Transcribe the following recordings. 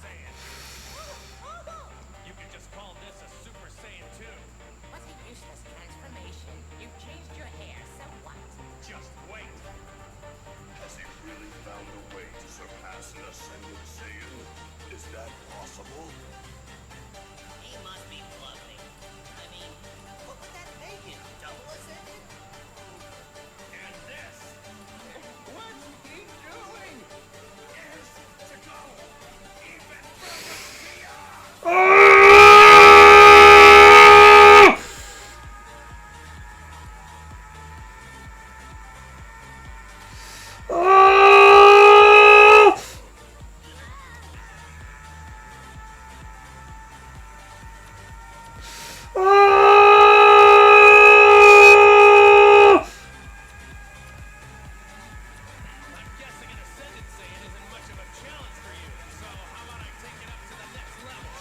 Saiyan. You could just call this a Super Saiyan 2. What's a useless transformation? You've changed your hair, so what? Just wait. Has he really found a way to surpass an ascended Saiyan? Is that possible? He must be bluffing. I mean, what would that make him? Double ascended? And this What's he doing? is to go even further beyond. I'm guessing an Ascended Saiyan isn't much of a challenge for you, so how about I take it up to the next level?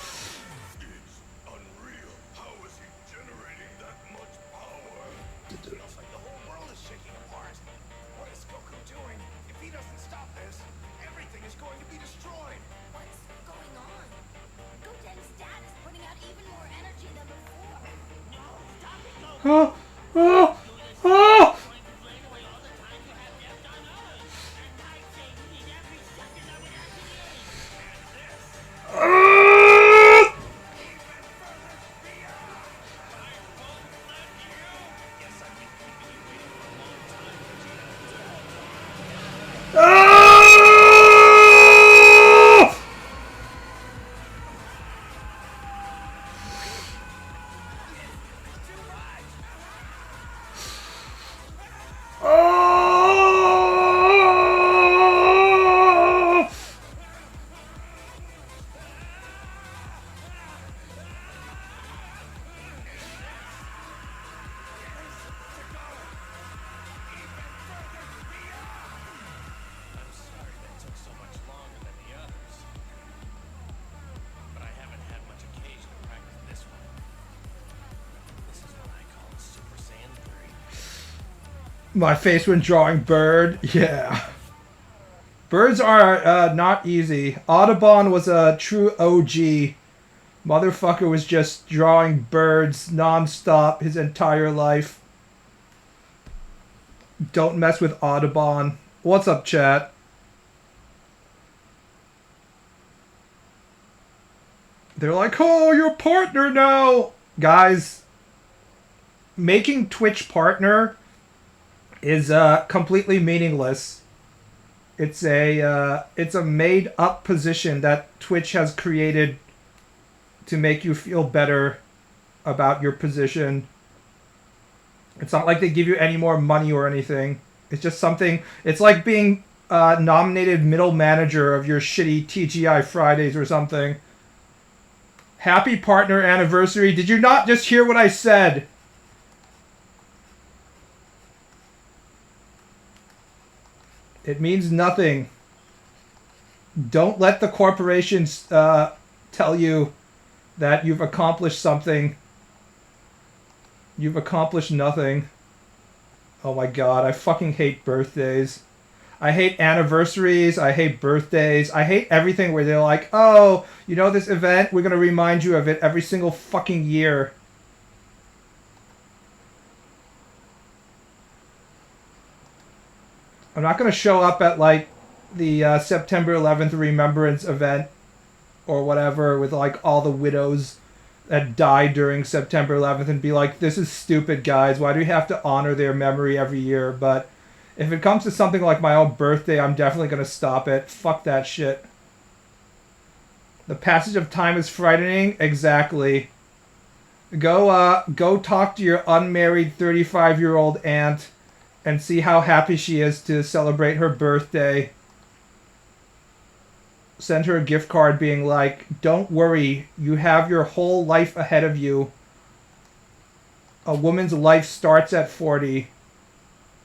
It's unreal. How is he generating that much power? Feels like the whole world is shaking apart. What is Goku doing? If he doesn't stop this, everything is going to be destroyed. What's going on? Goten's dad is putting out even more energy than before. No, stop it, Goku! Going to drain away all the time you have left on Earth. And I say you need every second of energy. Yes, I've been keeping you waiting for a long time, Vegeta. I'm sorry that took so much longer than the others. But I haven't had much occasion to practice this one. This is what I call a Super Saiyan 3. My face when drawing bird. Yeah. Birds are not easy. Audubon was a true OG. Motherfucker was just drawing birds non-stop his entire life. Don't mess with Audubon. What's up, chat? They're like, oh, your partner now. Guys, making Twitch partner is completely meaningless. It's a made up position that Twitch has created to make you feel better about your position. It's not like they give you any more money or anything. It's just something. It's like being nominated middle manager of your shitty TGI Fridays or something. Happy partner anniversary. Did you not just hear what I said? It means nothing. Don't let the corporations tell you that you've accomplished something. You've accomplished nothing. Oh my god, I fucking hate birthdays. I hate anniversaries. I hate birthdays. I hate everything where they're like, oh, you know this event? We're going to remind you of it every single fucking year. I'm not going to show up at like the September 11th Remembrance event or whatever with like all the widows that died during September 11th and be like, this is stupid, guys. Why do we have to honor their memory every year? But if it comes to something like my own birthday, I'm definitely going to stop it. Fuck that shit. The passage of time is frightening. Exactly. Go talk to your unmarried 35-year-old aunt and see how happy she is to celebrate her birthday. Send her a gift card being like, don't worry, you have your whole life ahead of you. A woman's life starts at 40.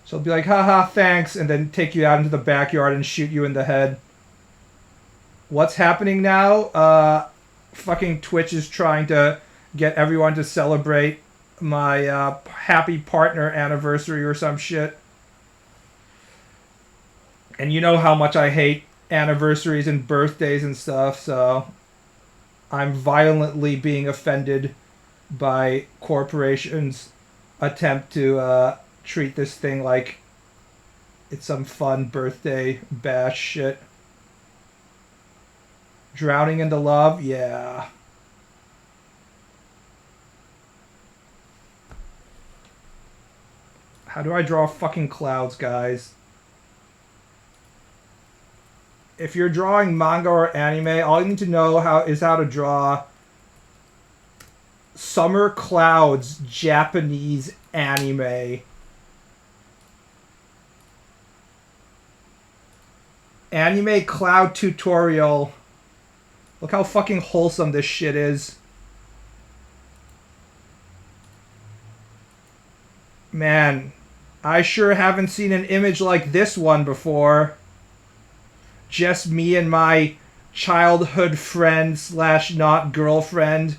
She'll be like, haha, thanks, and then take you out into the backyard and shoot you in the head. What's happening now? Fucking Twitch is trying to get everyone to celebrate my happy partner anniversary or some shit. And you know how much I hate anniversaries and birthdays and stuff, so I'm violently being offended by corporations' attempt to treat this thing like it's some fun birthday bash shit. Drowning into love? Yeah. How do I draw fucking clouds, guys? If you're drawing manga or anime, all you need to know is how to draw summer clouds Japanese anime. Anime cloud tutorial. Look how fucking wholesome this shit is. Man, I sure haven't seen an image like this one before. Just me and my childhood friend / not girlfriend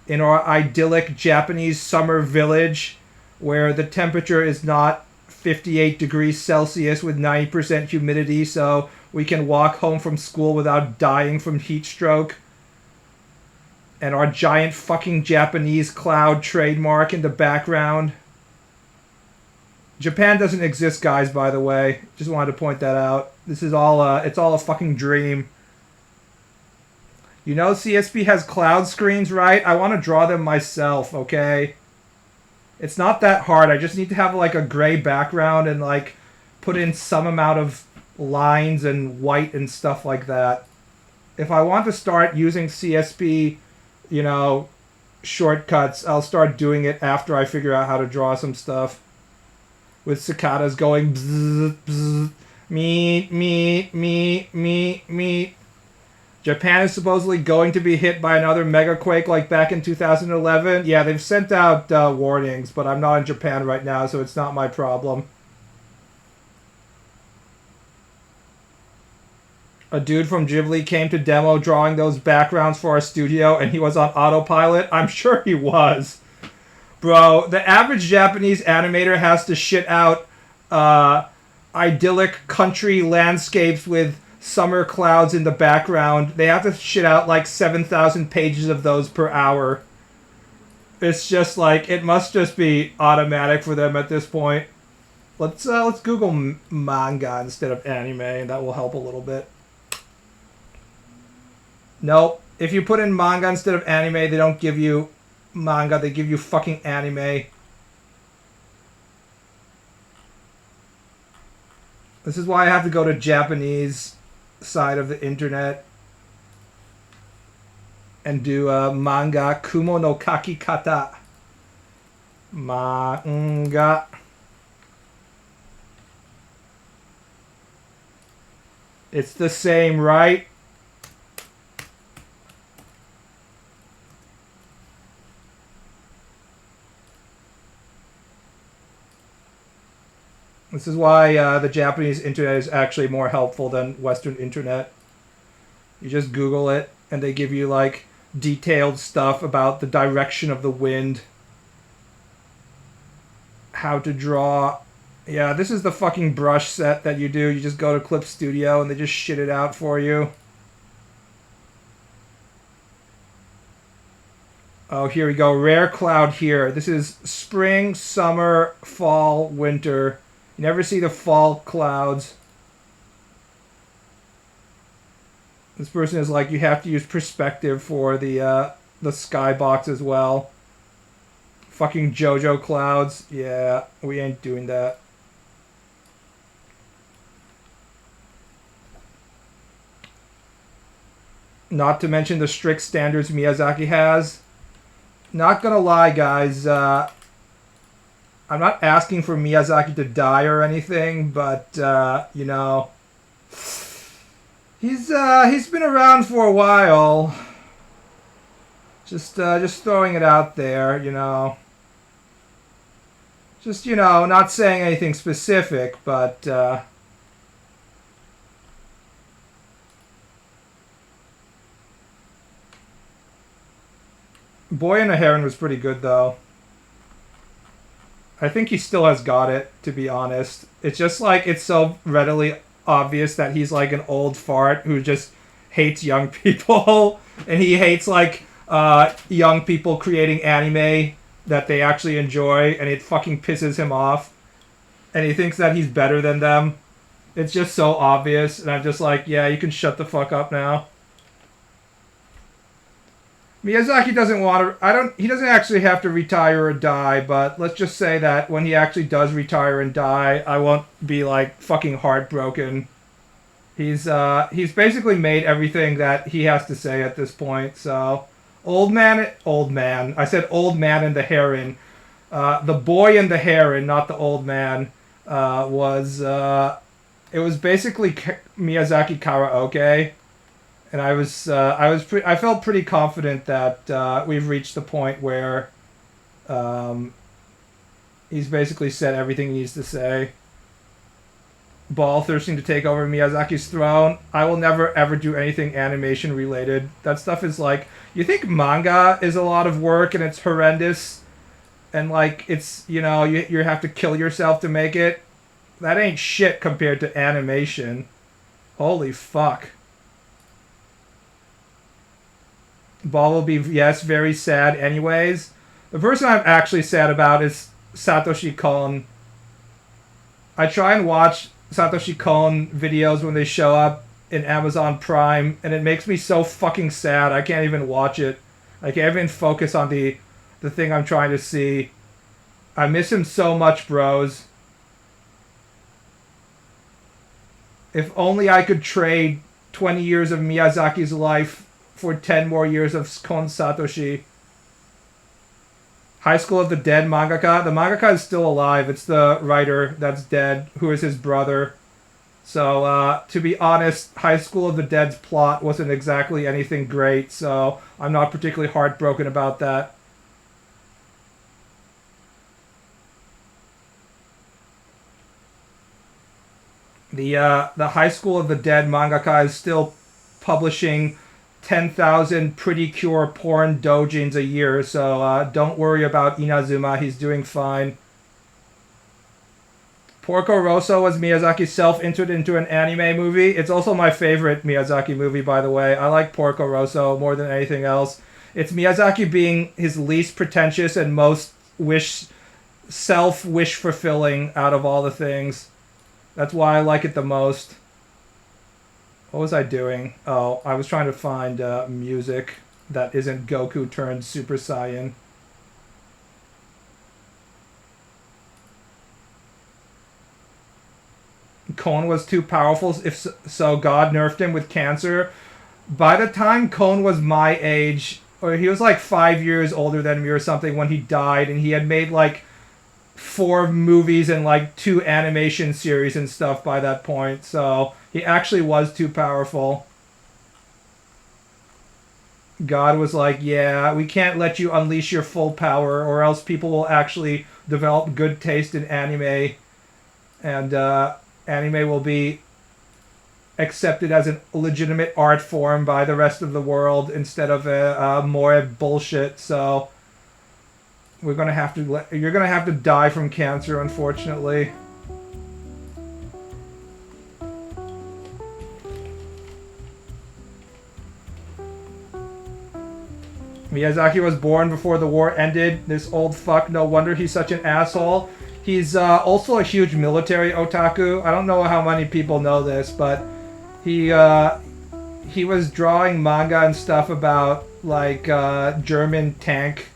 in our idyllic Japanese summer village where the temperature is not 58 degrees Celsius with 90% humidity, so we can walk home from school without dying from heat stroke. And our giant fucking Japanese cloud trademark in the background. Japan doesn't exist, guys, by the way. Just wanted to point that out. This is all, it's all a fucking dream. You know CSP has cloud screens, right? I want to draw them myself, okay? It's not that hard. I just need to have, like, a gray background and, like, put in some amount of lines and white and stuff like that. If I want to start using CSP, you know, shortcuts, I'll start doing it after I figure out how to draw some stuff. With cicadas going bzz, bzz, meet, meet, meet, meet, meet. Japan is supposedly going to be hit by another megaquake like back in 2011. Yeah, they've sent out warnings, but I'm not in Japan right now, so it's not my problem. A dude from Ghibli came to demo drawing those backgrounds for our studio, and he was on autopilot. I'm sure he was. Bro, the average Japanese animator has to shit out idyllic country landscapes with summer clouds in the background. They have to shit out like 7,000 pages of those per hour. It's just like, it must just be automatic for them at this point. Let's Google manga instead of anime, and that will help a little bit. Nope. If you put in manga instead of anime, they don't give you manga, they give you fucking anime. This is why I have to go to Japanese side of the internet and do manga kumo no kakikata. Manga. It's the same, right? This is why the Japanese internet is actually more helpful than Western internet. You just Google it, and they give you, like, detailed stuff about the direction of the wind. How to draw. Yeah, this is the fucking brush set that you do. You just go to Clip Studio, and they just shit it out for you. Oh, here we go. Rare cloud here. This is spring, summer, fall, winter. You never see the fall clouds. This person is like, you have to use perspective for the skybox as well. Fucking JoJo clouds. Yeah, we ain't doing that. Not to mention the strict standards Miyazaki has. Not gonna lie, guys. I'm not asking for Miyazaki to die or anything, but you know, he's been around for a while. Just throwing it out there, you know. Just, you know, not saying anything specific, but Boy and a Heron was pretty good though. I think he still has got it, to be honest. It's just like, it's so readily obvious that he's like an old fart who just hates young people, and he hates like young people creating anime that they actually enjoy, and it fucking pisses him off, and he thinks that he's better than them. It's just so obvious, and I'm just like, yeah, you can shut the fuck up now. Miyazaki doesn't want to. He doesn't actually have to retire or die, but let's just say that when he actually does retire and die, I won't be like fucking heartbroken. He's basically made everything that he has to say at this point. So, old man. I said old man and the heron. The boy and the heron, not the old man. It was basically Miyazaki karaoke. And I felt pretty confident that we've reached the point where he's basically said everything he needs to say. Ball thirsting to take over Miyazaki's throne. I will never ever do anything animation related. That stuff is like, you think manga is a lot of work and it's horrendous, and like it's, you know, you have to kill yourself to make it. That ain't shit compared to animation. Holy fuck. Ball will be, yes, very sad anyways. The person I'm actually sad about is Satoshi Kon. I try and watch Satoshi Kon videos when they show up in Amazon Prime, and it makes me so fucking sad I can't even watch it. I can't even focus on the thing I'm trying to see. I miss him so much, bros. If only I could trade 20 years of Miyazaki's life for 10 more years of Kon Satoshi. High School of the Dead mangaka. The mangaka is still alive. It's the writer that's dead, who is his brother. So, to be honest, High School of the Dead's plot wasn't exactly anything great, so I'm not particularly heartbroken about that. The High School of the Dead mangaka is still publishing 10,000 pretty cure porn doujins a year, so don't worry about Inazuma, he's doing fine. Porco Rosso was Miyazaki self-entered into an anime movie. It's also my favorite Miyazaki movie, by the way. I like Porco Rosso more than anything else. It's Miyazaki being his least pretentious and most self-wish fulfilling out of all the things. That's why I like it the most. What was I doing? Oh, I was trying to find music that isn't Goku turned Super Saiyan. Kon was too powerful, if so God nerfed him with cancer. By the time Kon was my age, or he was like 5 years older than me or something when he died, and he had made like 4 movies and like 2 animation series and stuff by that point, so he actually was too powerful. God was like, yeah, we can't let you unleash your full power or else people will actually develop good taste in anime, and anime will be accepted as a legitimate art form by the rest of the world instead of more bullshit. So you're gonna have to die from cancer, unfortunately. Miyazaki was born before the war ended. This old fuck, no wonder he's such an asshole. He's also a huge military otaku. I don't know how many people know this, but he was drawing manga and stuff about like German tank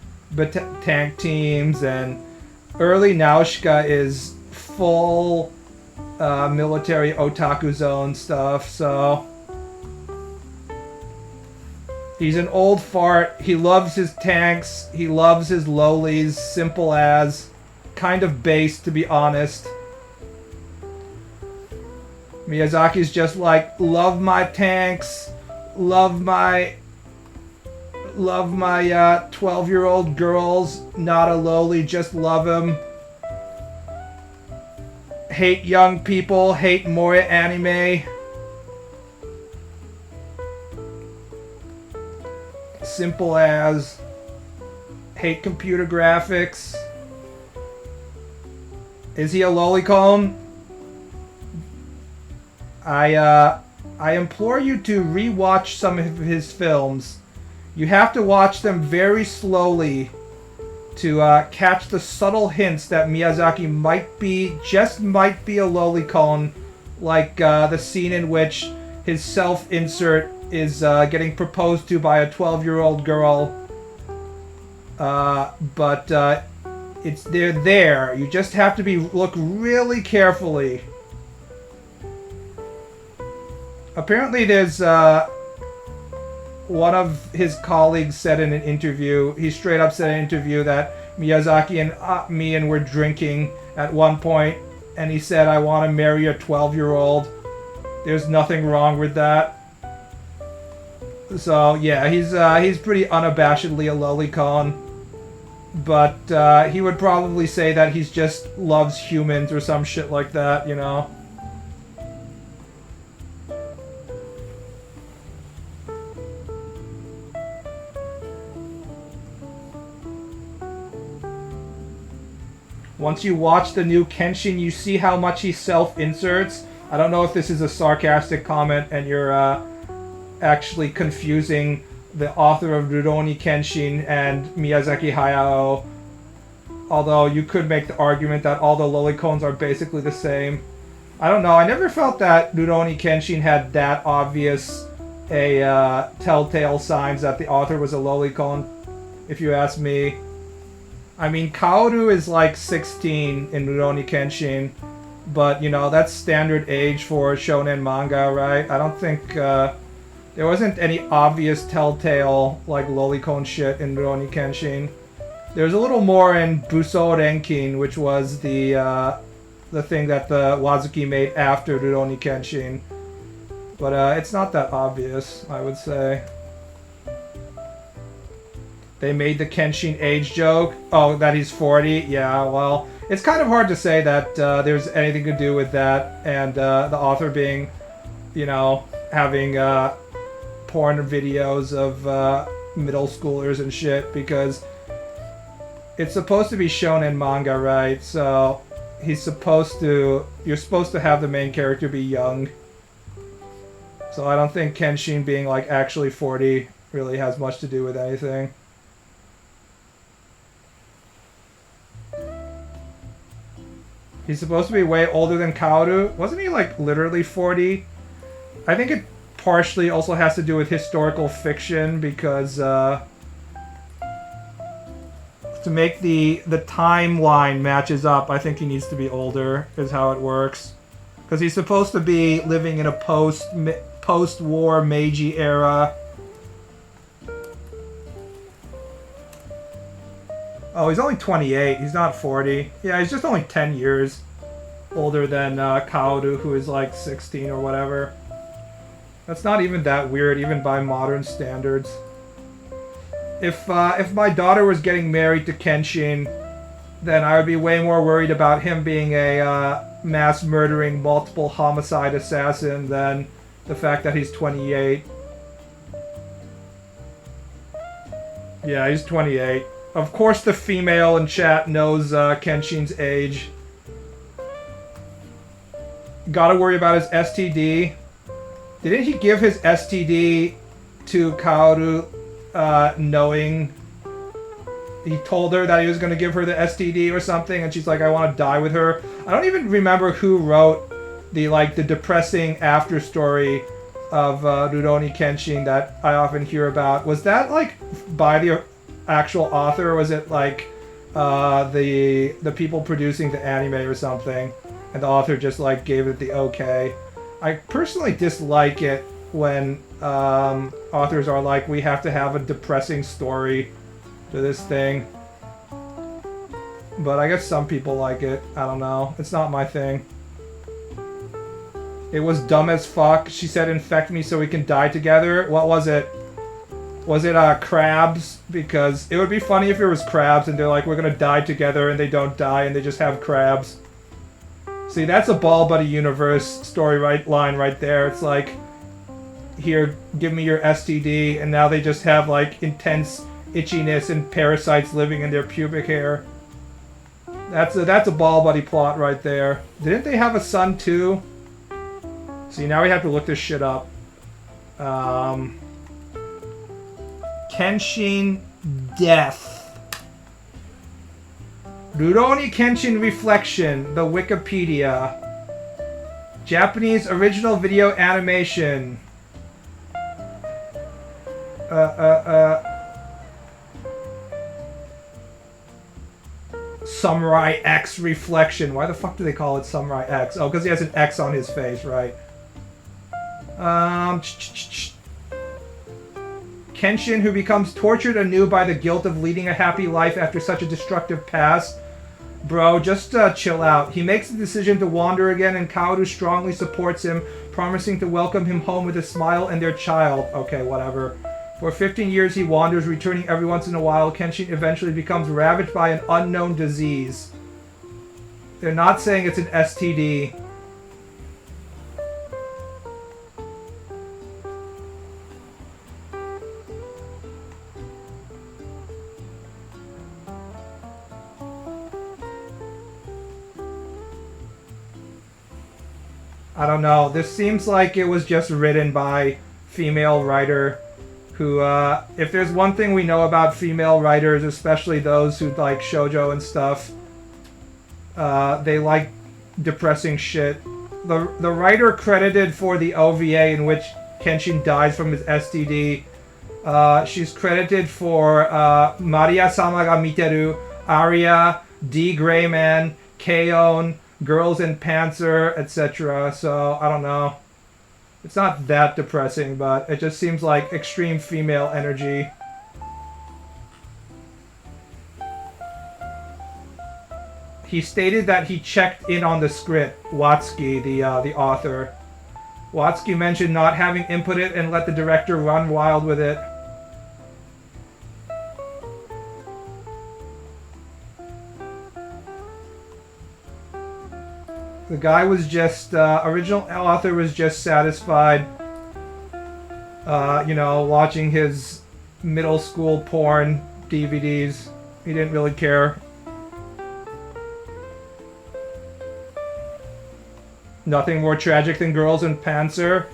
teams, and early Nausicaa is full military otaku zone stuff, so he's an old fart. He loves his tanks, he loves his lolis, simple as, kind of base to be honest. Miyazaki's just like, love my tanks, love my 12-year-old girls, not a loli, just love him. Hate young people, hate more anime. Simple as. Hate computer graphics. Is he a lolicon? I implore you to rewatch some of his films. You have to watch them very slowly to catch the subtle hints that Miyazaki might be a lolicon, like the scene in which his self-insert is getting proposed to by a 12-year-old girl. But they're there. You just have to look really carefully. Apparently, there's one of his colleagues said in an interview. He straight up said in an interview that Miyazaki and Mian were drinking at one point, and he said, "I want to marry a 12-year-old." There's nothing wrong with that. So yeah, he's pretty unabashedly a lolicon, but he would probably say that he's just loves humans or some shit like that, you know. Once you watch the new Kenshin, you see how much he self-inserts. I don't know if this is a sarcastic comment and you're actually confusing the author of Rurouni Kenshin and Miyazaki Hayao. Although you could make the argument that all the lolicons are basically the same. I don't know. I never felt that Rurouni Kenshin had that obvious telltale signs that the author was a lolicon, if you ask me. I mean, Kaoru is like 16 in Rurouni Kenshin, but, you know, that's standard age for shonen manga, right? I don't think, there wasn't any obvious telltale, like, lolicon shit in Rurouni Kenshin. There's a little more in Busou Renkin, which was the thing that the Wazuki made after Rurouni Kenshin. But, it's not that obvious, I would say. They made the Kenshin age joke. Oh, that he's 40? Yeah, well, it's kind of hard to say that there's anything to do with that and the author being, you know, having porn videos of middle schoolers and shit, because it's supposed to be shonen manga, right? So you're supposed to have the main character be young. So I don't think Kenshin being like actually 40 really has much to do with anything. He's supposed to be way older than Kaoru. Wasn't he like literally 40? I think it partially also has to do with historical fiction, because to make the timeline matches up, I think he needs to be older, is how it works. Because he's supposed to be living in a post-war Meiji era. Oh, he's only 28. He's not 40. Yeah, he's just only 10 years older than Kaoru, who is like 16 or whatever. That's not even that weird, even by modern standards. If my daughter was getting married to Kenshin, then I would be way more worried about him being a mass-murdering, multiple homicide assassin than the fact that he's 28. Yeah, he's 28. Of course the female in chat knows Kenshin's age. Gotta worry about his STD. Didn't he give his STD to Kaoru knowing... He told her that he was going to give her the STD or something, and she's like, I want to die with her. I don't even remember who wrote the depressing after story of Rurouni Kenshin that I often hear about. Was that like by the actual author, or was it like the people producing the anime or something, and the author just like gave it the okay? I personally dislike it when authors are like, we have to have a depressing story to this thing. But I guess some people like it. I don't know. It's not my thing. It was dumb as fuck. She said, infect me so we can die together. What was it? Was it crabs? Because it would be funny if it was crabs and they're like, we're gonna die together, and they don't die and they just have crabs. See, that's a BaalBud universe story line right there. It's like, here, give me your STD, and now they just have like intense itchiness and parasites living in their pubic hair. That's a BaalBud plot right there. Didn't they have a son too? See, now we have to look this shit up. Kenshin Death. Rurouni Kenshin Reflection, the Wikipedia. Japanese original video animation. Samurai X Reflection. Why the fuck do they call it Samurai X? Oh, because he has an X on his face, right? Kenshin, who becomes tortured anew by the guilt of leading a happy life after such a destructive past. Bro, just chill out. He makes the decision to wander again, and Kaoru strongly supports him, promising to welcome him home with a smile and their child. Okay, whatever. For 15 years he wanders, returning every once in a while. Kenshin eventually becomes ravaged by an unknown disease. They're not saying it's an STD. I don't know. This seems like it was just written by female writer who, if there's one thing we know about female writers, especially those who like shoujo and stuff, they like depressing shit. The writer credited for the OVA in which Kenshin dies from his STD, she's credited for Maria-sama ga Miteru, Aria, D. Greyman, K-On!, Girls in Panzer, etc. So, I don't know. It's not that depressing, but it just seems like extreme female energy. He stated that he checked in on the script, Watsuki, the author. Watsuki mentioned not having input it and let the director run wild with it. The guy was just, original author was just satisfied, you know, watching his middle school porn DVDs. He didn't really care. Nothing more tragic than Girls in Panzer.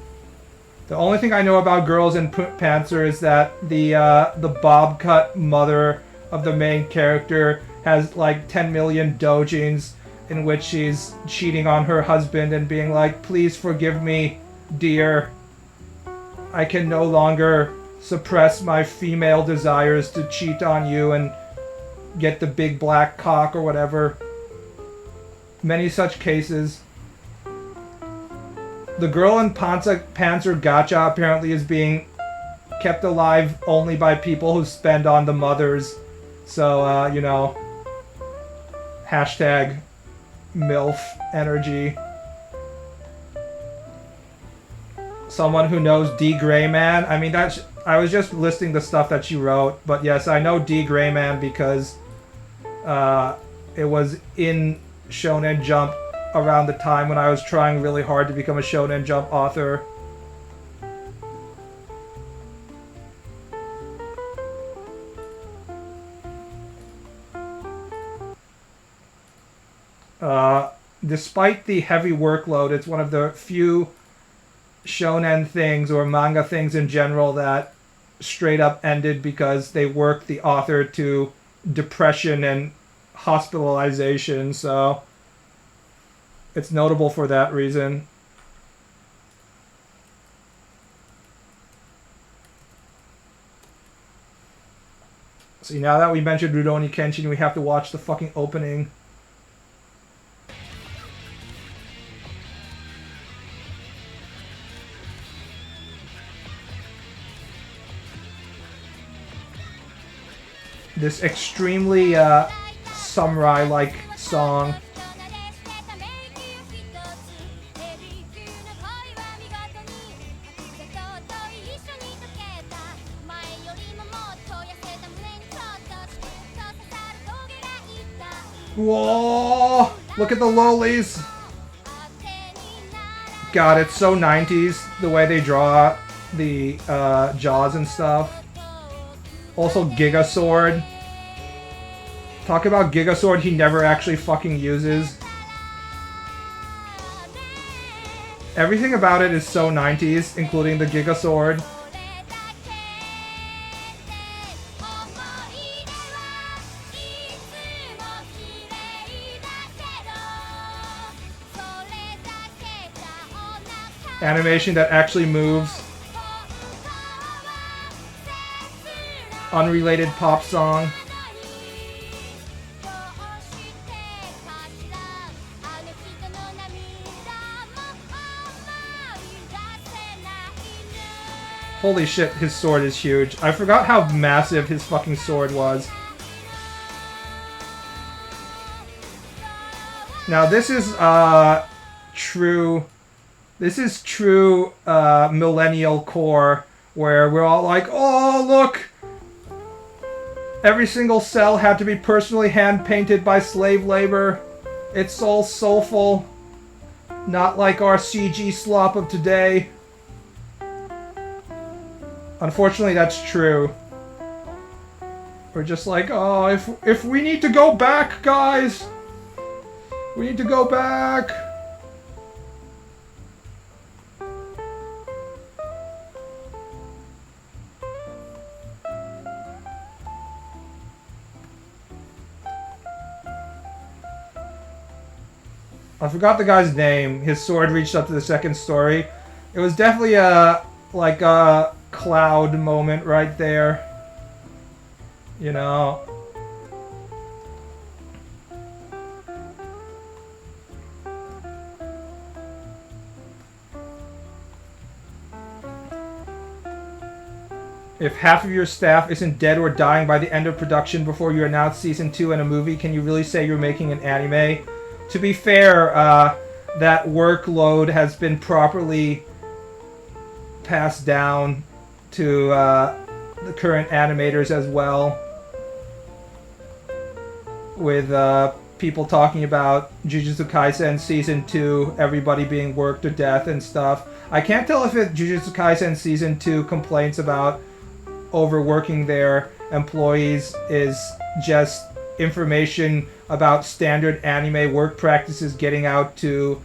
The only thing I know about Girls in Panzer is that the bob cut mother of the main character has like 10 million doujins in which she's cheating on her husband and being like, please forgive me, dear. I can no longer suppress my female desires to cheat on you and get the big black cock or whatever. Many such cases. The girl in Panzer Gacha apparently is being kept alive only by people who spend on the mothers. So, you know, hashtag MILF energy. Someone who knows D. Greyman. I mean, I was just listing the stuff that she wrote, but yes, I know D. Greyman because it was in Shonen Jump around the time when I was trying really hard to become a Shonen Jump author. Despite the heavy workload, it's one of the few shonen things or manga things in general that straight up ended because they worked the author to depression and hospitalization, so it's notable for that reason. See, now that we mentioned Rurouni Kenshin, we have to watch the fucking opening. This extremely samurai-like song. Whoa! Look at the lolis! God, it's so 90s, the way they draw the jaws and stuff. Also, Giga Sword. Talk about Giga Sword he never actually fucking uses. Everything about it is so 90s, including the Giga Sword. それだけで思い出はいつも綺麗だけどそれだけじゃお腹 Animation that actually moves. Unrelated pop song. どうしてかしらあの人の涙も思い出せないね Holy shit, his sword is huge. I forgot how massive his fucking sword was. Now this is true. This is true millennial core, where we're all like, oh look, every single cell had to be personally hand painted by slave labor. It's all soulful, not like our CG slop of today. Unfortunately, that's true. We're just like, oh, if we need to go back, guys, we need to go back. I forgot the guy's name. His sword reached up to the second story. It was definitely a cloud moment right there. You know. If half of your staff isn't dead or dying by the end of production before you announce season 2 in a movie, can you really say you're making an anime? To be fair, that workload has been properly passed down to the current animators as well. With people talking about Jujutsu Kaisen Season 2, everybody being worked to death and stuff. I can't tell if Jujutsu Kaisen Season 2 complaints about overworking their employees is just information about standard anime work practices getting out to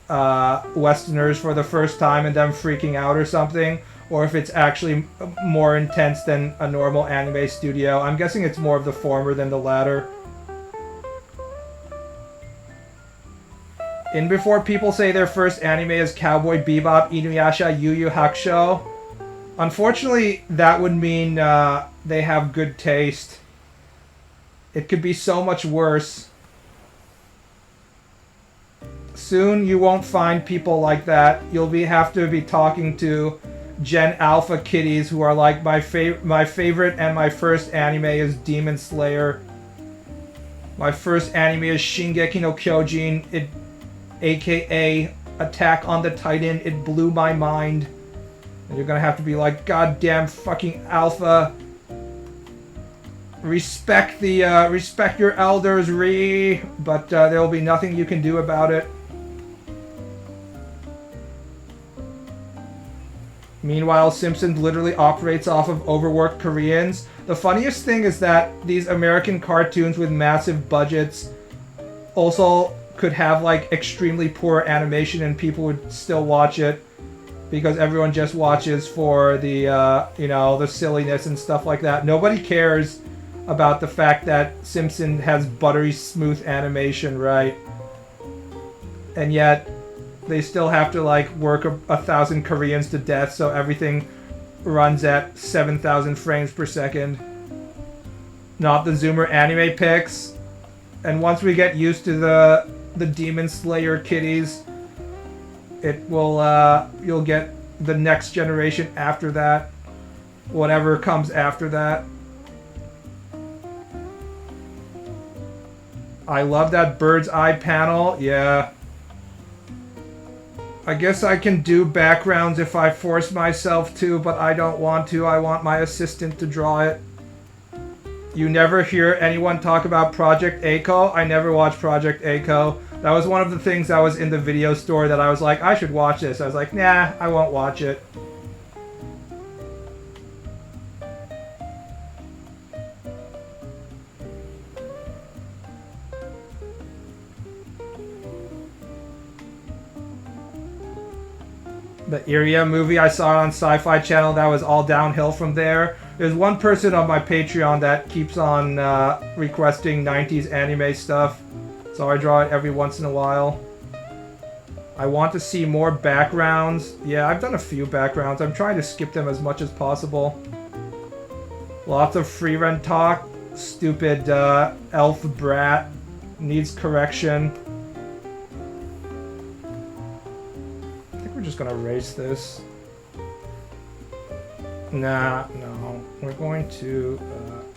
Westerners for the first time and them freaking out or something, or if it's actually more intense than a normal anime studio. I'm guessing it's more of the former than the latter. In before people say their first anime is Cowboy Bebop, Inuyasha, Yu Yu Hakusho. Unfortunately, that would mean they have good taste. It could be so much worse. Soon you won't find people like that. You'll have to be talking to Gen Alpha kiddies who are like, my favorite and my first anime is Demon Slayer. My first anime is Shingeki no Kyojin, aka Attack on the Titan. It blew my mind. And you're gonna have to be like, goddamn fucking Alpha. Respect your elders, but there will be nothing you can do about it. Meanwhile, Simpsons literally operates off of overworked Koreans. The funniest thing is that these American cartoons with massive budgets also could have like extremely poor animation and people would still watch it because everyone just watches for the the silliness and stuff like that. Nobody cares about the fact that Simpson has buttery smooth animation, right? And yet they still have to like work 1,000 Koreans to death so everything runs at 7,000 frames per second. Not the Zoomer anime pics. And once we get used to the Demon Slayer kiddies, it will you'll get the next generation after that, whatever comes after that. I love that bird's eye panel. Yeah. I guess I can do backgrounds if I force myself to, but I don't want to. I want my assistant to draw it. You never hear anyone talk about Project A-ko? I never watched Project A-ko. That was one of the things that was in the video store that I was like, I should watch this. I was like, nah, I won't watch it. Iria movie. I saw it on Sci-Fi Channel. That was all downhill from there. There's one person on my Patreon that keeps on requesting 90s anime stuff, so I draw it every once in a while. I want to see more backgrounds. Yeah, I've done a few backgrounds. I'm trying to skip them as much as possible. Lots of free rent talk. Stupid elf brat needs correction. I think we're just gonna erase this. Nah, no. We're going to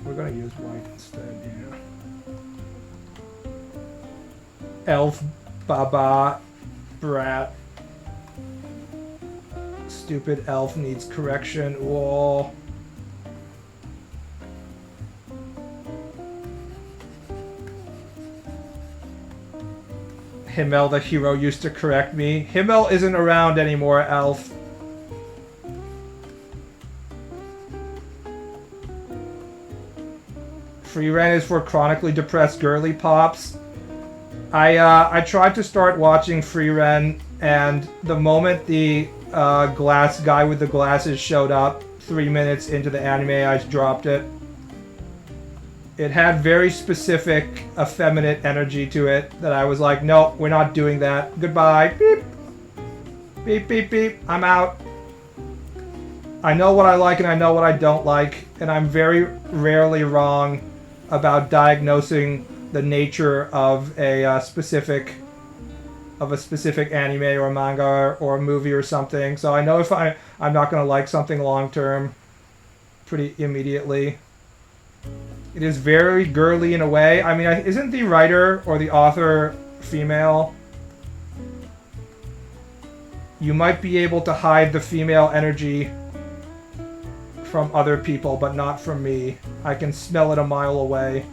use white instead, yeah. Elf baba brat. Stupid elf needs correction. Whoa. Himmel, the hero, used to correct me. Himmel isn't around anymore, elf. Free rent is for chronically depressed girly pops. I tried to start watching Free Rent, and the moment the glass guy with the glasses showed up 3 minutes into the anime, I dropped it. It had very specific effeminate energy to it that I was like, no, we're not doing that. Goodbye. Beep. Beep, beep, beep. I'm out. I know what I like and I know what I don't like, and I'm very rarely wrong about diagnosing the nature of a specific anime or manga or a movie or something. So I know if I'm not going to like something long term pretty immediately. It is very girly in a way. I mean, isn't the writer or the author female? You might be able to hide the female energy from other people, but not from me. I can smell it a mile away.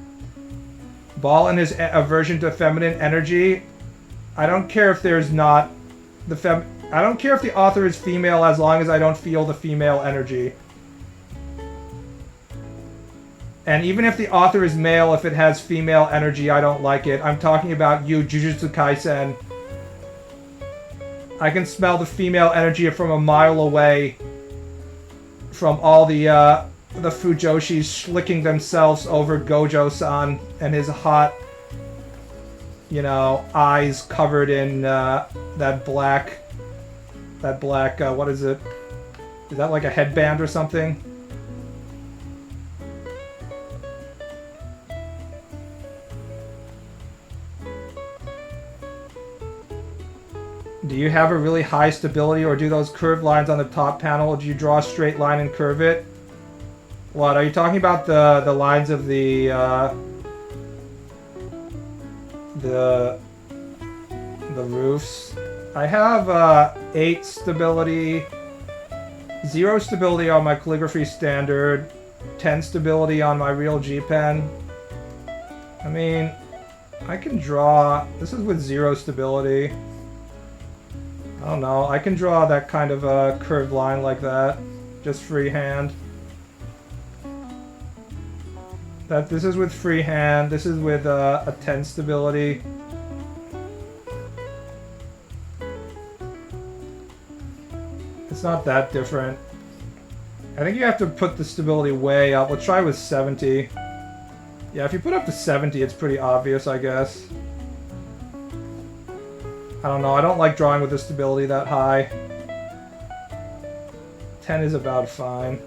Baal and his aversion to feminine energy. I don't care if there's not I don't care if the author is female as long as I don't feel the female energy. And even if the author is male, if it has female energy, I don't like it. I'm talking about you, Jujutsu Kaisen. I can smell the female energy from a mile away from all the Fujoshis slicking themselves over Gojo-san and his hot, eyes covered in that black, what is it? Is that like a headband or something? Do you have a really high stability, or do those curved lines on the top panel, or do you draw a straight line and curve it? What, are you talking about the lines of the roofs? I have 8 stability, 0 stability on my calligraphy standard, 10 stability on my real G-pen. I mean, I can draw, this is with 0 stability. I don't know, I can draw that kind of a curved line like that, just freehand. This is with freehand, this is with a 10 stability. It's not that different. I think you have to put the stability way up. Let's try with 70. Yeah, if you put up to 70, it's pretty obvious, I guess. I don't know, I don't like drawing with the stability that high. 10 is about fine.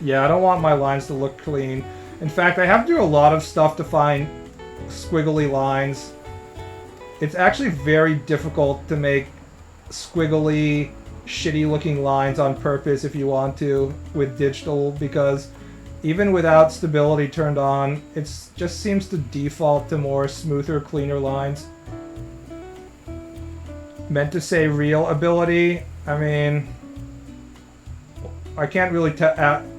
Yeah, I don't want my lines to look clean. In fact, I have to do a lot of stuff to find squiggly lines. It's actually very difficult to make squiggly, shitty looking lines on purpose if you want to with digital, because even without stability turned on, it just seems to default to more smoother, cleaner lines. Meant to say real ability. I mean, I can't really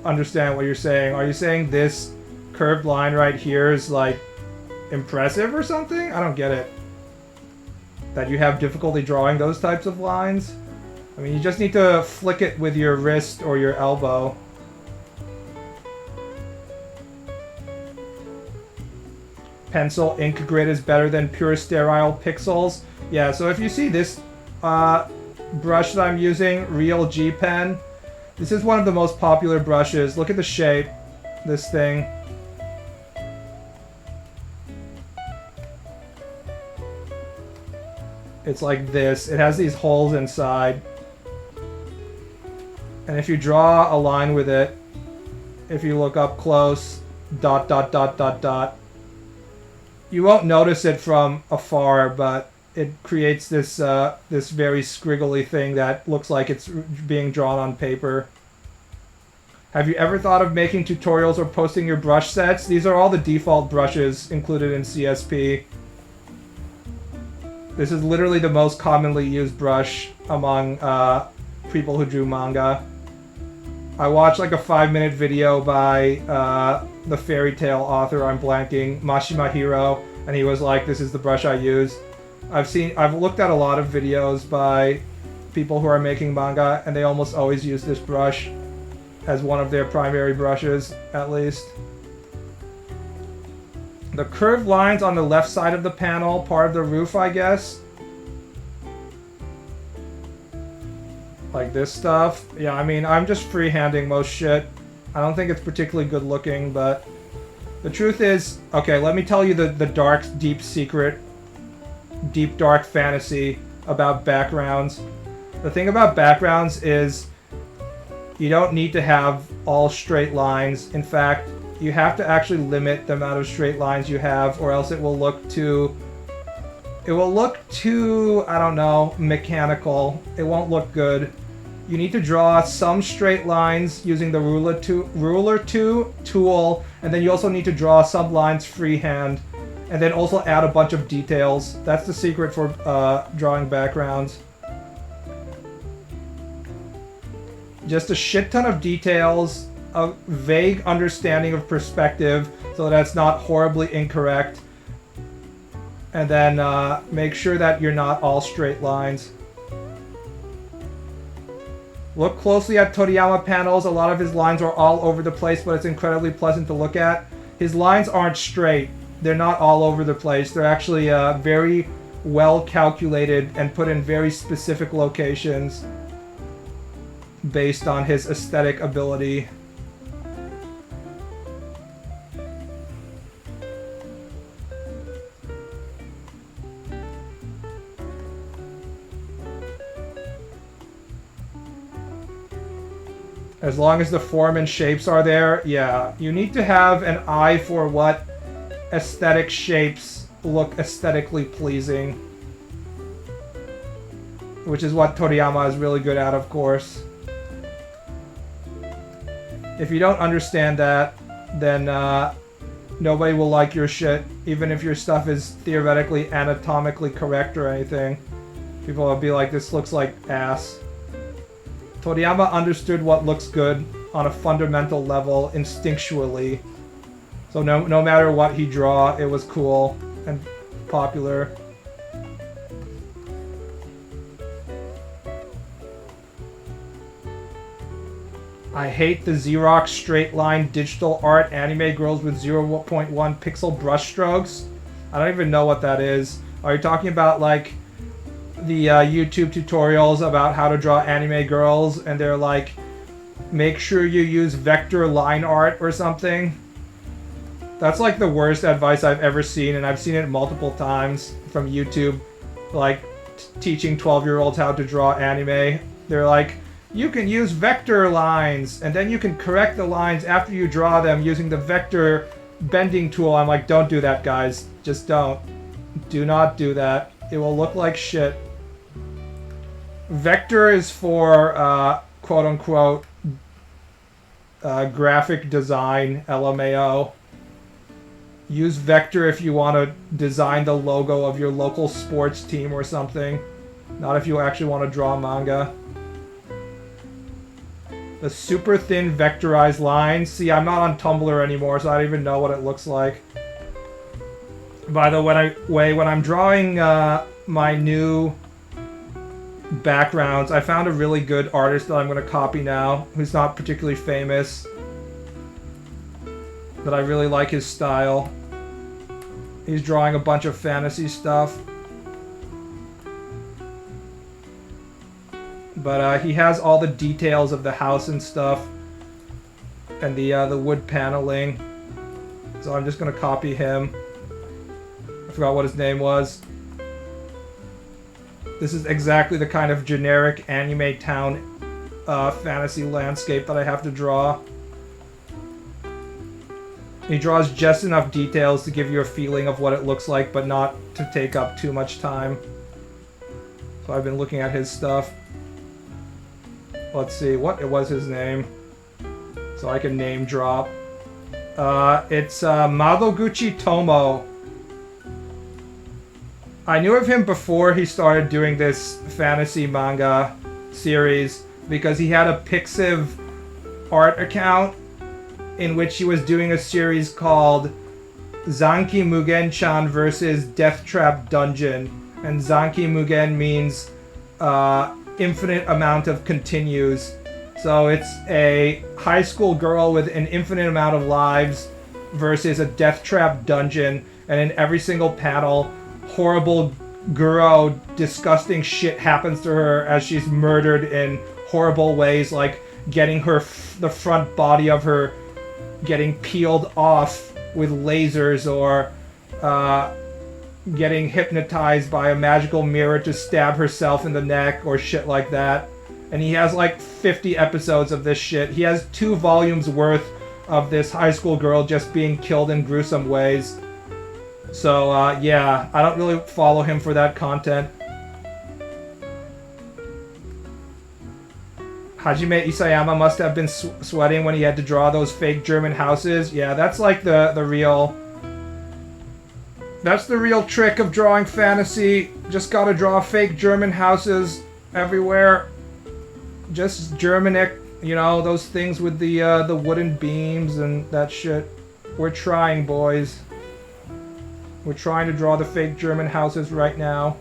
understand what you're saying. Are you saying this curved line right here is like impressive or something? I don't get it. That you have difficulty drawing those types of lines? I mean, you just need to flick it with your wrist or your elbow. Pencil ink grid is better than pure sterile pixels. Yeah, so if you see this brush that I'm using, Real G Pen. This is one of the most popular brushes. Look at the shape. This thing. It's like this. It has these holes inside. And if you draw a line with it, if you look up close, dot, dot, dot, dot, dot, you won't notice it from afar, but it creates this this very scriggly thing that looks like it's being drawn on paper. Have you ever thought of making tutorials or posting your brush sets? These are all the default brushes included in CSP. This is literally the most commonly used brush among people who drew manga. I watched like a 5-minute video by the fairy tale author, I'm blanking, Mashima Hiro, and he was like, this is the brush I use. I've looked at a lot of videos by people who are making manga, and they almost always use this brush as one of their primary brushes, at least. The curved lines on the left side of the panel, part of the roof, I guess. Like this stuff. Yeah, I mean, I'm just freehanding most shit. I don't think it's particularly good looking, but the truth is, okay, let me tell you the dark, deep secret, deep dark fantasy about backgrounds. The thing about backgrounds is you don't need to have all straight lines. In fact, you have to actually limit the amount of straight lines you have, or else it will look too, I don't know, mechanical. It won't look good. You need to draw some straight lines using the ruler tool, and then you also need to draw some lines freehand, and then also add a bunch of details. That's the secret for drawing backgrounds. Just a shit ton of details, a vague understanding of perspective so that it's not horribly incorrect, and then make sure that you're not all straight lines. Look closely at Toriyama panels. A lot of his lines are all over the place, but it's incredibly pleasant to look at. His lines aren't straight. They're not all over the place. They're actually very well calculated and put in very specific locations based on his aesthetic ability. As long as the form and shapes are there, yeah. You need to have an eye for what aesthetic shapes look aesthetically pleasing. Which is what Toriyama is really good at, of course. If you don't understand that, then nobody will like your shit, even if your stuff is theoretically anatomically correct or anything. People will be like, this looks like ass. Toriyama understood what looks good on a fundamental level, instinctually. So no matter what he draw, it was cool and popular. I hate the Xerox straight line digital art anime girls with 0.1 pixel brush strokes. I don't even know what that is. Are you talking about like the YouTube tutorials about how to draw anime girls, and they're like, make sure you use vector line art or something? That's like the worst advice I've ever seen, and I've seen it multiple times from YouTube, like teaching 12-year-olds how to draw anime. They're like, you can use vector lines, and then you can correct the lines after you draw them using the vector bending tool. I'm like, don't do that, guys. Just don't. Do not do that. It will look like shit. Vector is for quote-unquote graphic design, LMAO. Use vector if you want to design the logo of your local sports team or something. Not if you actually want to draw manga. The super thin vectorized lines. See, I'm not on Tumblr anymore, so I don't even know what it looks like. By the way, when I'm drawing my new backgrounds, I found a really good artist that I'm going to copy now, who's not particularly famous, but I really like his style. He's drawing a bunch of fantasy stuff. But he has all the details of the house and stuff, and the wood paneling. So I'm just gonna copy him. I forgot what his name was. This is exactly the kind of generic anime town fantasy landscape that I have to draw. He draws just enough details to give you a feeling of what it looks like, but not to take up too much time. So I've been looking at his stuff. Let's see, what was his name? So I can name drop. It's Madoguchi Tomo. I knew of him before he started doing this fantasy manga series because he had a Pixiv art account in which he was doing a series called Zanki Mugen-chan versus Death Trap Dungeon. And Zanki Mugen means infinite amount of continues. So it's a high school girl with an infinite amount of lives versus a Death Trap Dungeon. And in every single panel, horrible guro, disgusting shit happens to her as she's murdered in horrible ways, like getting her the front body of her getting peeled off with lasers, or getting hypnotized by a magical mirror to stab herself in the neck, or shit like that. And he has like 50 episodes of this shit. He has 2 volumes worth of this high school girl just being killed in gruesome ways. So, yeah, I don't really follow him for that content. Hajime Isayama must have been sweating when he had to draw those fake German houses. Yeah, that's like the real... That's the real trick of drawing fantasy. Just gotta draw fake German houses everywhere. Just Germanic, you know, those things with the wooden beams and that shit. We're trying, boys. We're trying to draw the fake German houses right now.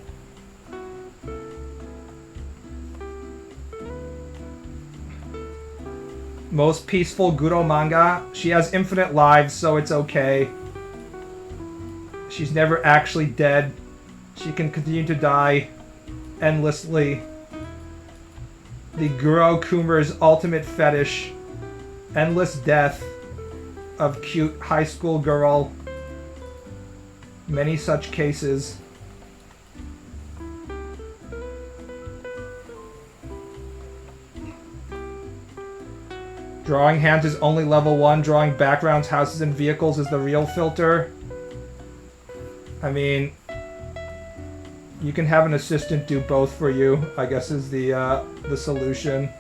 Most peaceful Guro manga. She has infinite lives, so it's okay. She's never actually dead. She can continue to die endlessly. The Guro Kumer's ultimate fetish. Endless death of cute high school girl. Many such cases. Drawing hands is only level 1. Drawing backgrounds, houses, and vehicles is the real filter. I mean, you can have an assistant do both for you, I guess is the solution.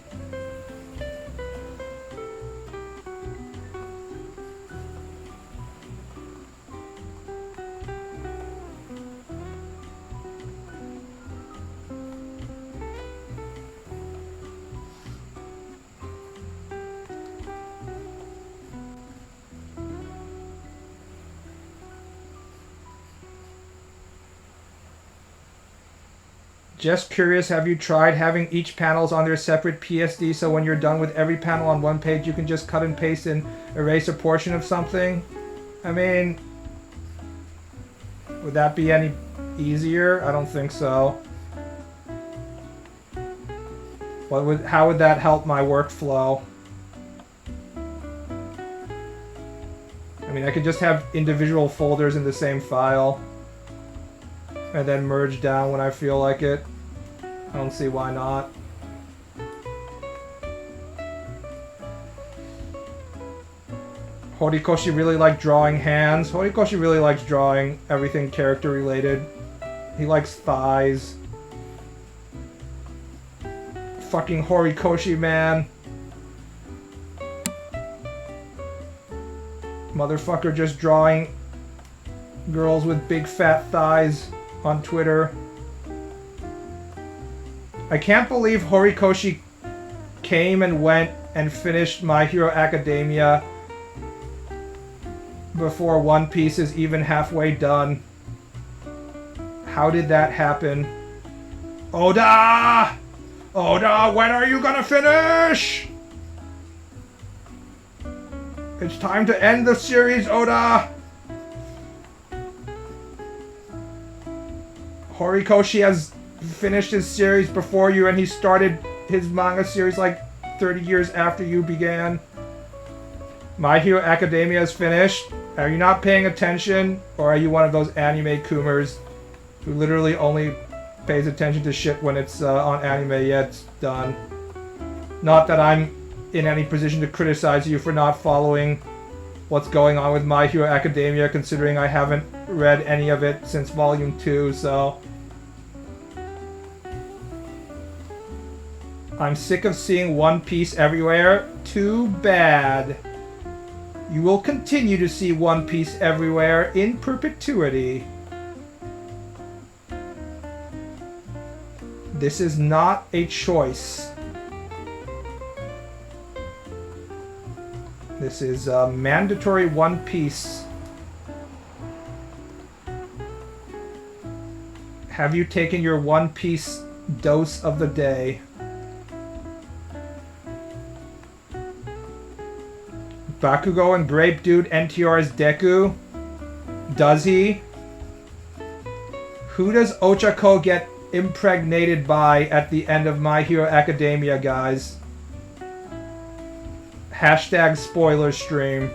Just curious, have you tried having each panels on their separate PSD so when you're done with every panel on one page you can just cut and paste and erase a portion of something? I mean, would that be any easier? I don't think so. How would that help my workflow? I mean, I could just have individual folders in the same file and then merge down when I feel like it. I don't see why not. Horikoshi really liked drawing hands. Horikoshi really likes drawing everything character related. He likes thighs. Fucking Horikoshi, man. Motherfucker just drawing girls with big fat thighs on Twitter. I can't believe Horikoshi came and went and finished My Hero Academia before One Piece is even halfway done. How did that happen? Oda! Oda, when are you gonna finish? It's time to end the series, Oda! Horikoshi has finished his series before you, and he started his manga series like 30 years after you began. My Hero Academia is finished. Are you not paying attention? Or are you one of those anime coomers who literally only pays attention to shit when it's on anime? Yeah, it's done. Not that I'm in any position to criticize you for not following what's going on with My Hero Academia, considering I haven't read any of it since Volume 2, so... I'm sick of seeing One Piece everywhere. Too bad. You will continue to see One Piece everywhere in perpetuity. This is not a choice. This is a mandatory One Piece. Have you taken your One Piece dose of the day? Bakugo and Grape Dude NTR's Deku? Does he? Who does Ochako get impregnated by at the end of My Hero Academia, guys? Hashtag spoiler stream.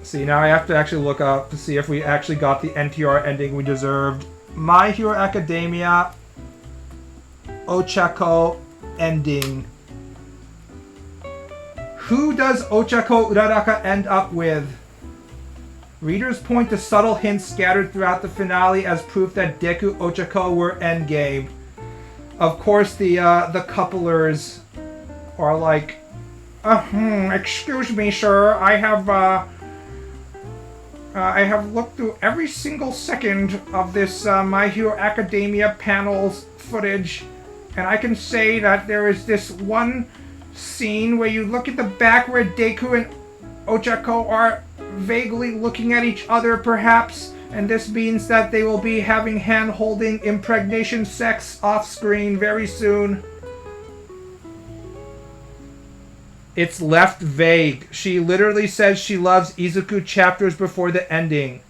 See, now I have to actually look up to see if we actually got the NTR ending we deserved. My Hero Academia Ochako ending. Who does Ochako Uraraka end up with? Readers point to subtle hints scattered throughout the finale as proof that Deku Ochako were endgame. Of course, the couplers are like, excuse me, sir, I have looked through every single second of this My Hero Academia panel's footage, and I can say that there is this one scene where you look at the back where Deku and Ochako are vaguely looking at each other, perhaps, and this means that they will be having hand-holding impregnation sex off-screen very soon. It's left vague. She literally says she loves Izuku chapters before the ending.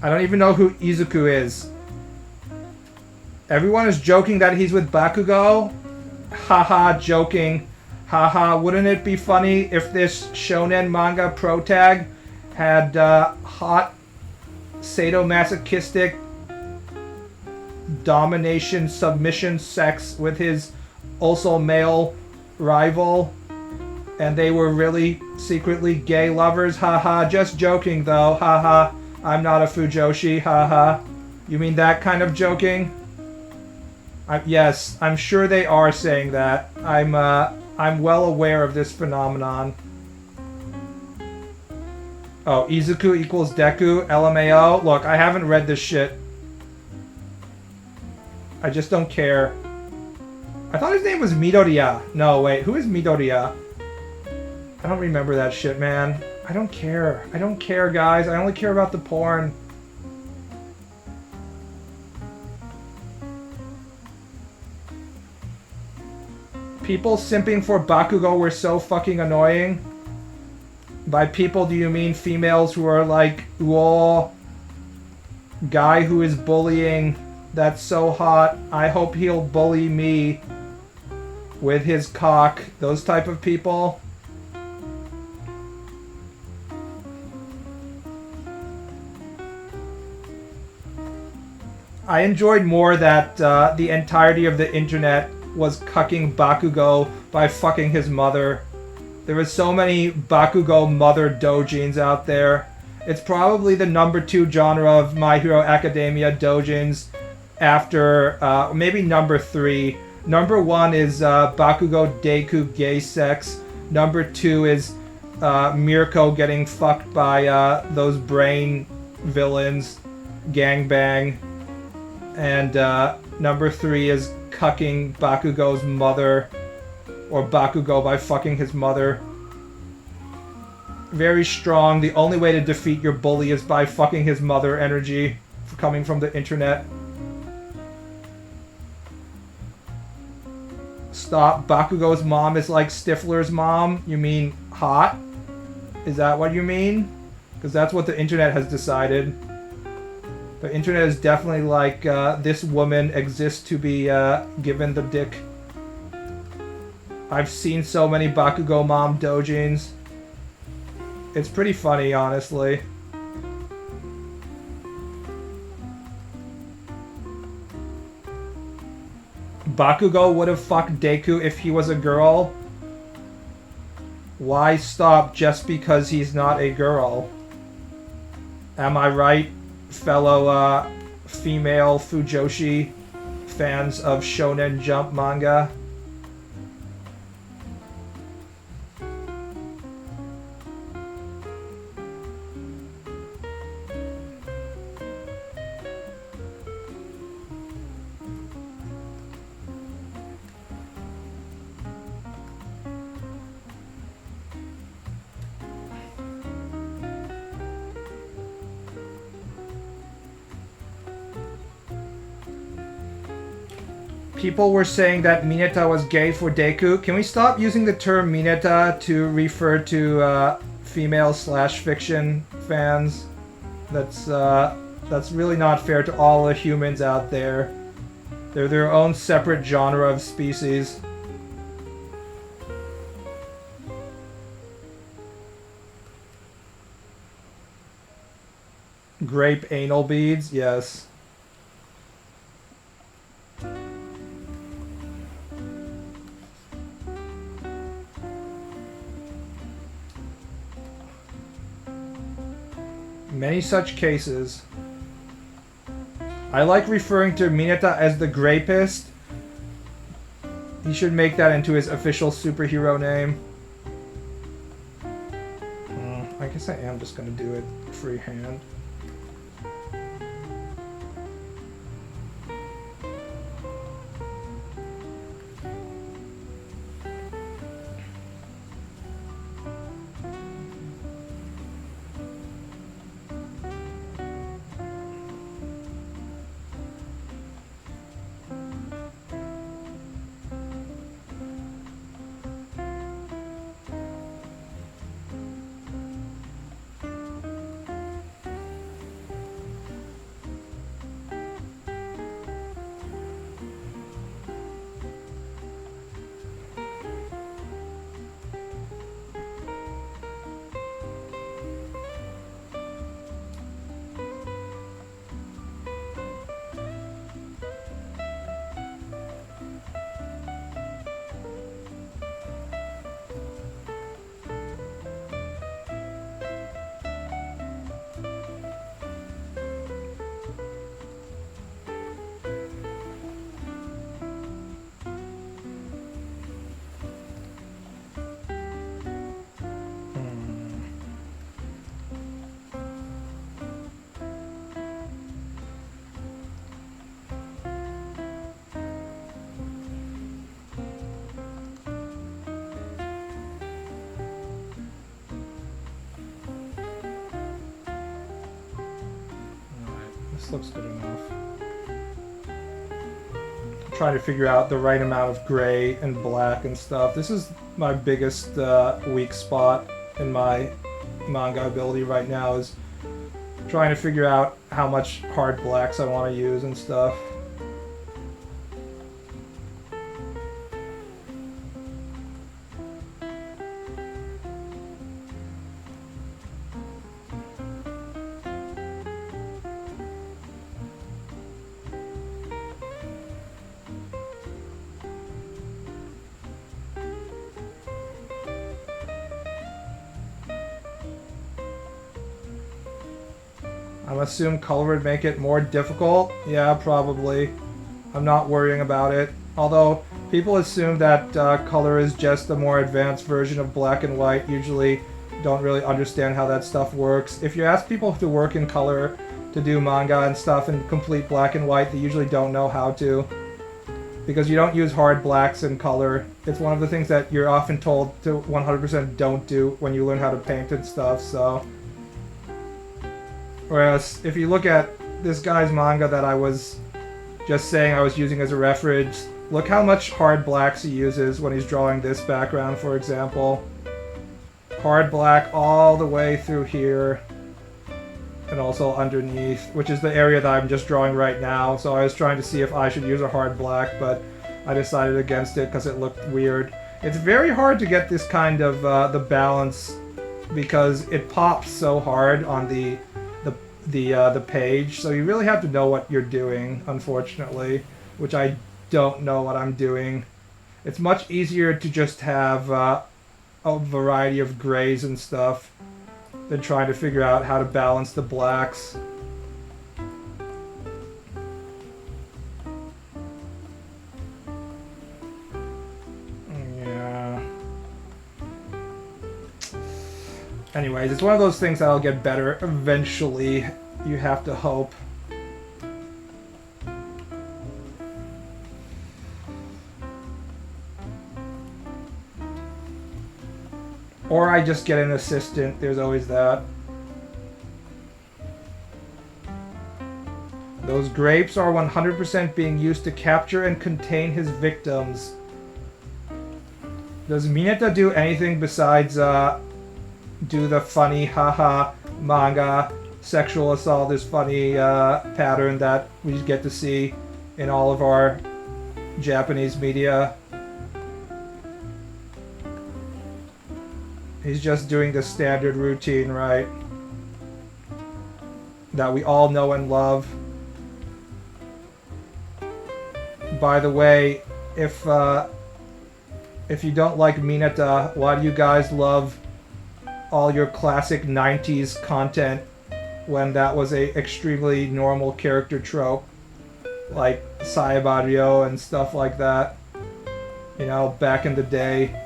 I don't even know who Izuku is. Everyone is joking that he's with Bakugo. Haha, joking. Haha, wouldn't it be funny if this shonen manga protag had hot, sadomasochistic domination, submission sex with his also male rival, and they were really secretly gay lovers? Haha, just joking though. Haha, I'm not a Fujoshi. Haha. You mean that kind of joking? Yes, I'm sure they are saying that. I'm well aware of this phenomenon. Oh, Izuku equals Deku, LMAO. Look, I haven't read this shit. I just don't care. I thought his name was Midoriya. No, wait, who is Midoriya? I don't remember that shit, man. I don't care. I don't care, guys. I only care about the porn. People simping for Bakugo were so fucking annoying. By people, do you mean females who are like, whoa, guy who is bullying, that's so hot, I hope he'll bully me with his cock, those type of people? I enjoyed more that the entirety of the internet was cucking Bakugo by fucking his mother. There was so many Bakugo mother doujins out there. It's probably the #2 genre of My Hero Academia doujins after, maybe #3. #1 is Bakugo Deku gay sex. #2 is Mirko getting fucked by those brain villains, gangbang. And #3 is cucking Bakugo's mother, or Bakugo by fucking his mother. Very strong. The only way to defeat your bully is by fucking his mother energy coming from the internet. Stop. Bakugo's mom is like Stifler's mom? You mean hot? Is that what you mean? Because that's what the internet has decided. The internet is definitely like, this woman exists to be given the dick. I've seen so many Bakugo mom dojins. It's pretty funny, honestly. Bakugo would have fucked Deku if he was a girl. Why stop just because he's not a girl? Am I right, fellow female Fujoshi fans of Shonen Jump manga? People were saying that Mineta was gay for Deku. Can we stop using the term Mineta to refer to female/fiction fans? That's really not fair to all the humans out there. They're their own separate genre of species. Grape anal beads, yes. Many such cases. I like referring to Mineta as the Grapist. He should make that into his official superhero name. I guess I am just gonna do it freehand. Looks good enough. I'm trying to figure out the right amount of gray and black and stuff. This is my biggest weak spot in my manga ability right now, is trying to figure out how much hard blacks I want to use and stuff. I assume color would make it more difficult. Yeah, probably. I'm not worrying about it. Although, people assume that color is just a more advanced version of black and white. Usually don't really understand how that stuff works. If you ask people to work in color, to do manga and stuff in complete black and white, they usually don't know how to. Because you don't use hard blacks in color. It's one of the things that you're often told to 100% don't do when you learn how to paint and stuff, so... Whereas, if you look at this guy's manga that I was just saying I was using as a reference, look how much hard blacks he uses when he's drawing this background, for example. Hard black all the way through here. and also underneath, which is the area that I'm just drawing right now. So I was trying to see if I should use a hard black, but I decided against it because it looked weird. It's very hard to get this kind of the balance because it pops so hard on the page. So you really have to know what you're doing, unfortunately, which I don't know what I'm doing. It's much easier to just have a variety of grays and stuff than trying to figure out how to balance the blacks. Yeah. Anyways, it's one of those things that'll get better eventually. You have to hope. Or I just get an assistant. There's always that. Those grapes are 100% being used to capture and contain his victims. Does Mineta do anything besides do the funny haha manga sexual assault is funny pattern that we get to see in all of our Japanese media? He's just doing the standard routine, right? That we all know and love. By the way, if you don't like Mineta, why do you guys love all your classic 90s content when that was a extremely normal character trope? Like Saibariyo and stuff like that. You know, back in the day.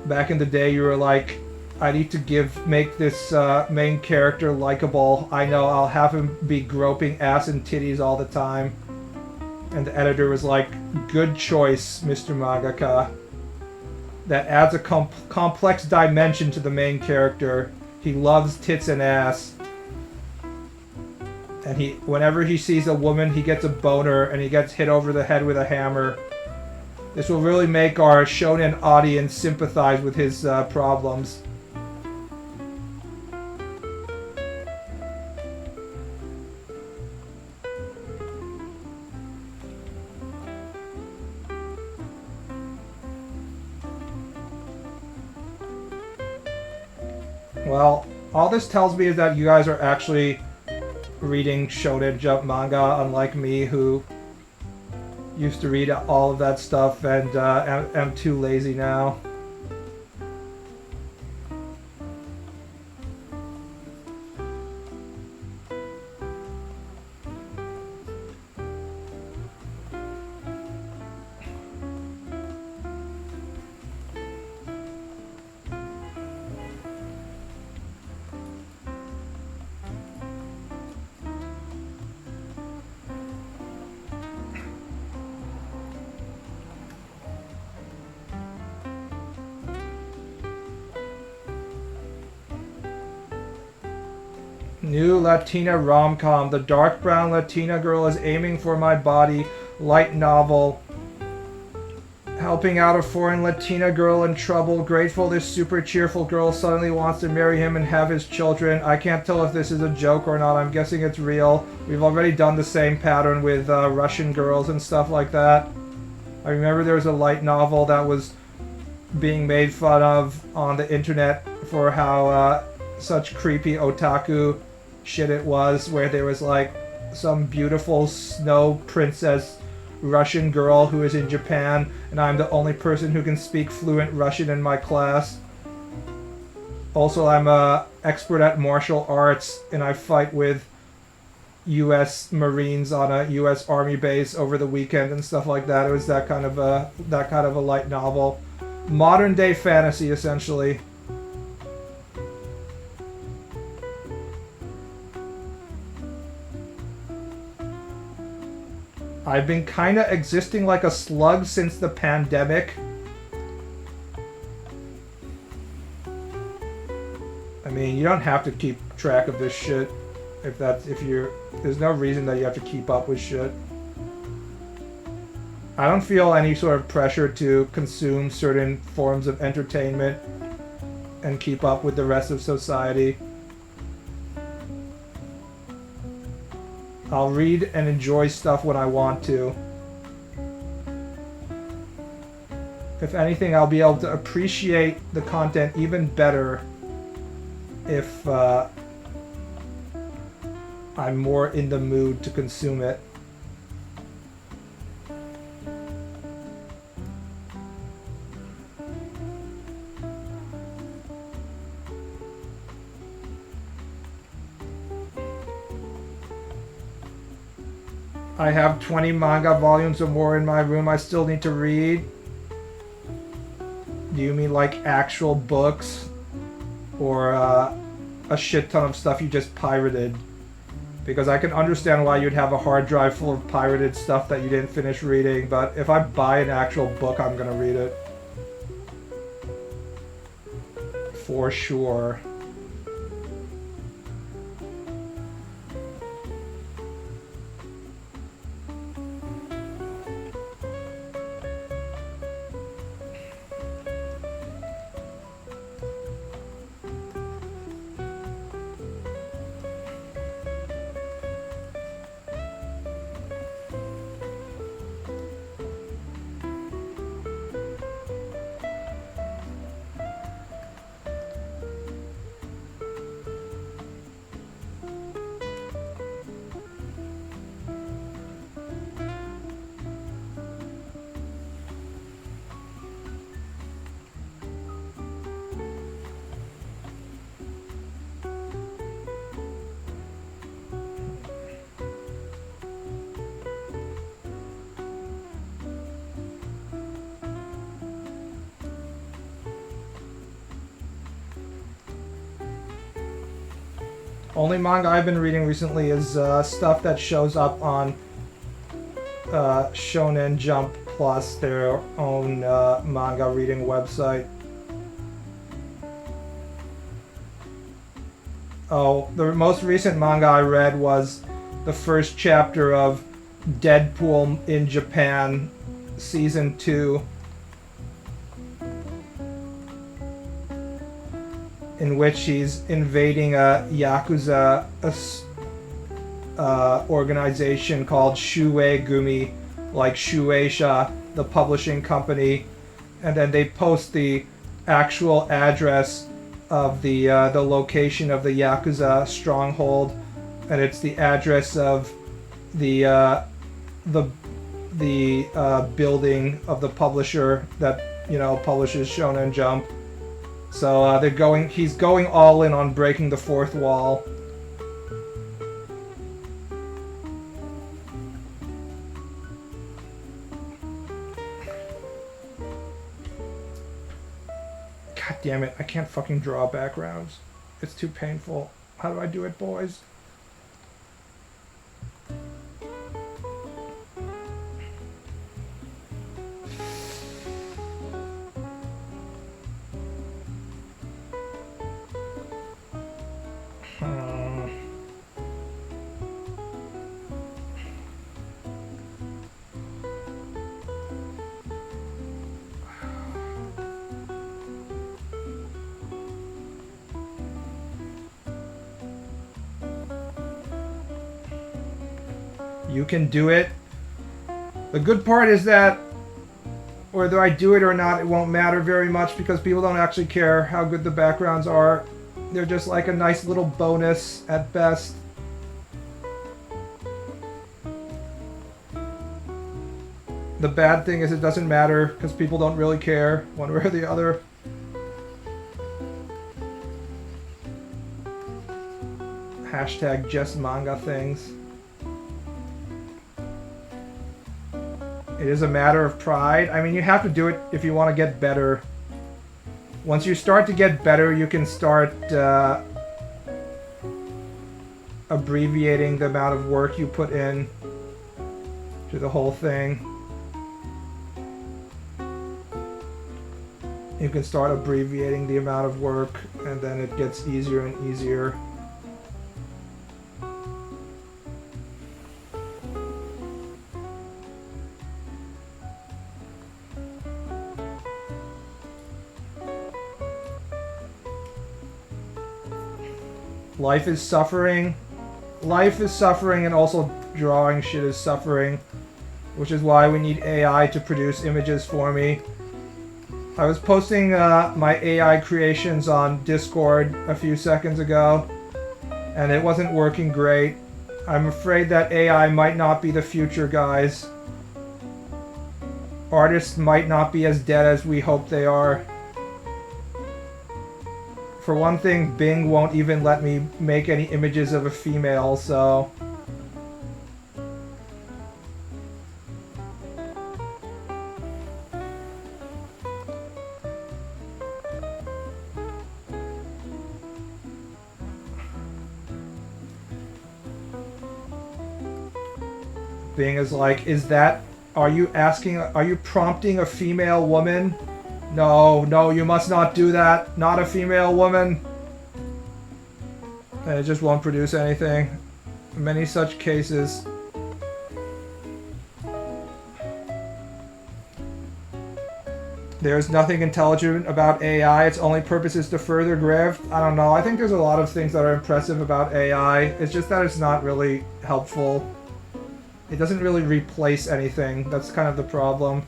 Back in the day, you were like, I need to make this main character likable. I know I'll have him be groping ass and titties all the time. And the editor was like, good choice, Mr. Mangaka. That adds a complex dimension to the main character. He loves tits and ass. And whenever he sees a woman, he gets a boner and he gets hit over the head with a hammer. This will really make our shonen audience sympathize with his problems. Well, all this tells me is that you guys are actually reading Shonen Jump manga, unlike me, who used to read all of that stuff and am too lazy now. New Latina rom-com. The dark brown Latina girl is aiming for my body. Light novel. Helping out a foreign Latina girl in trouble. Grateful this super cheerful girl suddenly wants to marry him and have his children. I can't tell if this is a joke or not. I'm guessing it's real. We've already done the same pattern with Russian girls and stuff like that. I remember there was a light novel that was being made fun of on the internet for how such creepy otaku shit it was, where there was like some beautiful snow princess Russian girl who is in Japan, and I'm the only person who can speak fluent Russian in my class. Also, I'm a expert at martial arts, and I fight with U.S. Marines on a U.S. Army base over the weekend and stuff like that. It was that kind of a light novel, modern day fantasy essentially. I've been kinda existing like a slug since the pandemic. I mean, you don't have to keep track of this shit there's no reason that you have to keep up with shit. I don't feel any sort of pressure to consume certain forms of entertainment and keep up with the rest of society. I'll read and enjoy stuff when I want to. If anything, I'll be able to appreciate the content even better if I'm more in the mood to consume it. I have 20 manga volumes or more in my room I still need to read. Do you mean like actual books? Or a shit ton of stuff you just pirated? Because I can understand why you'd have a hard drive full of pirated stuff that you didn't finish reading, but if I buy an actual book, I'm gonna read it. For sure. Only manga I've been reading recently is stuff that shows up on Shonen Jump Plus, their own manga reading website. Oh, the most recent manga I read was the first chapter of Deadpool in Japan, Season 2. In which he's invading a Yakuza organization called Shuei Gumi, like Shueisha, the publishing company, and then they post the actual address of the location of the Yakuza stronghold, and it's the address of the building of the publisher that publishes Shonen Jump. So he's going all in on breaking the fourth wall. God damn it, I can't fucking draw backgrounds. It's too painful. How do I do it, boys? You can do it. The good part is that whether I do it or not, it won't matter very much because people don't actually care how good the backgrounds are. They're just like a nice little bonus at best. The bad thing is it doesn't matter because people don't really care one way or the other. Hashtag just manga things. It is a matter of pride. I mean, you have to do it if you want to get better. Once you start to get better, you can start abbreviating the amount of work you put in to the whole thing. You can start abbreviating the amount of work, and then it gets easier and easier. Life is suffering. life is suffering and also drawing shit is suffering, which is why we need AI to produce images for me. I was posting my AI creations on Discord a few seconds ago, and it wasn't working great. I'm afraid that AI might not be the future, guys. Artists might not be as dead as we hope they are. For one thing, Bing won't even let me make any images of a female, so... Bing is like, are you prompting a female woman? No, you must not do that. Not a female woman. And it just won't produce anything. Many such cases. There's nothing intelligent about AI. Its only purpose is to further grift. I don't know. I think there's a lot of things that are impressive about AI. It's just that it's not really helpful. It doesn't really replace anything. That's kind of the problem.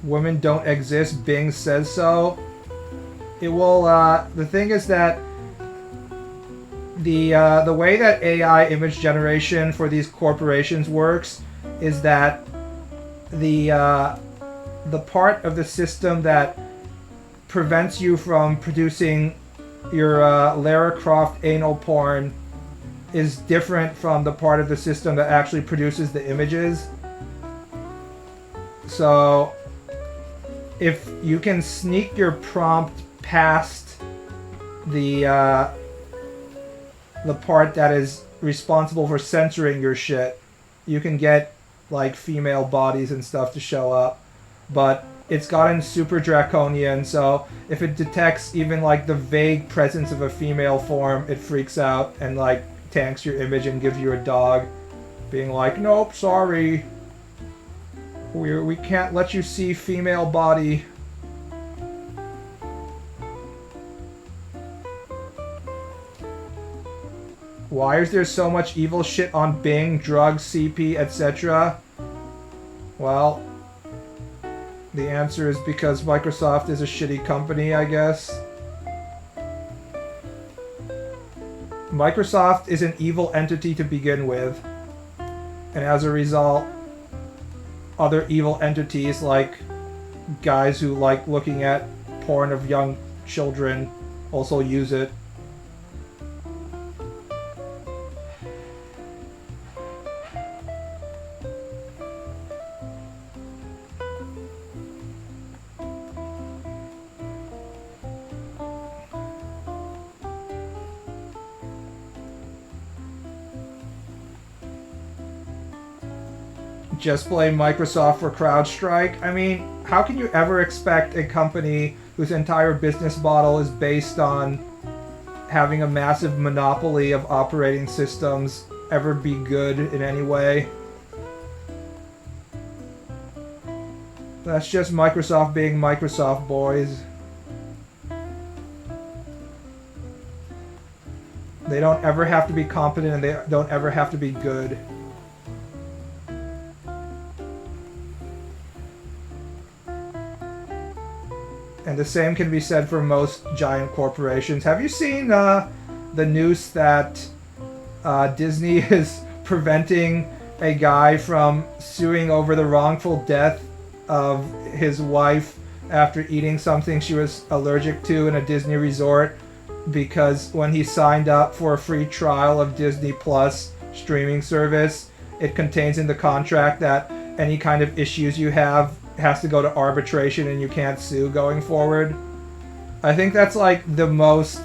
Women don't exist, Bing says so. It will, the thing is that the way that AI image generation for these corporations works is that the part of the system that prevents you from producing your Lara Croft anal porn is different from the part of the system that actually produces the images. So if you can sneak your prompt past the part that is responsible for censoring your shit, you can get like female bodies and stuff to show up. But it's gotten super draconian, so if it detects even like the vague presence of a female form, it freaks out and like tanks your image and gives you a dog, being like, nope, sorry, we can't let you see female body. Why is there so much evil shit on Bing, drugs, CP, etc.? Well, the answer is because Microsoft is a shitty company, I guess. Microsoft is an evil entity to begin with. And as a result, other evil entities like guys who like looking at porn of young children also use it. Just blame Microsoft for CrowdStrike. I mean, how can you ever expect a company whose entire business model is based on having a massive monopoly of operating systems ever be good in any way? That's just Microsoft being Microsoft, boys. They don't ever have to be competent and they don't ever have to be good. And the same can be said for most giant corporations. Have you seen the news that Disney is preventing a guy from suing over the wrongful death of his wife after eating something she was allergic to in a Disney resort, because when he signed up for a free trial of Disney Plus streaming service, it contains in the contract that any kind of issues you have has to go to arbitration and you can't sue going forward. I think that's like the most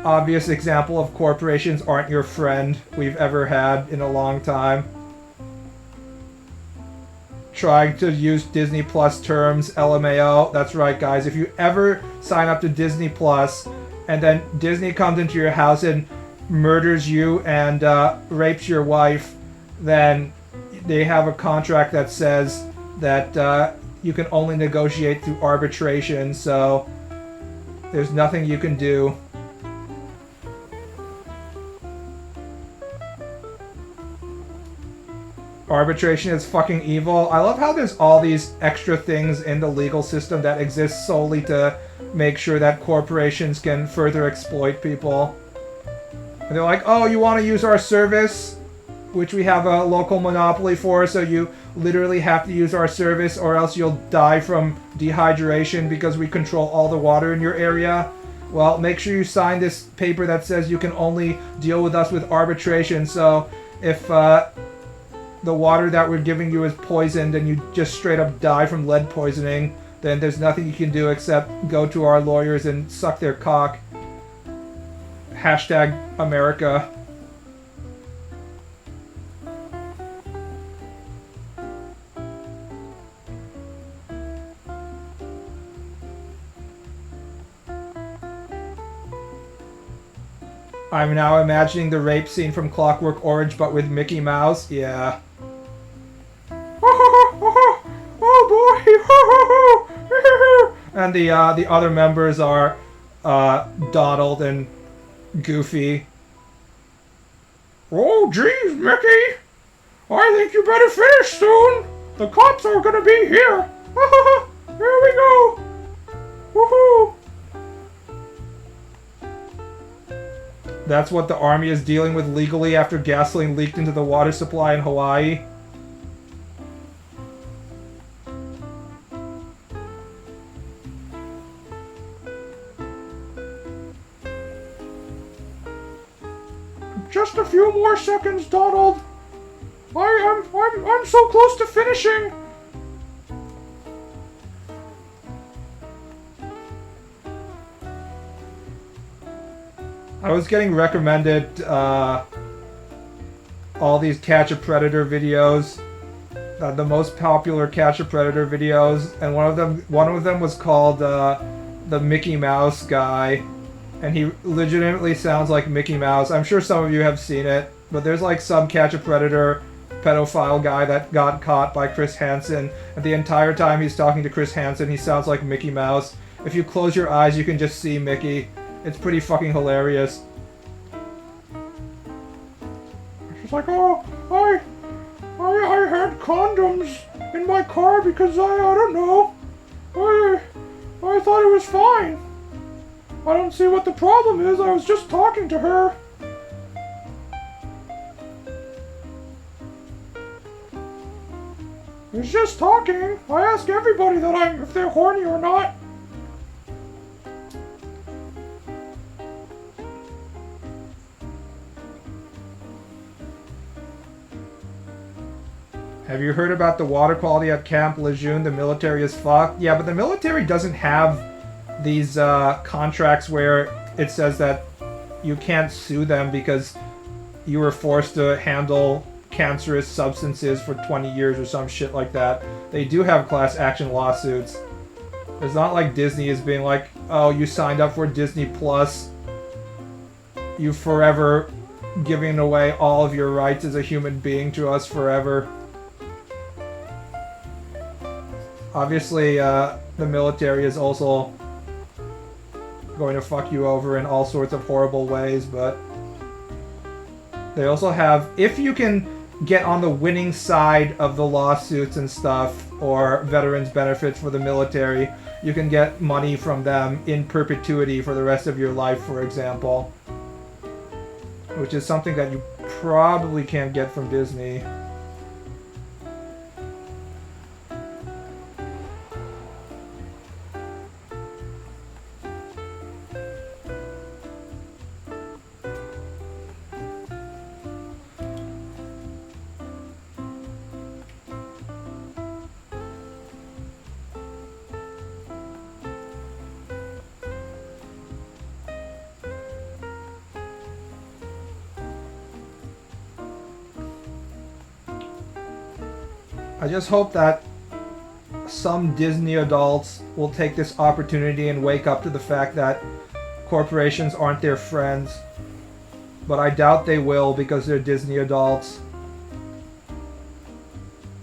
obvious example of corporations aren't your friend we've ever had in a long time. trying to use Disney Plus terms, LMAO. That's right, guys. If you ever sign up to Disney Plus and then Disney comes into your house and murders you and rapes your wife, then they have a contract that says that you can only negotiate through arbitration, so there's nothing you can do. Arbitration is fucking evil. I love how there's all these extra things in the legal system that exist solely to make sure that corporations can further exploit people. And they're like, oh, you want to use our service, which we have a local monopoly for, so you literally have to use our service or else you'll die from dehydration because we control all the water in your area. Well, make sure you sign this paper that says you can only deal with us with arbitration, so if the water that we're giving you is poisoned and you just straight up die from lead poisoning, then there's nothing you can do except go to our lawyers and suck their cock. Hashtag America. I'm now imagining the rape scene from Clockwork Orange, but with Mickey Mouse. Yeah. Oh boy! And the other members are Donald and Goofy. Oh geez, Mickey! I think you better finish soon. The cops are gonna be here. Here we go. Woohoo! That's what the army is dealing with legally after gasoline leaked into the water supply in Hawaii. Just a few more seconds, Donald. I'm so close to finishing. I was getting recommended all these Catch a Predator videos, the most popular Catch a Predator videos, and one of them was called the Mickey Mouse guy, and he legitimately sounds like Mickey Mouse. I'm sure some of you have seen it, but there's like some Catch a Predator pedophile guy that got caught by Chris Hansen, and the entire time he's talking to Chris Hansen, he sounds like Mickey Mouse. If you close your eyes, you can just see Mickey. It's pretty fucking hilarious. She's like, oh, I had condoms in my car because I don't know. I thought it was fine. I don't see what the problem is. I was just talking to her. I was just talking. I ask everybody that if they're horny or not. Have you heard about the water quality at Camp Lejeune? The military is fucked. Yeah, but the military doesn't have these contracts where it says that you can't sue them because you were forced to handle cancerous substances for 20 years or some shit like that. They do have class action lawsuits. It's not like Disney is being like, oh, you signed up for Disney Plus. You forever giving away all of your rights as a human being to us forever. Obviously, the military is also going to fuck you over in all sorts of horrible ways, but they also have, if you can get on the winning side of the lawsuits and stuff, or veterans benefits for the military, you can get money from them in perpetuity for the rest of your life, for example. Which is something that you probably can't get from Disney. I just hope that some Disney adults will take this opportunity and wake up to the fact that corporations aren't their friends. But I doubt they will because they're Disney adults.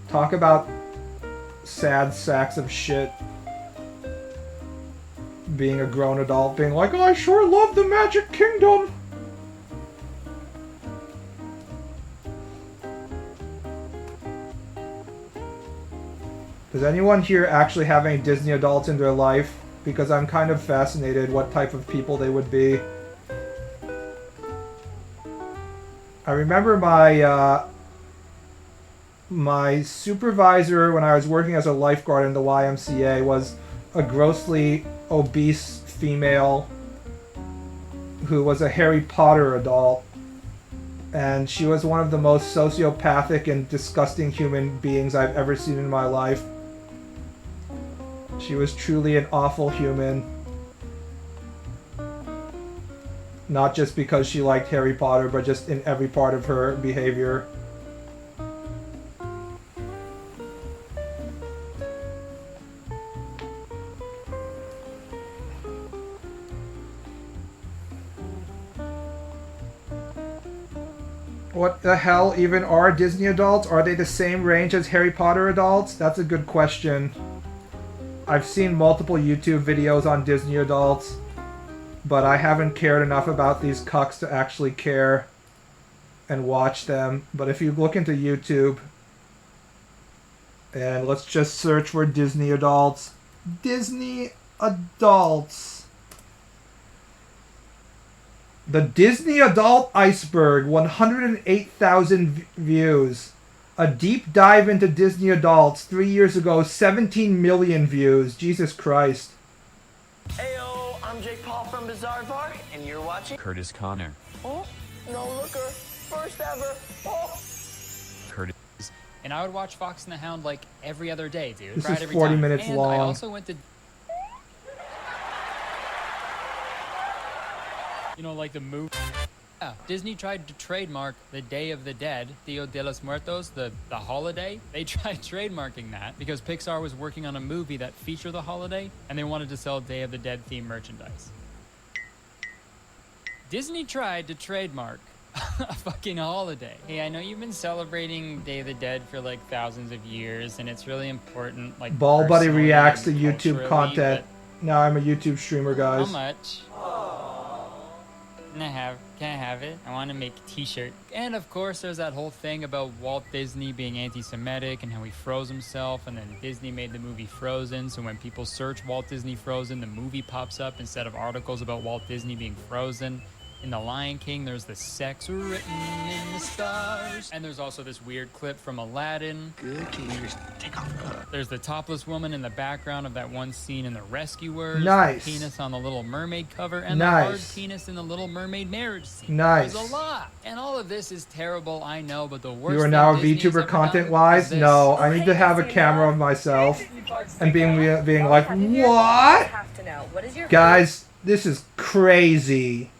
Talk about sad sacks of shit. Being a grown adult, being like, I sure love the Magic Kingdom! Does anyone here actually have any Disney adults in their life? Because I'm kind of fascinated what type of people they would be. I remember my supervisor when I was working as a lifeguard in the YMCA was a grossly obese female who was a Harry Potter adult. And she was one of the most sociopathic and disgusting human beings I've ever seen in my life. She was truly an awful human. Not just because she liked Harry Potter, but just in every part of her behavior. What the hell even are Disney adults? Are they the same range as Harry Potter adults? That's a good question. I've seen multiple YouTube videos on Disney adults, but I haven't cared enough about these cucks to actually care and watch them. But if you look into YouTube, and let's just search for Disney adults. Disney adults. The Disney adult iceberg, 108,000 views. A deep dive into Disney adults 3 years ago, 17 million views. Jesus Christ. Heyo, I'm Jake Paul from Bizarre Bar, and you're watching Curtis Connor. Oh, no looker, first ever. Oh. Curtis. And I would watch Fox and the Hound like every other day, dude. This Right is every 40 time. minutes and long. I also went to... You know, like the movie... Yeah, Disney tried to trademark the Day of the Dead, Dia de los Muertos, the holiday. They tried trademarking that because Pixar was working on a movie that featured the holiday, and they wanted to sell Day of the Dead themed merchandise. Disney tried to trademark a fucking holiday. Hey, I know you've been celebrating Day of the Dead for like thousands of years, and it's really important. Like BaalBud personally reacts to and YouTube culturally, content. Now I'm a YouTube streamer, but guys. how much? Can I have it? I want to make a t-shirt. And of course there's that whole thing about Walt Disney being anti-Semitic and how he froze himself, and then Disney made the movie Frozen, so when people search Walt Disney Frozen, the movie pops up instead of articles about Walt Disney being frozen. In The Lion King, there's the sex written in the stars. And there's also this weird clip from Aladdin. Good, can you just take off? There's the topless woman in the background of that one scene in The Rescuers. Nice. The penis on the Little Mermaid cover. And Nice. the hard penis in the Little Mermaid marriage scene. Nice. There's a lot. And all of this is terrible, I know, but the worst You are thing now a Disney has VTuber ever content-wise? done is No, this. I need to have a camera of myself and being like, what? Have to know. What is your Guys, this is crazy.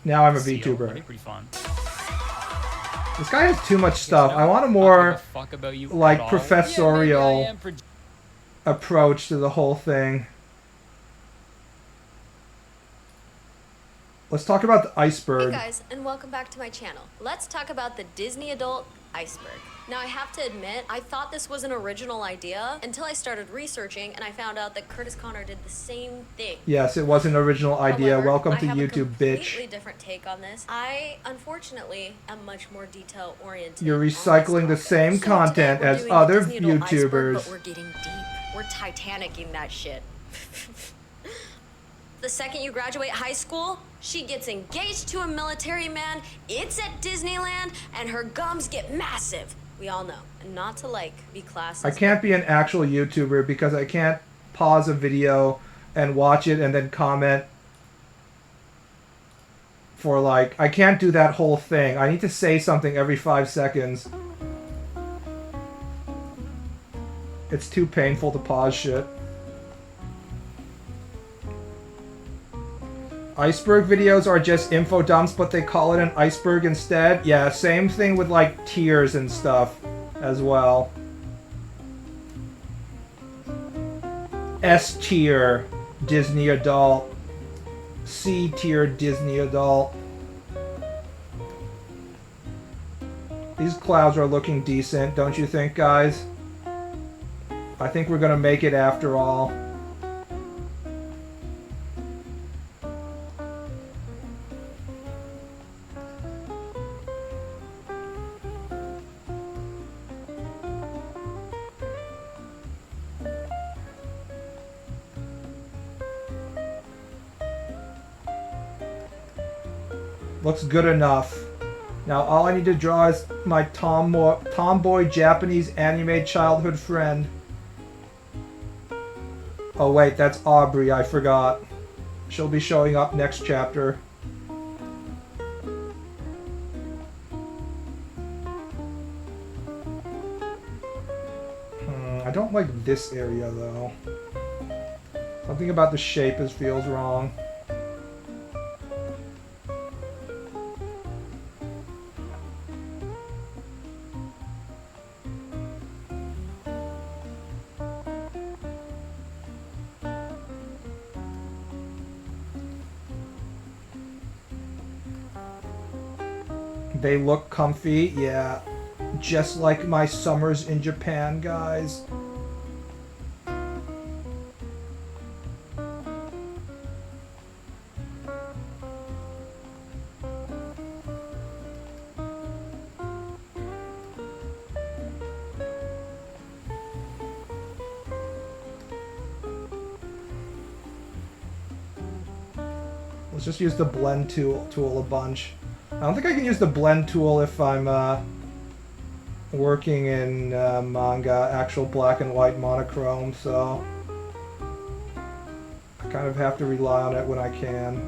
Now I'm a Seal, that'd be VTuber. pretty fun. This guy has too much stuff. No, I want a I don't more give a fuck about you like at all. professorial Yeah, maybe I am approach to the whole thing. Let's talk about the Hey iceberg. guys, and welcome back to my channel. Let's talk about the Disney adult iceberg. Now I have to admit, I thought this was an original idea until I started researching and I found out that Curtis Connor did the same thing. Yes, it was an original idea. However, Welcome I to have a YouTube, completely bitch. different take on this. I, unfortunately, am much more detail oriented. You're recycling the same content as other YouTubers. But we're getting deep. We're Titanicing that shit. The second you graduate high school, she gets engaged to a military man, it's at Disneyland, and her gums get massive. We all know. And not to, like, be classist. I can't be an actual YouTuber because I can't pause a video and watch it and then comment for like, I can't do that whole thing. I need to say something every 5 seconds. It's too painful to pause shit. Iceberg videos are just info dumps, but they call it an iceberg instead. Yeah, same thing with like tiers and stuff as well. S tier Disney adult. C tier Disney adult. These clouds are looking decent, don't you think, guys? I think we're gonna make it after all. Looks good enough. Now all I need to draw is my tomboy Japanese anime childhood friend. Oh wait, that's Aubrey, I forgot. She'll be showing up next chapter. I don't like this area though. Something about the shape feels wrong. They look comfy, yeah. Just like my summers in Japan, guys. Let's just use the blend tool a bunch. I don't think I can use the blend tool if I'm working in manga, actual black and white monochrome, so I kind of have to rely on it when I can.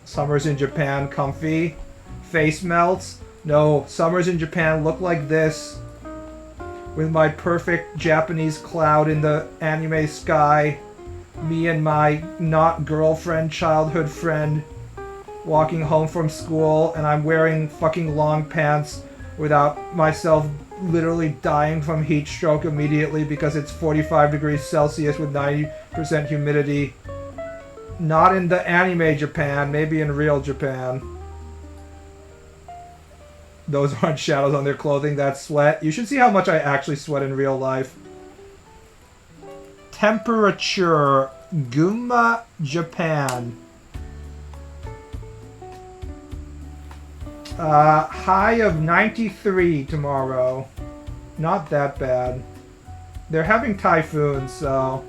Summers in Japan, comfy. Face melts. No, summers in Japan look like this. With my perfect Japanese cloud in the anime sky. Me and my not girlfriend, childhood friend walking home from school, and I'm wearing fucking long pants without myself literally dying from heat stroke immediately because it's 45 degrees Celsius with 90% humidity. Not in the anime Japan, maybe in real Japan. Those aren't shadows on their clothing, that's sweat. You should see how much I actually sweat in real life. Temperature, Gunma, Japan. High of 93 tomorrow. Not that bad. They're having typhoons, so...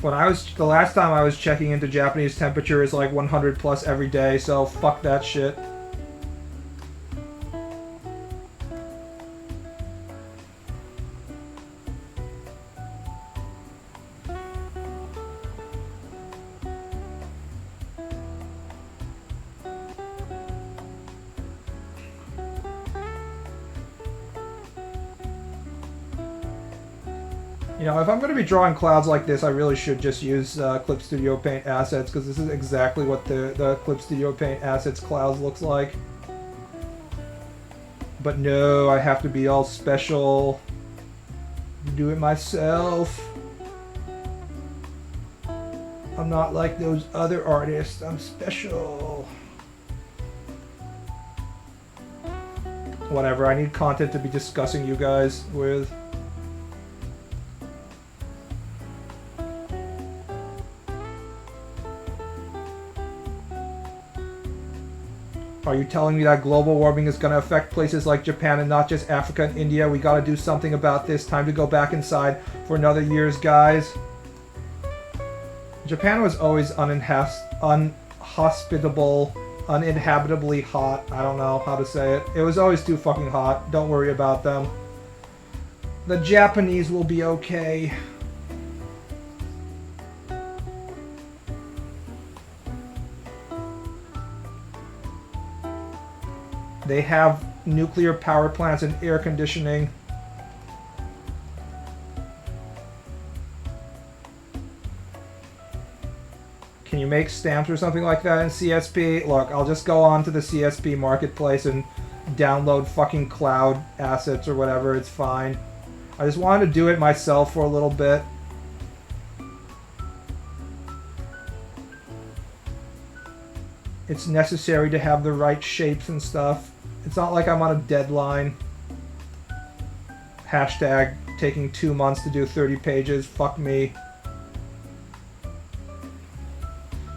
The last time I was checking into Japanese temperature is like 100 plus every day, so fuck that shit. You know, if I'm going to be drawing clouds like this, I really should just use Clip Studio Paint assets, because this is exactly what the Clip Studio Paint assets clouds looks like. But no, I have to be all special. Do it myself. I'm not like those other artists. I'm special. Whatever, I need content to be discussing you guys with. Are you telling me that global warming is going to affect places like Japan and not just Africa and India? We got to do something about this. Time to go back inside for another years, guys. Japan was always unhospitable, uninhabitably hot. I don't know how to say it. It was always too fucking hot. Don't worry about them. The Japanese will be okay. They have nuclear power plants and air conditioning. can you make stamps or something like that in CSP? Look, I'll just go on to the CSP marketplace and download fucking cloud assets or whatever. It's fine. I just wanted to do it myself for a little bit. It's necessary to have the right shapes and stuff. It's not like I'm on a deadline. Hashtag taking 2 months to do 30 pages. Fuck me.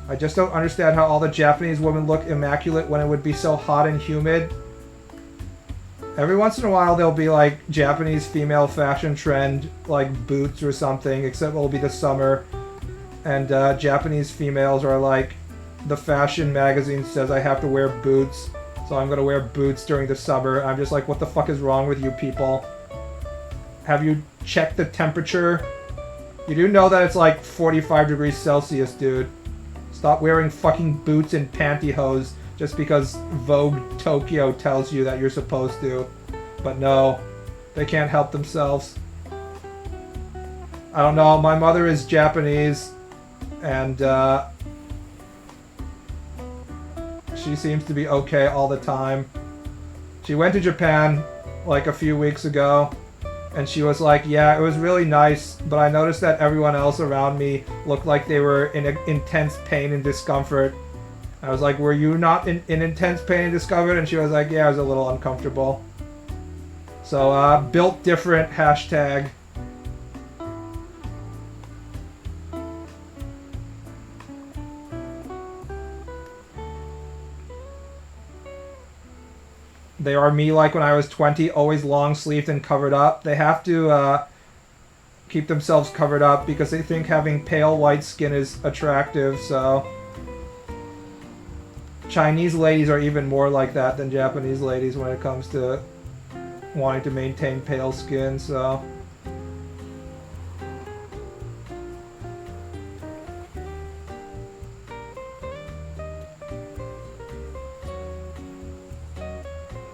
I just don't understand how all the Japanese women look immaculate when it would be so hot and humid. Every once in a while there'll be like Japanese female fashion trend, like boots or something, except it'll be the summer. And Japanese females are like, the fashion magazine says I have to wear boots, so I'm gonna wear boots during the summer. I'm just like, what the fuck is wrong with you people? Have you checked the temperature? You do know that it's like 45 degrees Celsius, dude. Stop wearing fucking boots and pantyhose just because Vogue Tokyo tells you that you're supposed to. But no, they can't help themselves. I don't know, my mother is Japanese, and she seems to be okay all the time. She went to Japan like a few weeks ago, and she was like, yeah, it was really nice, but I noticed that everyone else around me looked like they were in intense pain and discomfort. I was like, were you not in intense pain and discomfort? And she was like, yeah, I was a little uncomfortable. So, built different, hashtag. They are me like when I was 20, always long-sleeved and covered up. They have to keep themselves covered up because they think having pale white skin is attractive, so... Chinese ladies are even more like that than Japanese ladies when it comes to wanting to maintain pale skin, so...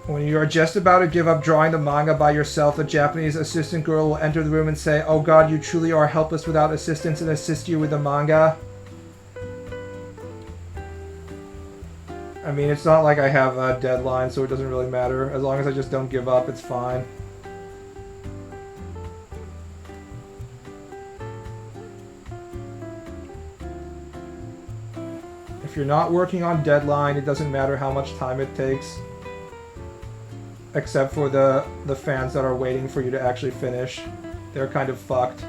When you are just about to give up drawing the manga by yourself, the Japanese assistant girl will enter the room and say, "Oh god, you truly are helpless without assistance," and assist you with the manga. I mean, it's not like I have a deadline, so it doesn't really matter. As long as I just don't give up, it's fine. If you're not working on deadline, it doesn't matter how much time it takes. Except for the fans that are waiting for you to actually finish. They're kind of fucked.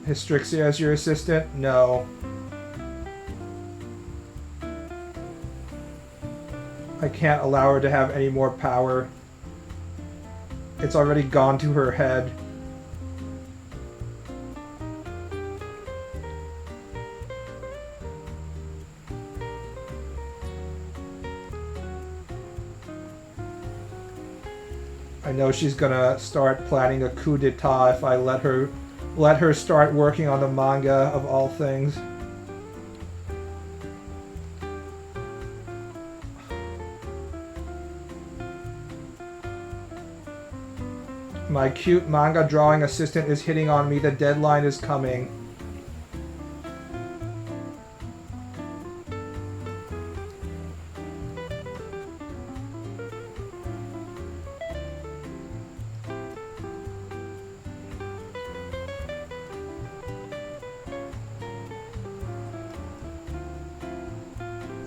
Hystrixia as your assistant? No. I can't allow her to have any more power. It's already gone to her head. I know she's gonna start planning a coup d'etat if I let her start working on the manga of all things. My cute manga drawing assistant is hitting on me. The deadline is coming.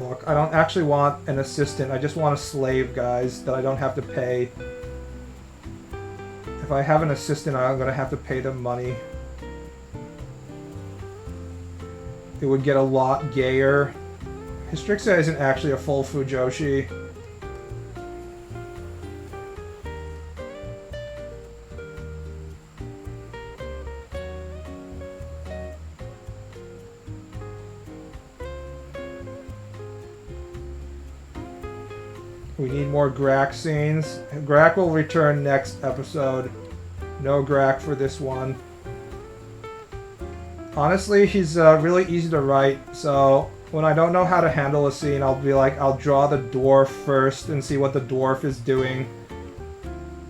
Look, I don't actually want an assistant. I just want a slave, guys, that I don't have to pay. If I have an assistant, I'm going to have to pay them money. It would get a lot gayer. Hystrixia isn't actually a full Fujoshi. We need more Grak scenes. Grak will return next episode. No Grak for this one. Honestly, he's really easy to write, so When I don't know how to handle a scene, I'll be like, I'll draw the dwarf first and see what the dwarf is doing.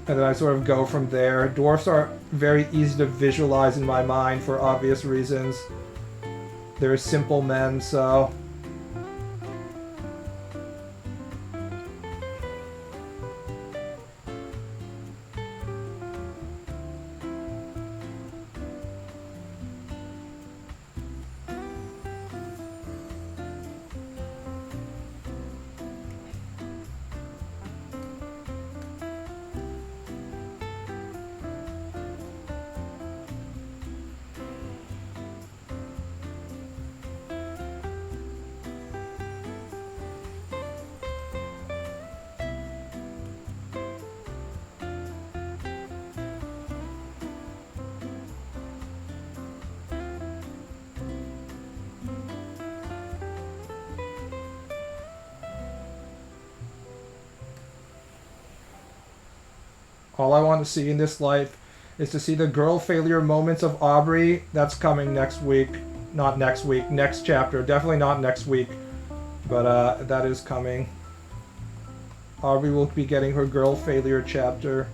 And then I sort of go from there. Dwarfs are very easy to visualize in my mind for obvious reasons. They're simple men, so... All I want to see in this life is to see the girl failure moments of Aubrey. That's coming next week. Not next week, next chapter. Definitely not next week. But that is coming. Aubrey will be getting her girl failure chapter.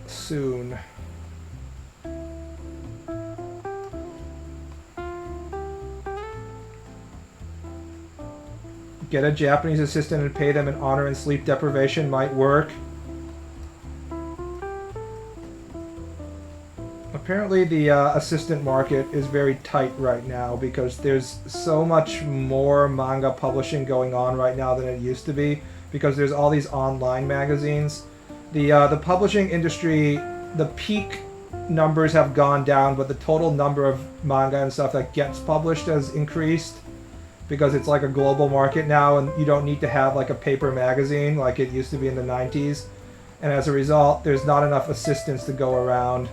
Soon. Get a Japanese assistant and pay them in honor and sleep deprivation might work. Apparently the assistant market is very tight right now because there's so much more manga publishing going on right now than it used to be because there's all these online magazines. The publishing industry, the peak numbers have gone down, but the total number of manga and stuff that gets published has increased. Because it's like a global market now and you don't need to have like a paper magazine like it used to be in the 90s. And as a result, there's not enough assistants to go around.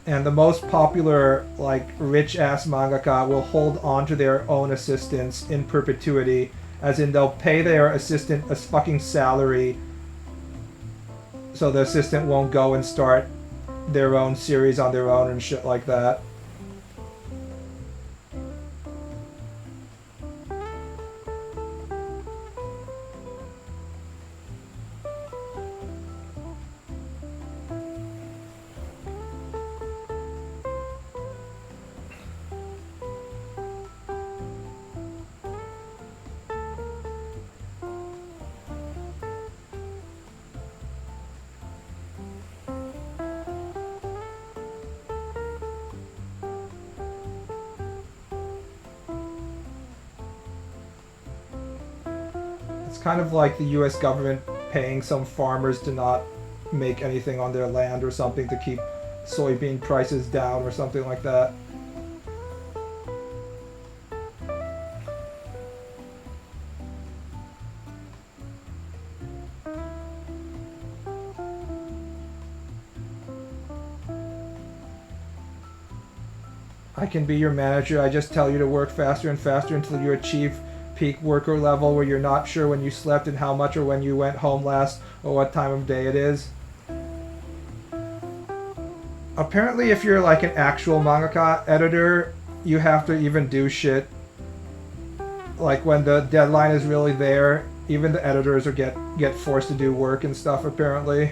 And the most popular, like, rich-ass mangaka will hold on to their own assistants in perpetuity. As in, they'll pay their assistant a fucking salary so the assistant won't go and start their own series on their own and shit like that. Kind of like the US government paying some farmers to not make anything on their land or something to keep soybean prices down or something like that. I can be your manager. I just tell you to work faster and faster until you achieve peak worker level where you're not sure when you slept and how much or when you went home last or what time of day it is. Apparently if you're like an actual mangaka editor, you have to even do shit. Like when the deadline is really there, even the editors are get forced to do work and stuff apparently.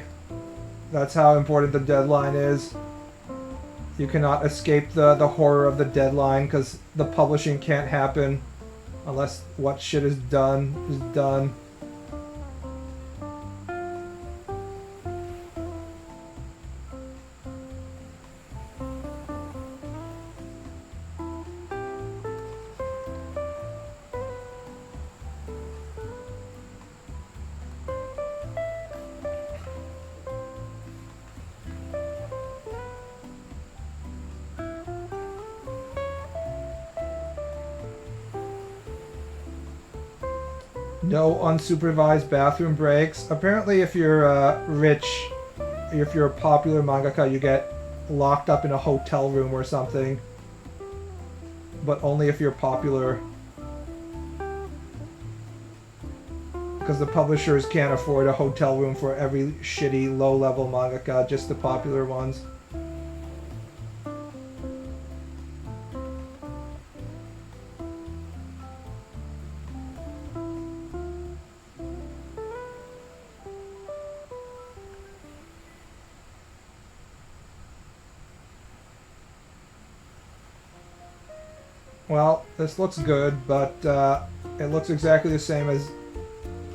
That's how important the deadline is. You cannot escape the horror of the deadline because the publishing can't happen unless what shit is done is done. No unsupervised bathroom breaks. Apparently if you're rich, if you're a popular mangaka, you get locked up in a hotel room or something. But only if you're popular. Because the publishers can't afford a hotel room for every shitty low-level mangaka, just the popular ones. Well, this looks good, but it looks exactly the same as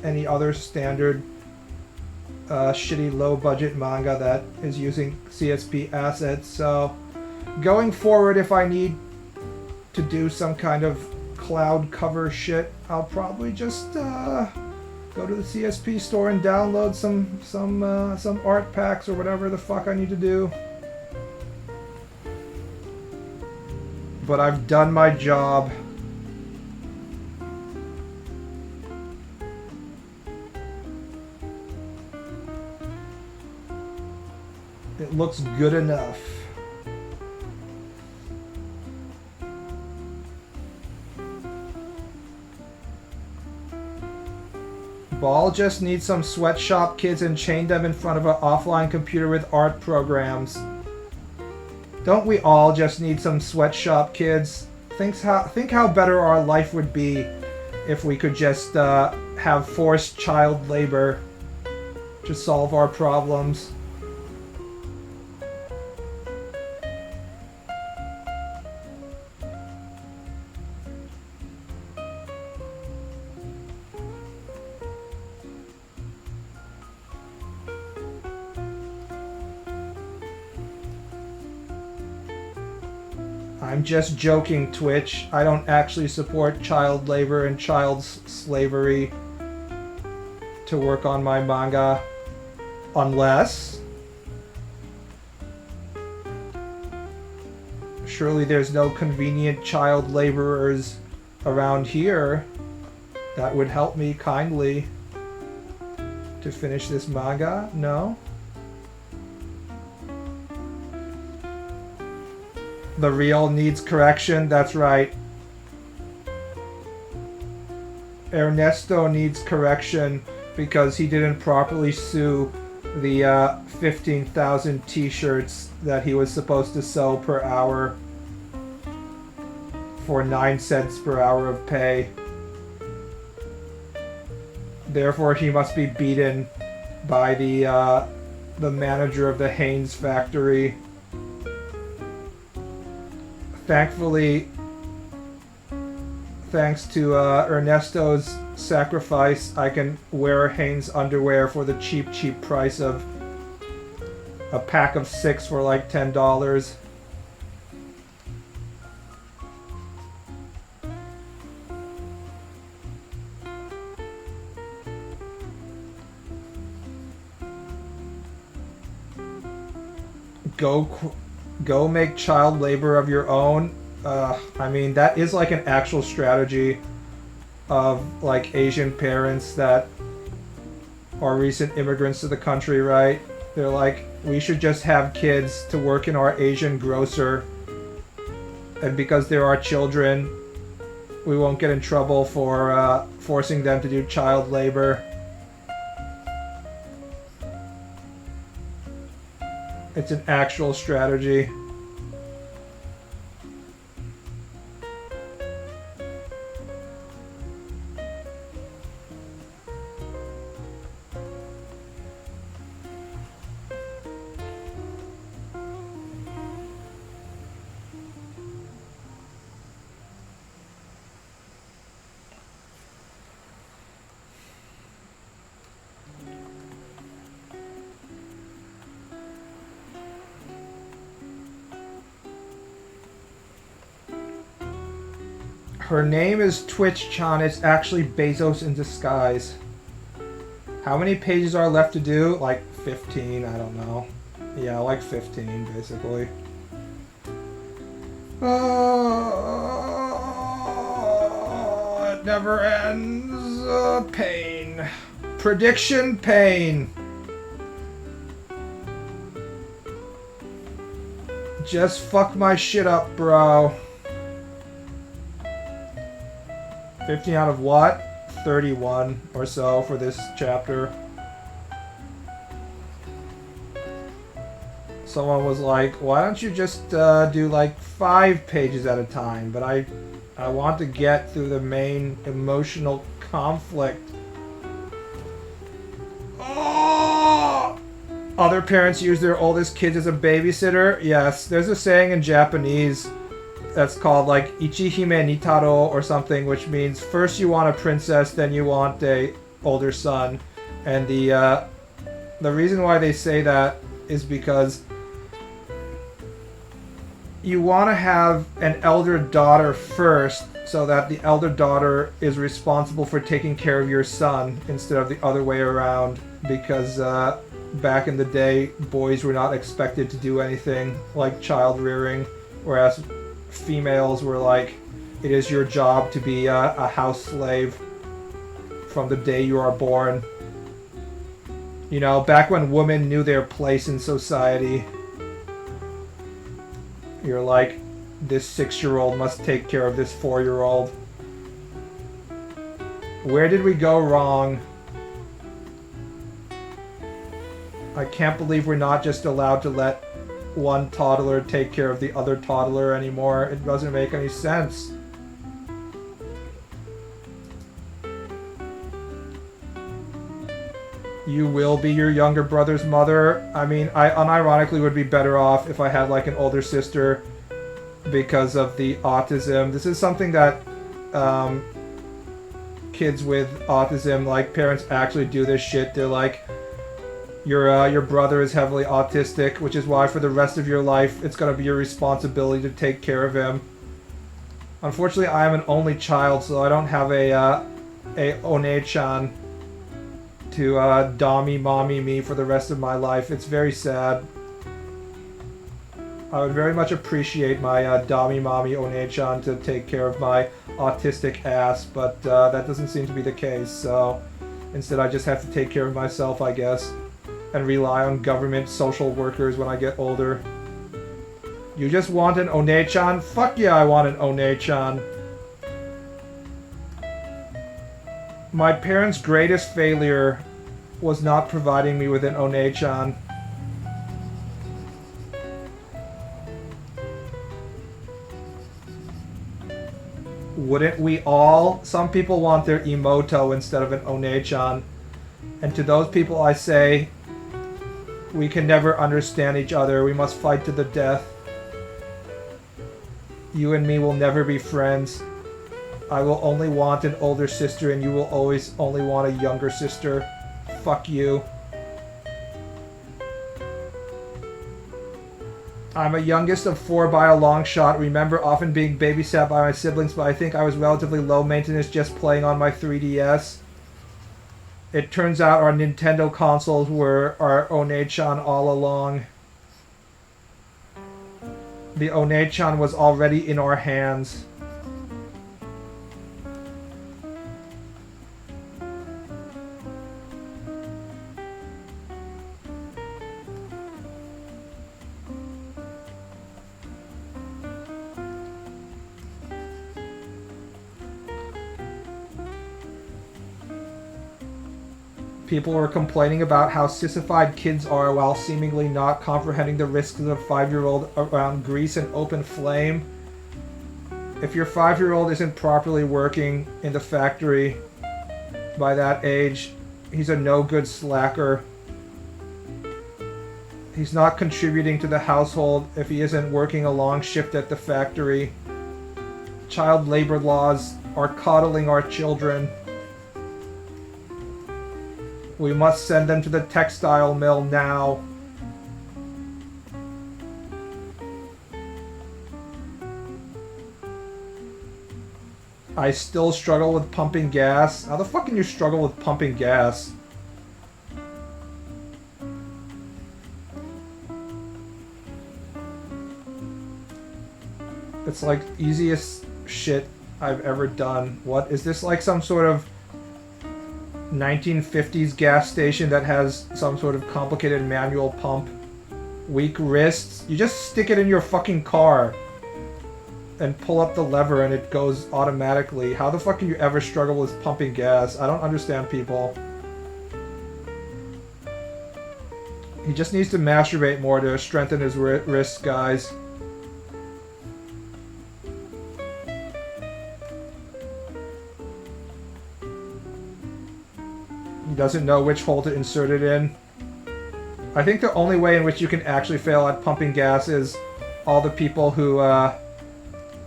any other standard shitty low-budget manga that is using CSP assets. So going forward, if I need to do some kind of cloud cover shit, I'll probably just go to the CSP store and download some art packs or whatever the fuck I need to do. But I've done my job. It looks good enough. Ball just needs some sweatshop kids and chain them in front of an offline computer with art programs. Don't we all just need some sweatshop kids? Think how better our life would be if we could just have forced child labor to solve our problems. I'm just joking, Twitch. I don't actually support child labor and child slavery to work on my manga. Unless... surely there's no convenient child laborers around here that would help me kindly to finish this manga? No? The reel needs correction, that's right. Ernesto needs correction because he didn't properly sew the 15,000 t-shirts that he was supposed to sew per hour for 9 cents per hour of pay. Therefore, he must be beaten by the manager of the Haynes factory. Thankfully, thanks to Ernesto's sacrifice, I can wear Hanes underwear for the cheap price of a pack of 6 for like $10. Go make child labor of your own. I mean, that is like an actual strategy of like Asian parents that are recent immigrants to the country, right? They're like, we should just have kids to work in our Asian grocer, and because they're our children, we won't get in trouble for forcing them to do child labor. It's an actual strategy. Her name is Twitch-chan. It's actually Bezos in disguise. How many pages are left to do? Like 15, I don't know. Yeah, like 15, basically. Oh, it never ends. Pain. Prediction pain. Just fuck my shit up, bro. 15 out of what? 31 or so for this chapter. Someone was like, why don't you just do like 5 pages at a time? But I want to get through the main emotional conflict. Oh! Other parents use their oldest kids as a babysitter. Yes, there's a saying in Japanese that's called like Ichihime Nitaro or something, which means first you want a princess, then you want a older son. And the reason why they say that is because you want to have an elder daughter first, so that the elder daughter is responsible for taking care of your son instead of the other way around, because back in the day, boys were not expected to do anything like child rearing, whereas females were like, it is your job to be a house slave from the day you are born. You know, back when women knew their place in society. You're like, this 6-year-old must take care of this 4-year-old. Where did we go wrong? I can't believe we're not just allowed to let one toddler take care of the other toddler anymore. It doesn't make any sense. You will be your younger brother's mother. I mean, I unironically would be better off if I had like an older sister because of the autism. This is something that kids with autism, like parents actually do this shit. They're like, your brother is heavily autistic, which is why for the rest of your life it's gonna be your responsibility to take care of him. Unfortunately, I am an only child, so I don't have a One-chan to dommy mommy me for the rest of my life. It's very sad. I would very much appreciate my dommy mommy One-chan to take care of my autistic ass, but that doesn't seem to be the case, so instead I just have to take care of myself, I guess, and rely on government social workers when I get older. You just want an One-chan? Fuck yeah, I want an One-chan. My parents' greatest failure was not providing me with an One-chan. Wouldn't we all? Some people want their Imoto instead of an One-chan. And to those people I say, we can never understand each other. We must fight to the death. You and me will never be friends. I will only want an older sister and you will always only want a younger sister. Fuck you. I'm a youngest of 4 by a long shot. Remember often being babysat by my siblings, but I think I was relatively low maintenance just playing on my 3DS. It turns out our Nintendo consoles were our One-chan all along. The One-chan was already in our hands. People were complaining about how sissified kids are while seemingly not comprehending the risks of a 5-year-old around grease and open flame. If your 5-year-old isn't properly working in the factory by that age, he's a no-good slacker. He's not contributing to the household if he isn't working a long shift at the factory. Child labor laws are coddling our children. We must send them to the textile mill now. I still struggle with pumping gas. How the fuck can you struggle with pumping gas? It's like easiest shit I've ever done. What is this, like some sort of 1950s gas station that has some sort of complicated manual pump? Weak wrists? You just stick it in your fucking car. and pull up the lever and it goes automatically. How the fuck can you ever struggle with pumping gas? I don't understand people. He just needs to masturbate more to strengthen his wrists, guys. He doesn't know which hole to insert it in. I think the only way in which you can actually fail at pumping gas is all the people who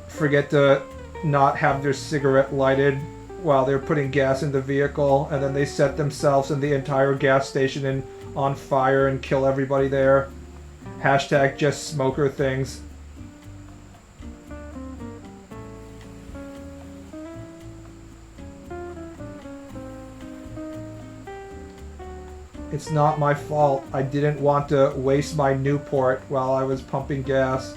forget to not have their cigarette lighted while they're putting gas in the vehicle, and then they set themselves and the entire gas station on fire and kill everybody there. Hashtag just smoker things. It's not my fault. I didn't want to waste my Newport while I was pumping gas.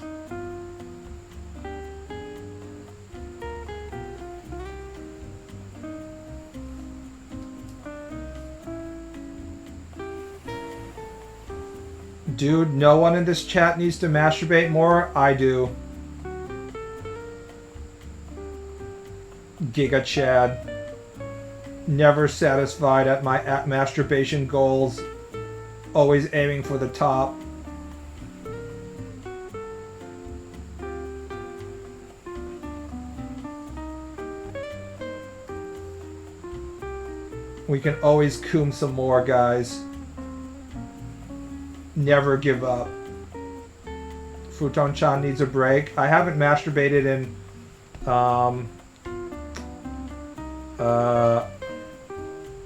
Dude, no one in this chat needs to masturbate more. I do. Giga Chad. Never satisfied at my masturbation goals. Always aiming for the top. We can always coom some more, guys. Never give up. Futon-chan needs a break. I haven't masturbated in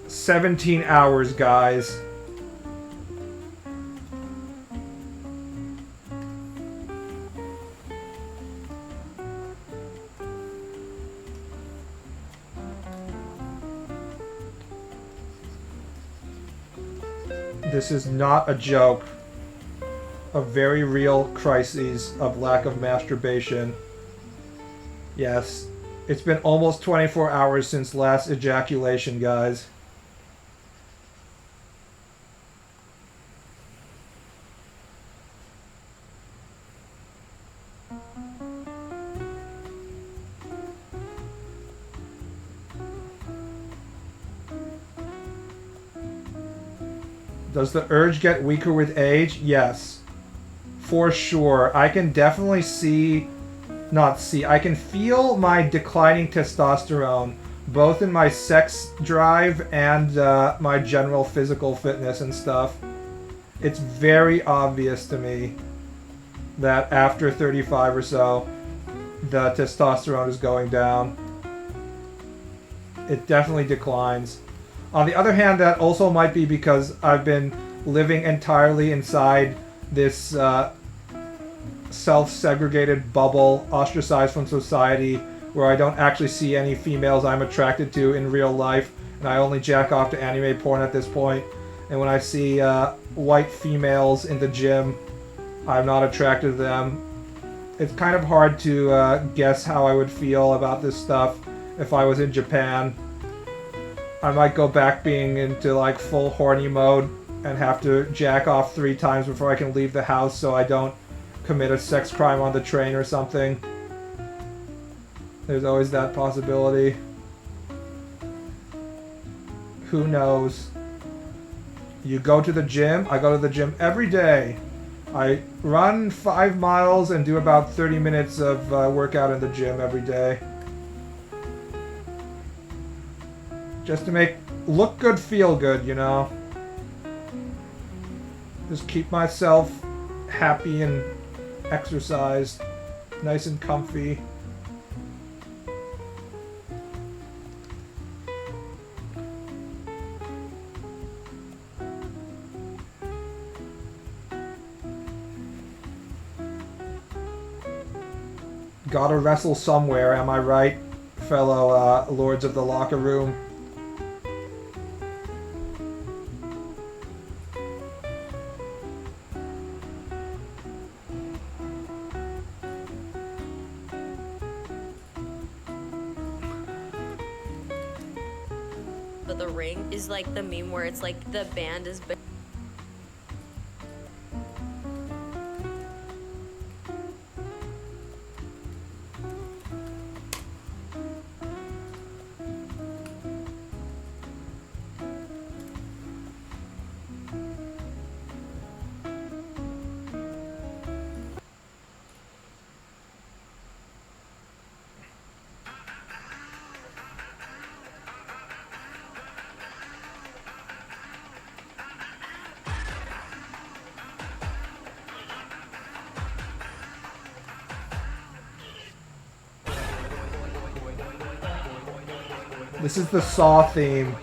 17 hours, guys. This is not a joke. A very real crisis of lack of masturbation. Yes, it's been almost 24 hours since last ejaculation, guys. Does the urge get weaker with age? Yes. For sure. I can definitely I can feel my declining testosterone, both in my sex drive and my general physical fitness and stuff. It's very obvious to me that after 35 or so, the testosterone is going down. It definitely declines. On the other hand, that also might be because I've been living entirely inside this self-segregated bubble, ostracized from society, where I don't actually see any females I'm attracted to in real life, and I only jack off to anime porn at this point. And when I see white females in the gym, I'm not attracted to them. It's kind of hard to guess how I would feel about this stuff if I was in Japan. I might go back being into like full horny mode and have to jack off 3 times before I can leave the house so I don't commit a sex crime on the train or something. There's always that possibility. Who knows? You go to the gym? I go to the gym every day. I run 5 miles and do about 30 minutes of workout in the gym every day. Just to look good, feel good, you know? Just keep myself happy and exercised, nice and comfy. Gotta wrestle somewhere, am I right, fellow lords of the locker room? But the ring is like the meme where it's like the band is big. This is the Saw theme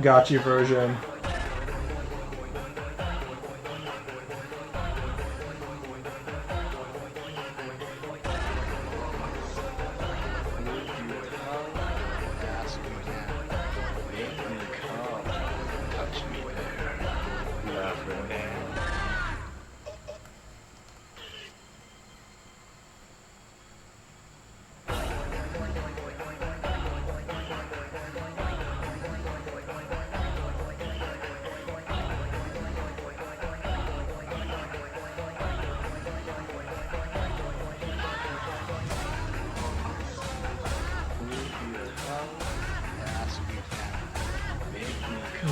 gotcha version.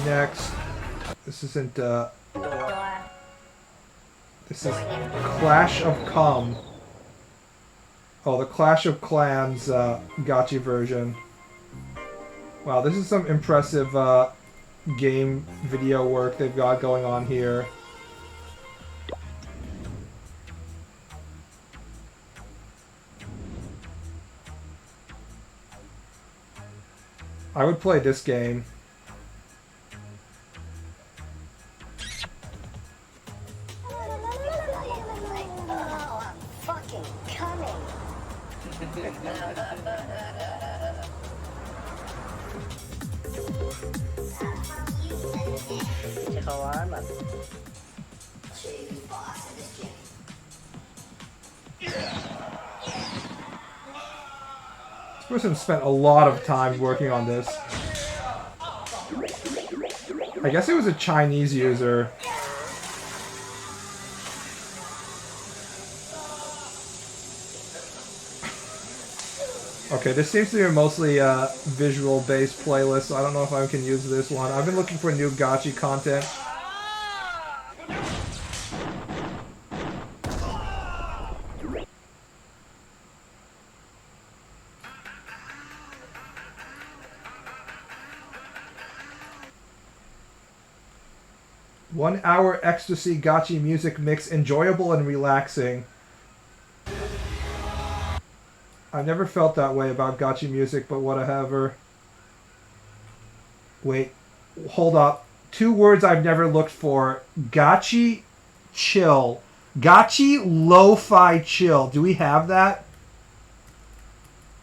Next, this isn't, this is Clash of Cum. Oh, the Clash of Clans, gotcha version. Wow, this is some impressive, game video work they've got going on here. I would play this game. This person spent a lot of time working on this. I guess it was a Chinese user. Okay, this seems to be a mostly visual-based playlist, so I don't know if I can use this one. I've been looking for new gotcha content. One-hour ecstasy gotcha music mix, enjoyable and relaxing. I've never felt that way about gotcha music, but whatever. Wait, hold up. 2 words I've never looked for. Gotcha chill. Gotcha lo-fi chill. Do we have that?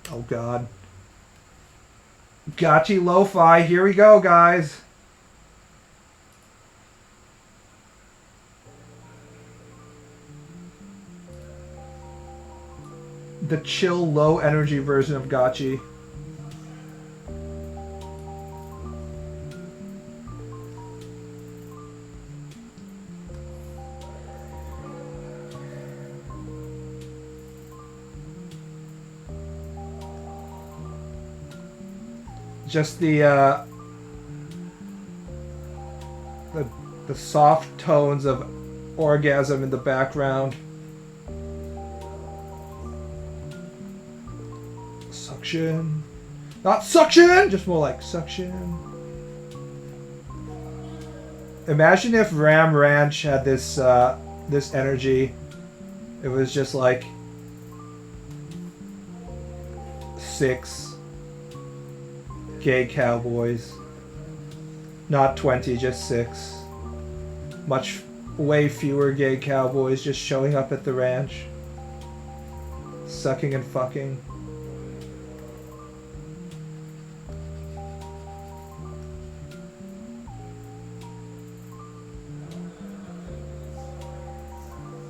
Oh god. Gotcha lo-fi. Here we go, guys. The chill, low-energy version of gotcha. Just the soft tones of orgasm in the background. Suction. Not suction! Just more like suction. Imagine if Ram Ranch had this this energy. It was just like 6 gay cowboys. Not 20, just 6. Way fewer gay cowboys just showing up at the ranch. Sucking and fucking.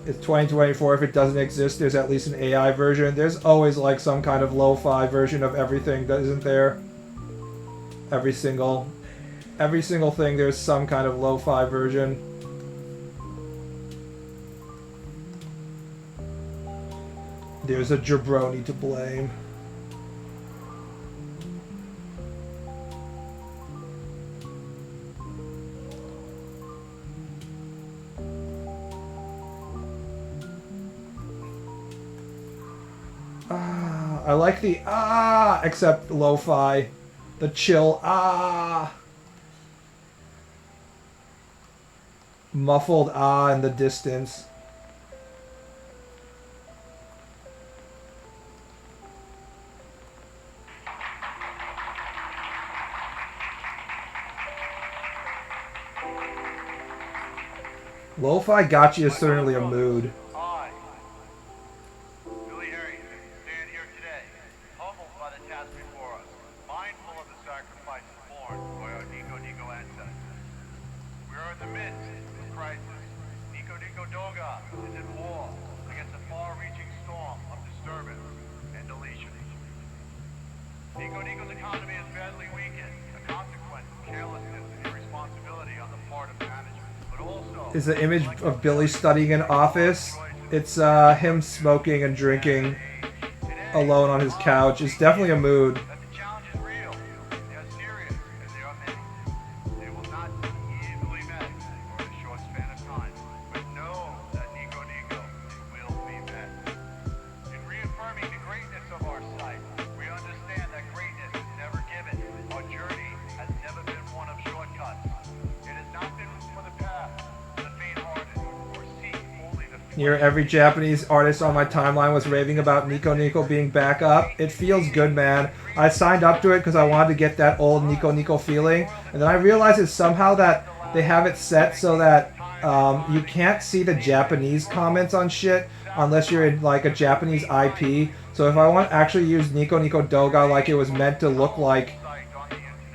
It's 2024. If it doesn't exist, there's at least an AI version. There's always like some kind of lo-fi version of everything that isn't there. Every single thing, there's some kind of lo-fi version. There's a jabroni to blame. I like the except lo-fi. The chill muffled in the distance. Lo-fi gachi is certainly a mood. I, Billy Harrington, stand here today, humbled by the task before us, mindful of the sacrifices borne by our Nico Nico ancestors. We are in the midst of a crisis. Nico Nico Doga is at war against a far-reaching storm of disturbance and deletion. Nico Nico's economy is badly weakened, a consequence of carelessness and irresponsibility on the part of management. But also Is the image of Billy studying in office. It's him smoking and drinking alone on his couch. It's definitely a mood. that the challenge is real. They are serious, and they are many. They will not be easily met for a short span of time. But know that Nico Nico will be met. In reaffirming the greatness of our site, we understand that greatness is never given. Our journey has never been one of shortcuts. It has not been for the past, the faint-hearted, or seek only the Near every Japanese artist on my timeline was raving about Nico Nico being back up. It feels good, man. I signed up to it because I wanted to get that old Nico Nico feeling. And then I realized it's somehow that they have it set so that you can't see the Japanese comments on shit unless you're in like a Japanese IP. So if I want to actually use Nico Nico Doga like it was meant to look like,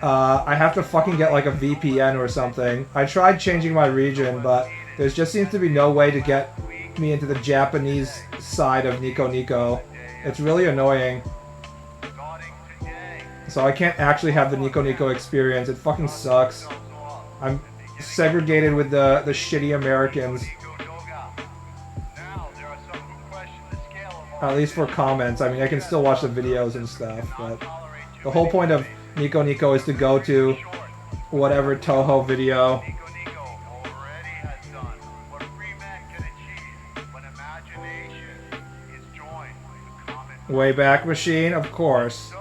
I have to fucking get like a VPN or something. I tried changing my region, but there just seems to be no way to get me into the Japanese side of Nico Nico. It's really annoying. So I can't actually have the Nico Nico experience. It fucking sucks. I'm segregated with the shitty Americans. At least for comments. I mean, I can still watch the videos and stuff, but the whole point of Nico Nico is to go to whatever Toho video. Wayback Machine, of course.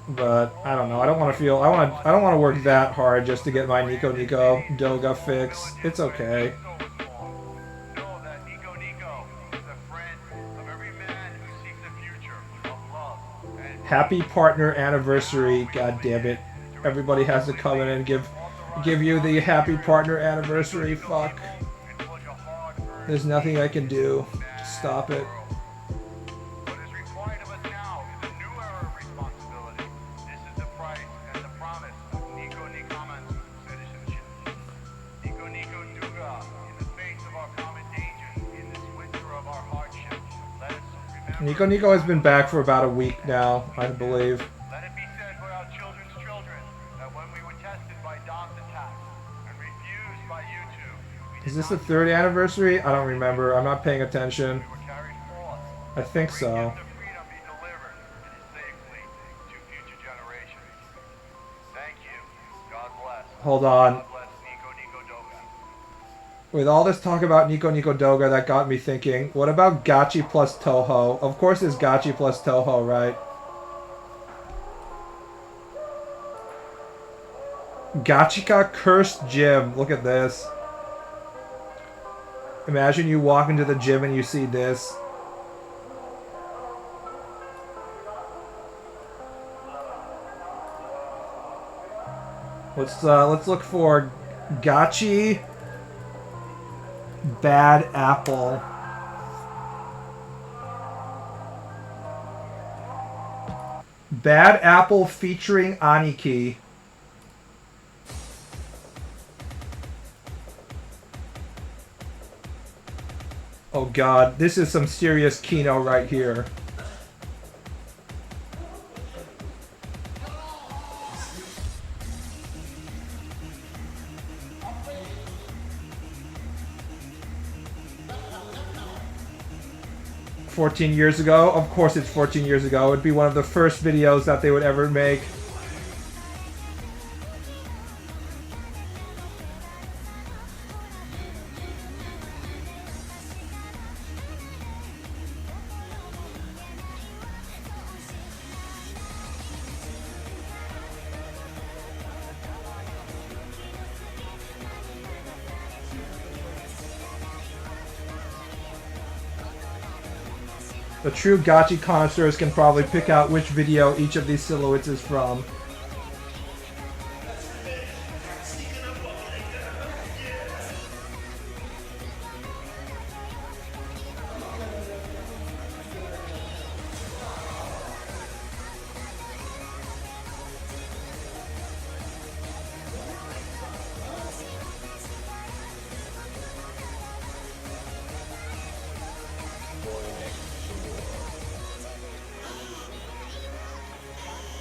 But I don't know. I don't want to feel. I don't want to work that hard just to get my Nico Nico Doga fix. It's okay. Happy partner anniversary. God damn it! Everybody has to come in and give you the happy partner anniversary. Fuck. There's nothing I can do to stop it. Nico Nico has been back for about a week now, I believe. Let it be said for our children's children that when we were tested by DOS attacks and refused by YouTube, Is this the 3rd anniversary? I don't remember. I'm not paying attention. we were carried forth. I think so. The freedom be delivered and is safely to future generations. Thank you. God bless. Hold on. God bless Nico Nico Doga. With all this talk about Nico Nico Doga, that got me thinking, what about Gachi plus Toho? Of course it's Gachi plus Toho, right? Gachika Cursed Gym. Look at this. Imagine you walk into the gym and you see this. Let's look for Gachi Bad Apple. Bad Apple featuring Aniki. Oh god, this is some serious Kino right here. "14 years ago?" Of course it's 14 years ago. It would be one of the first videos that they would ever make. The true gachi connoisseurs can probably pick out which video each of these silhouettes is from.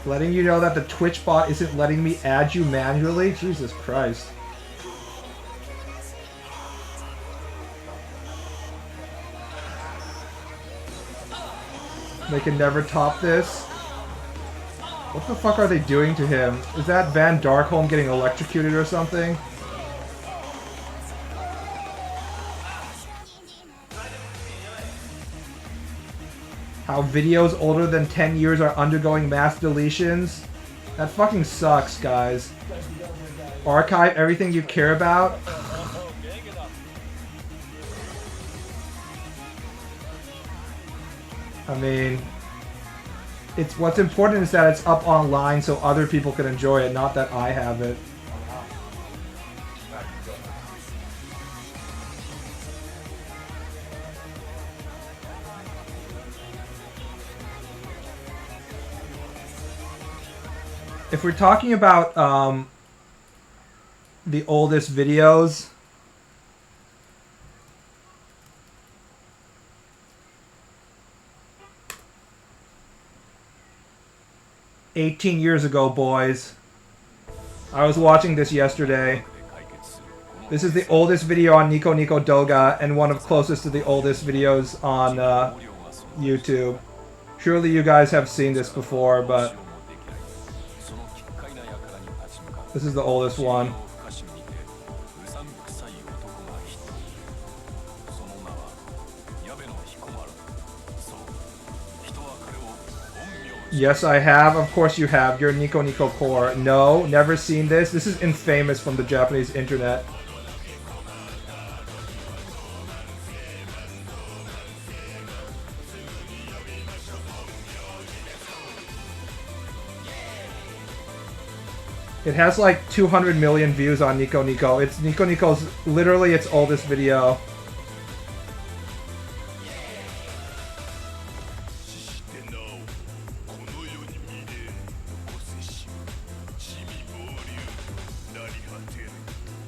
Letting you know that the Twitch bot isn't letting me add you manually? Jesus Christ. They can never top this. What the fuck are they doing to him? Is that Van Darkholm getting electrocuted or something? How videos older than 10 years are undergoing mass deletions? That fucking sucks, guys. Archive everything you care about? I mean, it's what's important is that it's up online so other people can enjoy it, not that I have it. If we're talking about the oldest videos, "18 years ago, boys." I was watching this yesterday. This is the oldest video on Nico Nico Doga and one of closest to the oldest videos on YouTube. Surely you guys have seen this before, but this is the oldest one. Yes, I have. Of course you have. You're Nico Nico Core. No, never seen this. This is infamous from the Japanese internet. It has like 200 million views on Nico Nico. It's Nico Nico's literally its oldest video.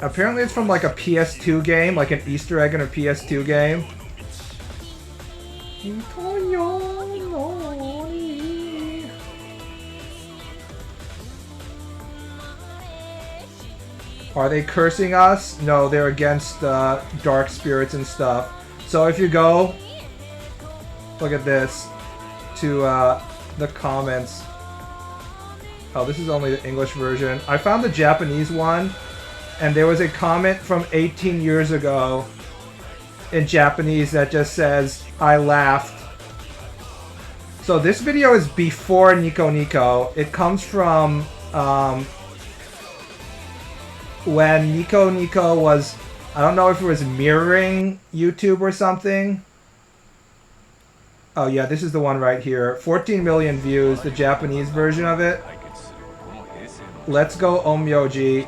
Apparently it's from like a PS2 game, like an Easter egg in a PS2 game. Are they cursing us? No, they're against dark spirits and stuff. So if you go, look at this, to the comments. Oh, this is only the English version. I found the Japanese one, and there was a comment from 18 years ago in Japanese that just says, "I laughed." So this video is before Nico Nico. It comes from when Nico Nico was, I don't know if it was mirroring YouTube or something. Oh yeah, this is the one right here. 14 million views, the Japanese version of it. Let's go Onmyoji.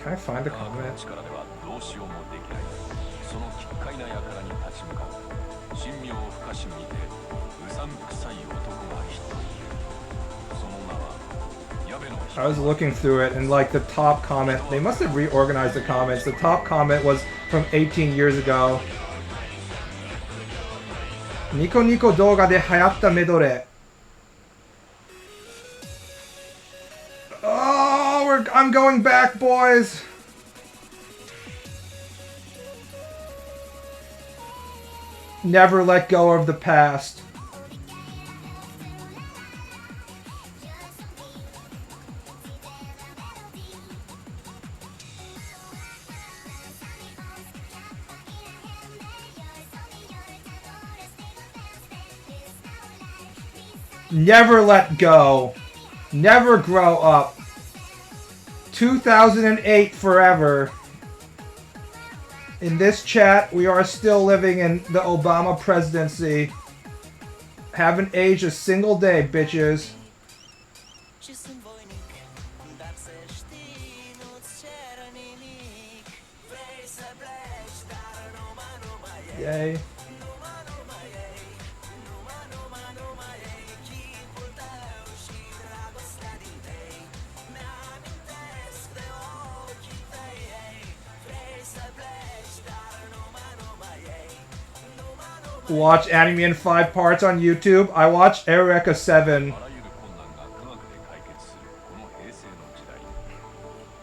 Can I find the comment? I was looking through it, and like the top comment, they must have reorganized the comments. The top comment was from 18 years ago. Nico Nico Doga de hayatta medore. Oh, I'm going back, boys. Never let go of the past. Never let go. Never grow up. 2008 forever. In this chat, we are still living in the Obama presidency. Haven't aged a single day, bitches. Yay. watch anime in 5 parts on YouTube. I watch Eureka 7. あらゆる困難が科学で解決するこの平成の時代、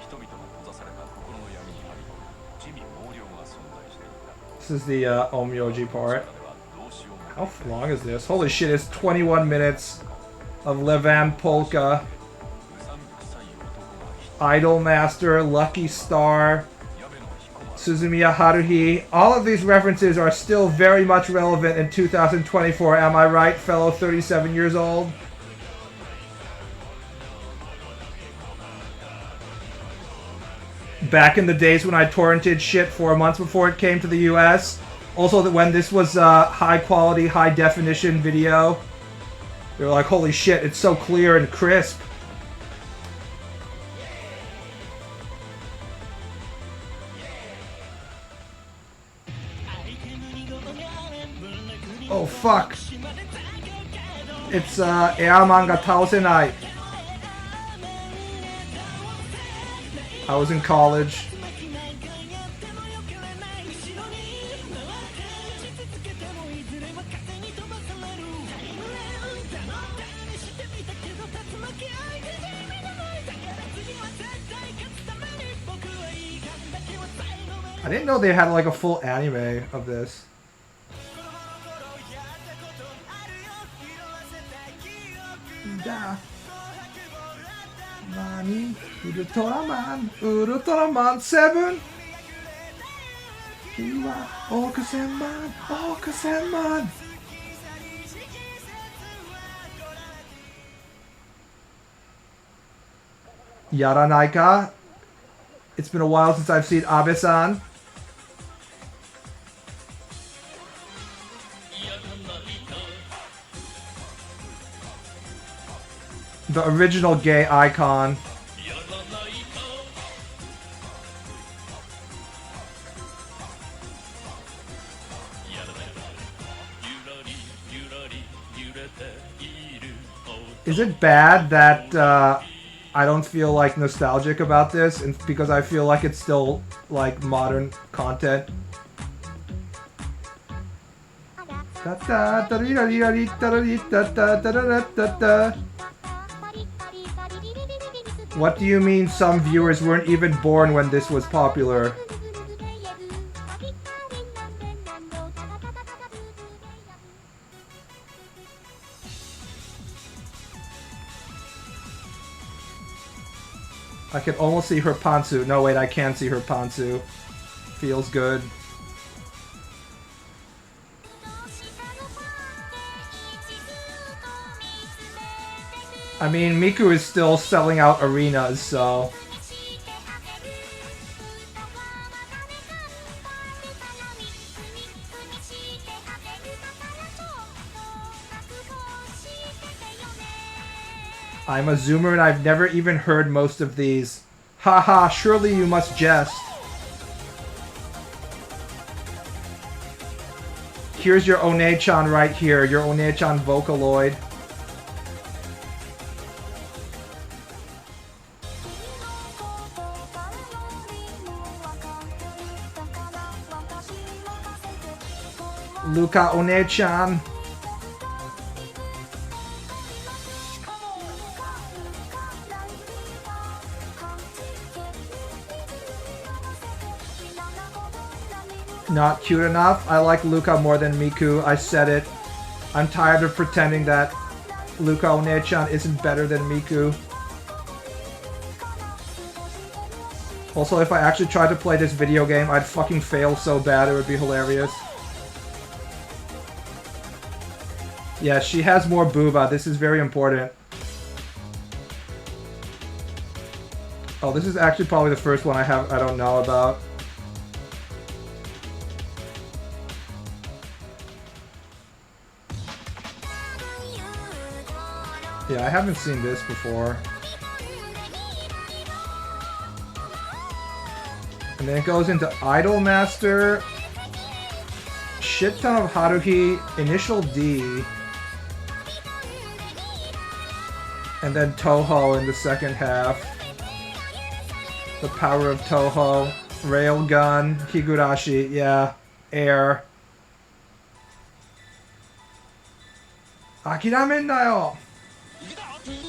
人々の閉ざされた心の闇に張り込む地味猛量が存在していた。 This is the Omyoji part. それはどうしようも How long is this? Holy shit, it's 21 minutes of Levan Polka, うさんくさい男が Idol Master, Lucky Star, 矢部の彦摩 Suzumiya Haruhi. All of these references are still very much relevant in 2024. Am I right, fellow 37 years old? Back in the days when I torrented shit 4 months before it came to the US. Also, that when this was high quality, high definition video, they were like, holy shit, it's so clear and crisp. Oh fuck. It's Airman ga Taosenai. I was in college. I didn't know they had like a full anime of this. Nani? Ultraman 7? Kiwa, Okusenman, Okusenman. Yaranai ka? It's been a while since I've seen Abe-san. The original gay icon. Is it bad that I don't feel like nostalgic about this, and because I feel like it's still like modern content? What do you mean some viewers weren't even born when this was popular? I can almost see her pantsu. No, wait, I can see her pantsu. Feels good. I mean, Miku is still selling out arenas, so... I'm a zoomer and I've never even heard most of these. Haha, surely you must jest. Here's your One-chan right here, your One-chan Vocaloid. Luka One-chan. Not cute enough? I like Luka more than Miku. I said it. I'm tired of pretending that Luka One-chan isn't better than Miku. Also, if I actually tried to play this video game, I'd fucking fail so bad it would be hilarious. Yeah, she has more booba. This is very important. Oh, this is actually probably the first one I don't know about. Yeah, I haven't seen this before. And then it goes into Idol Master, shit ton of Haruhi, Initial D, and then Toho in the second half. The power of Toho, Railgun, Higurashi, yeah, Air. 諦めんなよ。今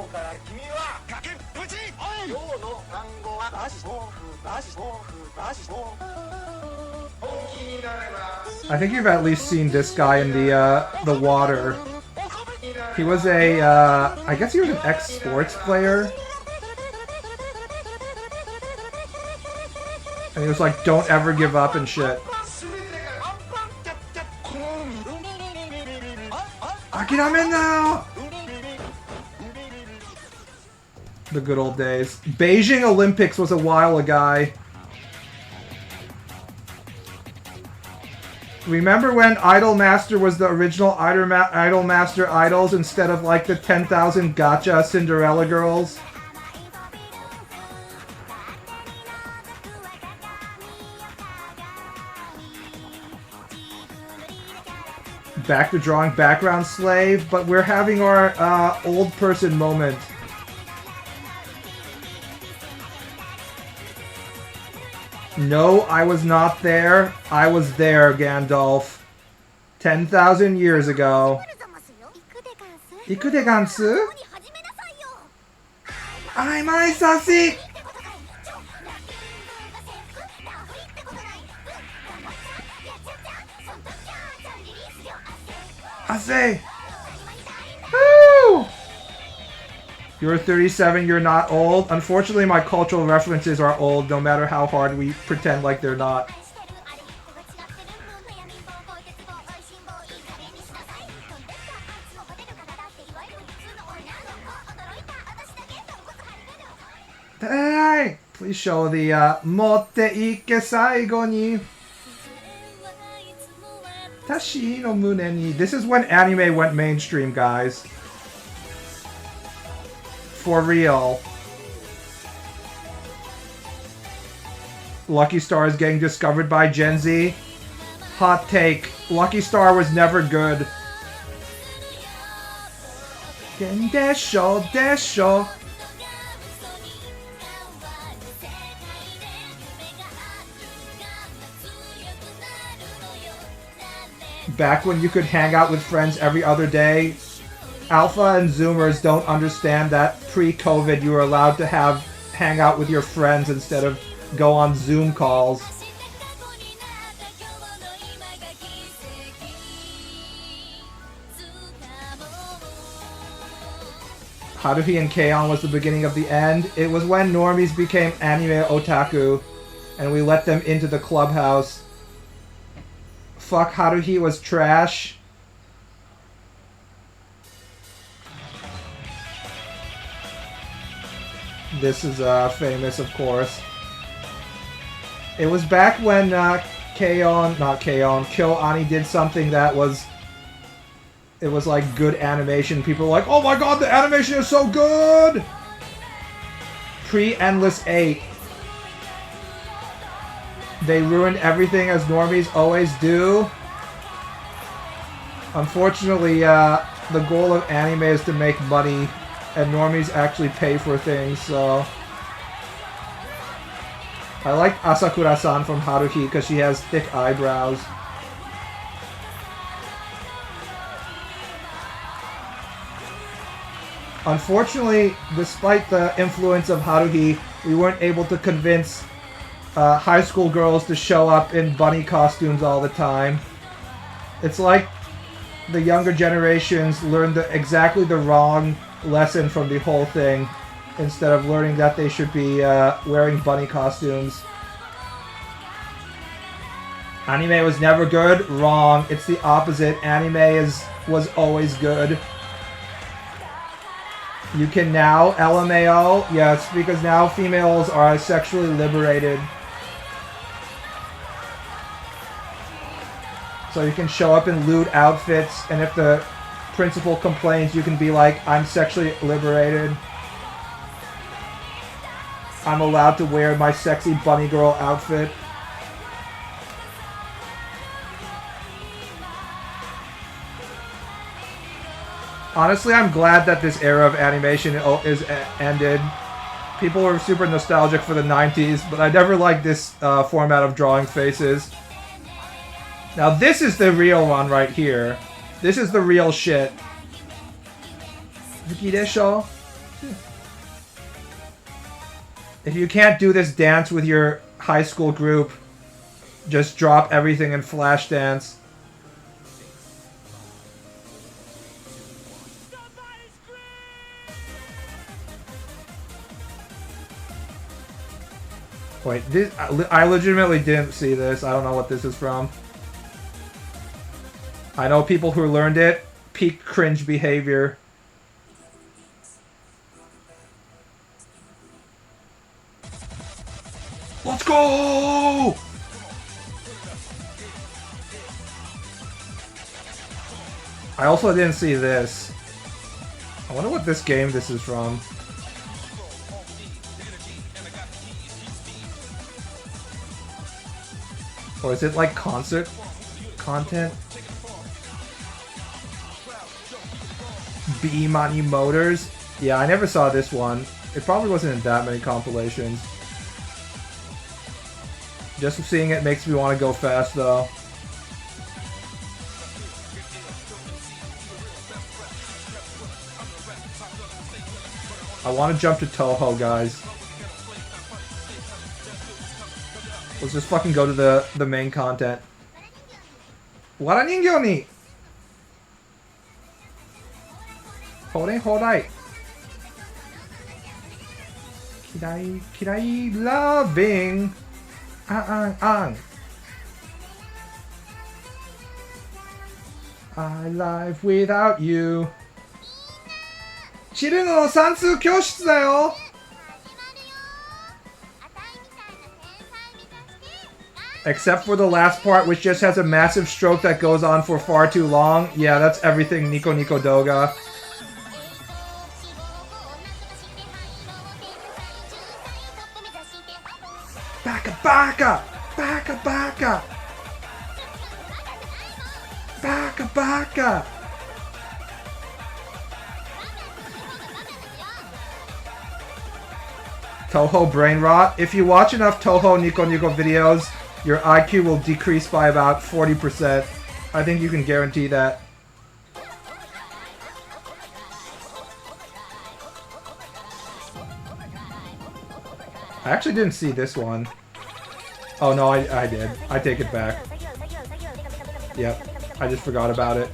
日から君は崖っぷち。今日の単語はバシ豆腐バシ豆腐バシ豆腐。本気になれば I think you've at least seen this guy in the water. He was a I guess he was an ex-sports player. And he was like, don't ever give up and shit. Akiramen now! The good old days. Beijing Olympics was a while ago. Remember when Idol Master was the original Idol Master Idols instead of like the 10,000 gacha Cinderella girls? Back to drawing background slave, but we're having our old person moment. No, I was not there. I was there, Gandalf. 10,000 years ago. Iku de gansu? I'm Aisashi! Ase! Woo! You're 37, you're not old. Unfortunately, my cultural references are old, no matter how hard we pretend like they're not. Hey! Please show the Motte ike saigo ni Tashi no mune ni. This is when anime went mainstream, guys. For real. Lucky Star is getting discovered by Gen Z. Hot take. Lucky Star was never good. Desho, desho. Back when you could hang out with friends every other day. Alpha and Zoomers don't understand that pre-COVID you were allowed to hang out with your friends instead of go on Zoom calls. Haruhi and K-On! Was the beginning of the end. It was when normies became anime otaku and we let them into the clubhouse. Fuck, Haruhi was trash. This is famous, of course. It was back when KyoAni did something that was... It was like good animation. People were like, oh my god, the animation is so good! Pre-Endless 8. They ruined everything as normies always do. Unfortunately, the goal of anime is to make money, and normies actually pay for things, so... I like Asakura-san from Haruhi because she has thick eyebrows. Unfortunately, despite the influence of Haruhi, we weren't able to convince high school girls to show up in bunny costumes all the time. It's like the younger generations learned exactly the wrong lesson from the whole thing, instead of learning that they should be wearing bunny costumes. Anime was never good? Wrong. It's the opposite. Anime was always good. You can now LMAO? Yes, because now females are sexually liberated. So you can show up in lewd outfits, and if the principal complains, you can be like, I'm sexually liberated. I'm allowed to wear my sexy bunny girl outfit. Honestly, I'm glad that this era of animation is ended. People were super nostalgic for the 90s, but I never liked this format of drawing faces. Now this is the real one right here. This is the real shit. If you can't do this dance with your high school group, just drop everything and flash dance. Wait, this, I legitimately didn't see this. I don't know what this is from. I know people who learned it. Peak cringe behavior. Let's go! I also didn't see this. I wonder what this game this is from. Or is it like concert content? B Money Motors? Yeah, I never saw this one. It probably wasn't in that many compilations. Just seeing it makes me want to go fast though. I want to jump to Toho, guys. Let's just fucking go to the main content. Wara ningyou ni Hore hodai. Kirai kirai loving. Ang. I live without you. チルノの算数教室だよ. Except for the last part, which just has a massive stroke that goes on for far too long. Yeah, that's everything Nico Nico Doga. Baka baka! Baka baka! Baka baka! Toho brain rot. If you watch enough Toho Nico Nico videos, your IQ will decrease by about 40%. I think you can guarantee that. I actually didn't see this one. Oh no, I did. I take it back. Yep, I just forgot about it.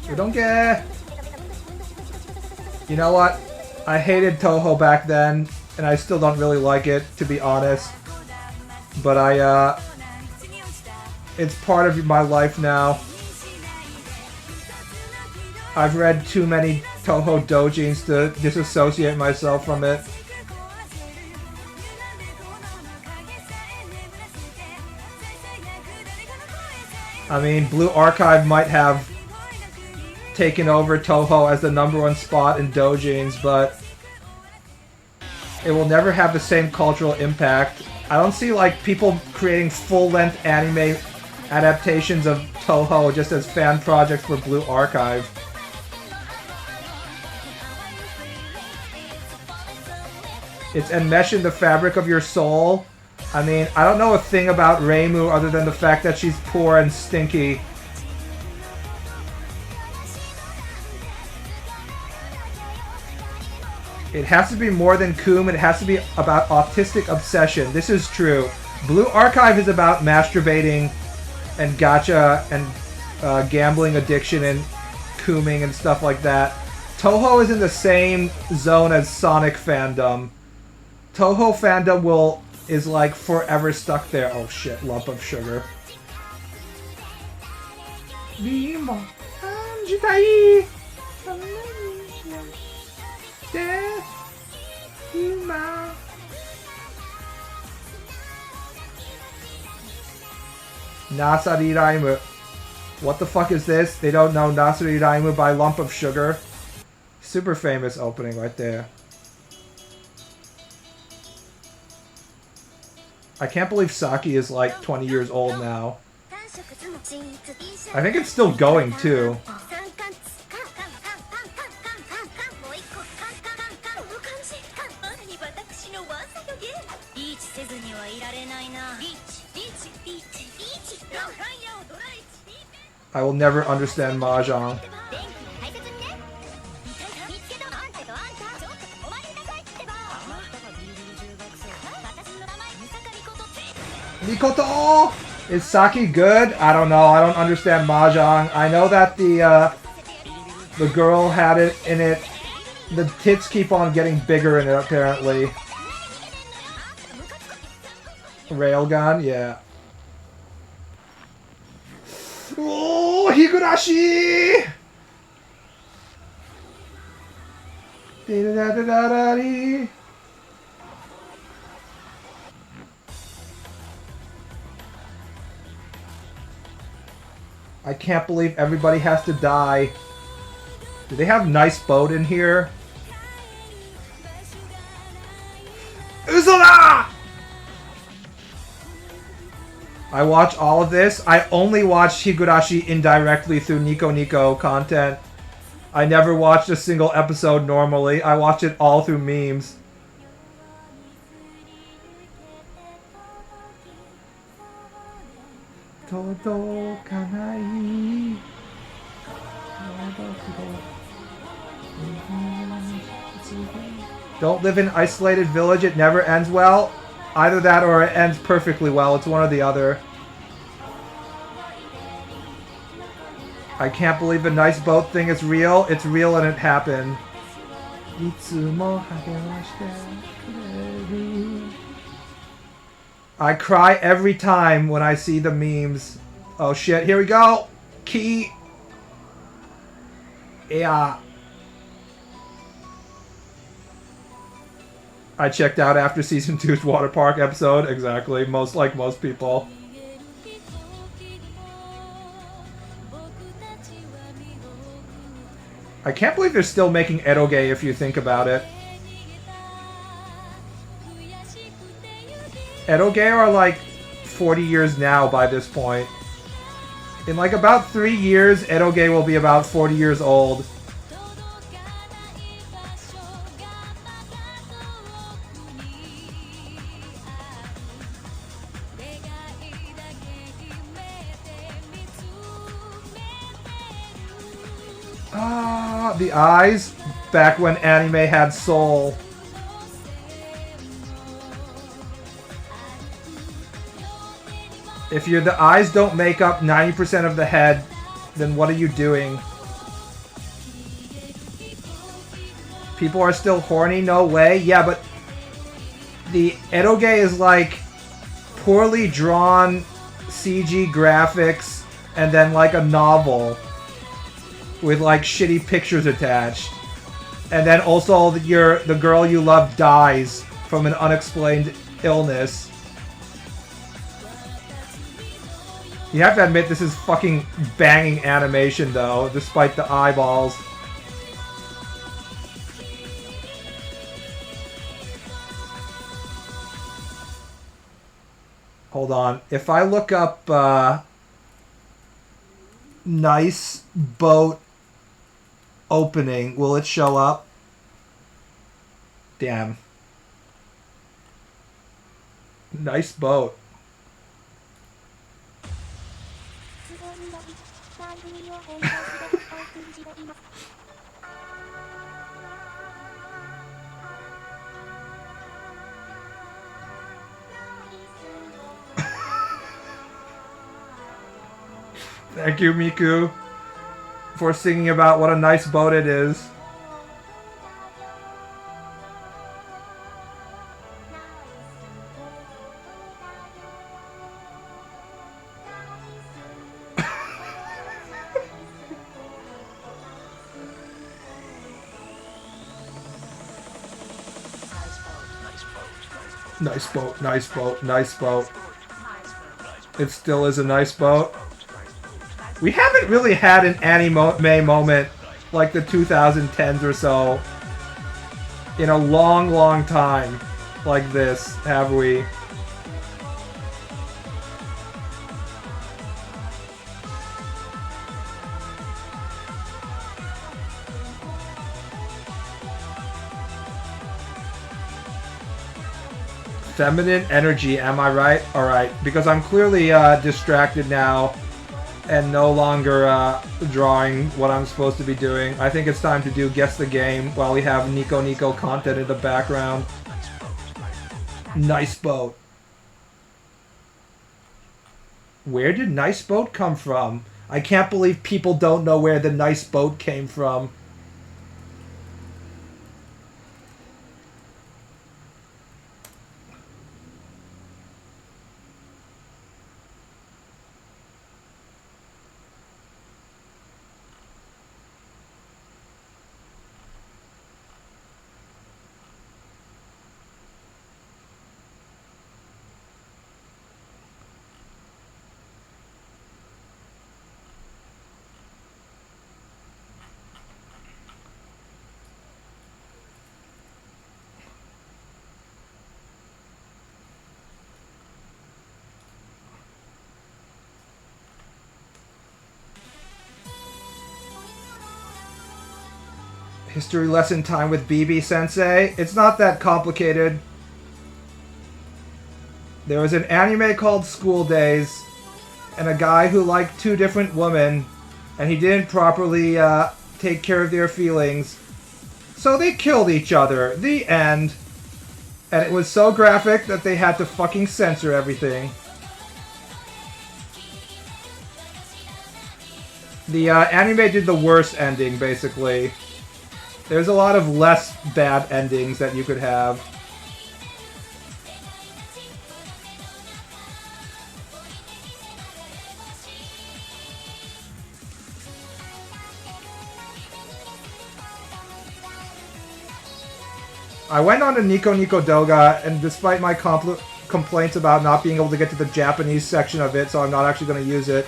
You don't get. You know what? I hated Toho back then, and I still don't really like it, to be honest. But it's part of my life now. I've read too many Toho doujins to disassociate myself from it. I mean, Blue Archive might have taken over Toho as the #1 spot in doujins, but it will never have the same cultural impact. I don't see like people creating full-length anime adaptations of Toho just as fan projects for Blue Archive. It's enmeshed in the fabric of your soul. I mean, I don't know a thing about Reimu other than the fact that she's poor and stinky. It has to be more than Coom, it has to be about autistic obsession. This is true. Blue Archive is about masturbating and gacha and gambling addiction and cooming and stuff like that. Toho is in the same zone as Sonic fandom. Toho fandom is like forever stuck there. Oh shit, lump of sugar. Nasari Raimu. What the fuck is this? They don't know Nasari Raimu by Lump of Sugar. Super famous opening right there. I can't believe Saki is like 20 years old now. I think it's still going too. リーチせずにはいられないな。リーチリーチリーチリーチフライヤーをドライチ。 I will never understand Mahjong. 電気大切にね。見つけたあんたとあんたちょっとお待ちなさいってば。あんたがビリビリ中学生。私の名前三坂美琴って。 Mikoto! Is Saki good? I don't know. I don't understand Mahjong. I know that the girl had it in it. The tits keep on getting bigger in it, apparently. Railgun? Yeah. Oh, Higurashi! Da-da-da-da-da-dee. I can't believe everybody has to die. Do they have nice boat in here? Uzura! I watch all of this. I only watch Higurashi indirectly through Nico Nico content. I never watched a single episode normally. I watch it all through memes. Don't live in an isolated village, it never ends well. Either that or it ends perfectly well. It's one or the other. I can't believe the nice boat thing is real. It's real and it happened. I cry every time when I see the memes. Oh shit, here we go! Key! Yeah. I checked out after season 2's water park episode. Exactly. Most people. I can't believe they're still making eroge if you think about it. Eroge are like 40 years now by this point. In like about 3 years, eroge will be about 40 years old. Ah, the eyes back when anime had soul. If the eyes don't make up 90% of the head, then what are you doing? People are still horny? No way. Yeah, but the eroge is like poorly drawn CG graphics and then like a novel with like shitty pictures attached. And then also the girl you love dies from an unexplained illness. You have to admit this is fucking banging animation though, despite the eyeballs. Hold on. If I look up nice boat opening, will it show up? Damn. Nice boat. Thank you, Miku, for singing about what a nice boat it is. Nice boat, nice boat, nice boat. It still is a nice boat. We haven't really had an anime moment like the 2010s or so in a long, long time like this, have we? Feminine energy, am I right? Alright, because I'm clearly distracted now and no longer drawing what I'm supposed to be doing. I think it's time to do Guess the Game while we have Nico Nico content in the background. Nice boat. Where did Nice Boat come from? I can't believe people don't know where the Nice Boat came from. History lesson time with BB Sensei. It's not that complicated. There was an anime called School Days, and a guy who liked two different women, and he didn't properly take care of their feelings. So they killed each other. The end. And it was so graphic that they had to fucking censor everything. The anime did the worst ending, basically. There's a lot of less bad endings that you could have. I went on to Nico Nico Doga, and despite my complaints about not being able to get to the Japanese section of it, so I'm not actually going to use it,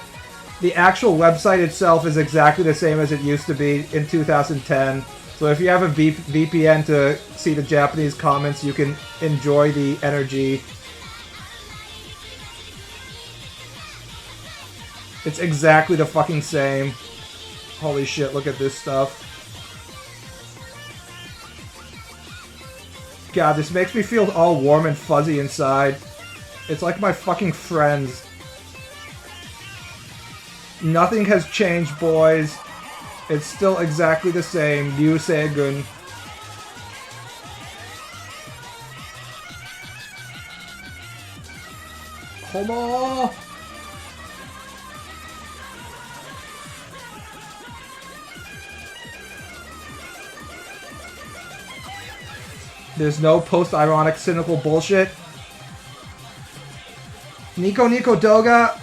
the actual website itself is exactly the same as it used to be in 2010. So if you have a VPN to see the Japanese comments, you can enjoy the energy. It's exactly the fucking same. Holy shit, look at this stuff. God, this makes me feel all warm and fuzzy inside. It's like my fucking friends. Nothing has changed, boys. It's still exactly the same. Ryu Seigun. Homo! There's no post-ironic cynical bullshit. Nico Nico Doga.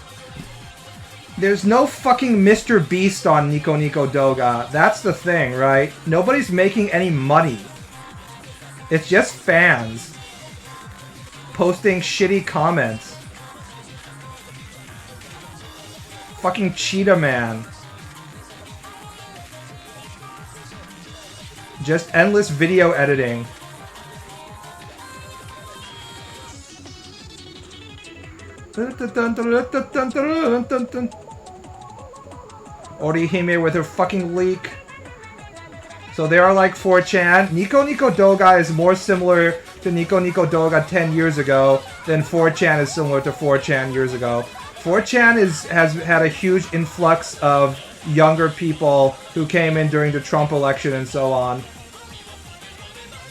There's no fucking Mr. Beast on Nico Nico Doga. That's the thing, right? Nobody's making any money. It's just fans posting shitty comments. Fucking Cheetah Man. Just endless video editing. Orihime with her fucking leak. So they are like 4chan. Nico Nico Doga is more similar to Nico Nico Doga 10 years ago than 4chan is similar to 4chan years ago. 4chan has had a huge influx of younger people who came in during the Trump election and so on.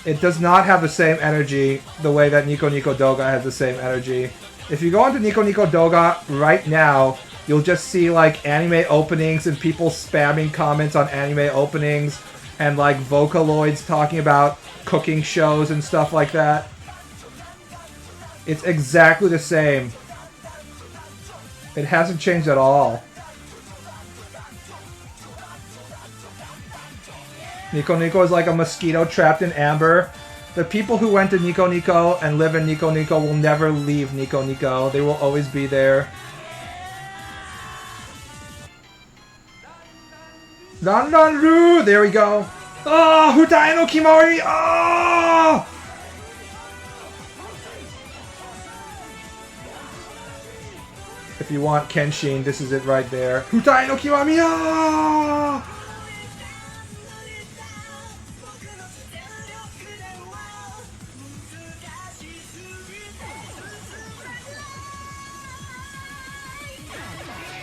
It does not have the same energy the way that Nico Nico Doga has the same energy. If you go onto Nico Nico Doga right now, you'll just see like anime openings and people spamming comments on anime openings and like Vocaloids talking about cooking shows and stuff like that. It's exactly the same. It hasn't changed at all. Nico Nico is like a mosquito trapped in amber. The people who went to Nico Nico and live in Nico Nico will never leave Nico Nico. They will always be there. Ranranru! There we go. Oh, Hutai no Kimori! Oh! If you want Kenshin, this is it right there. Hutai no Kimami! Oh!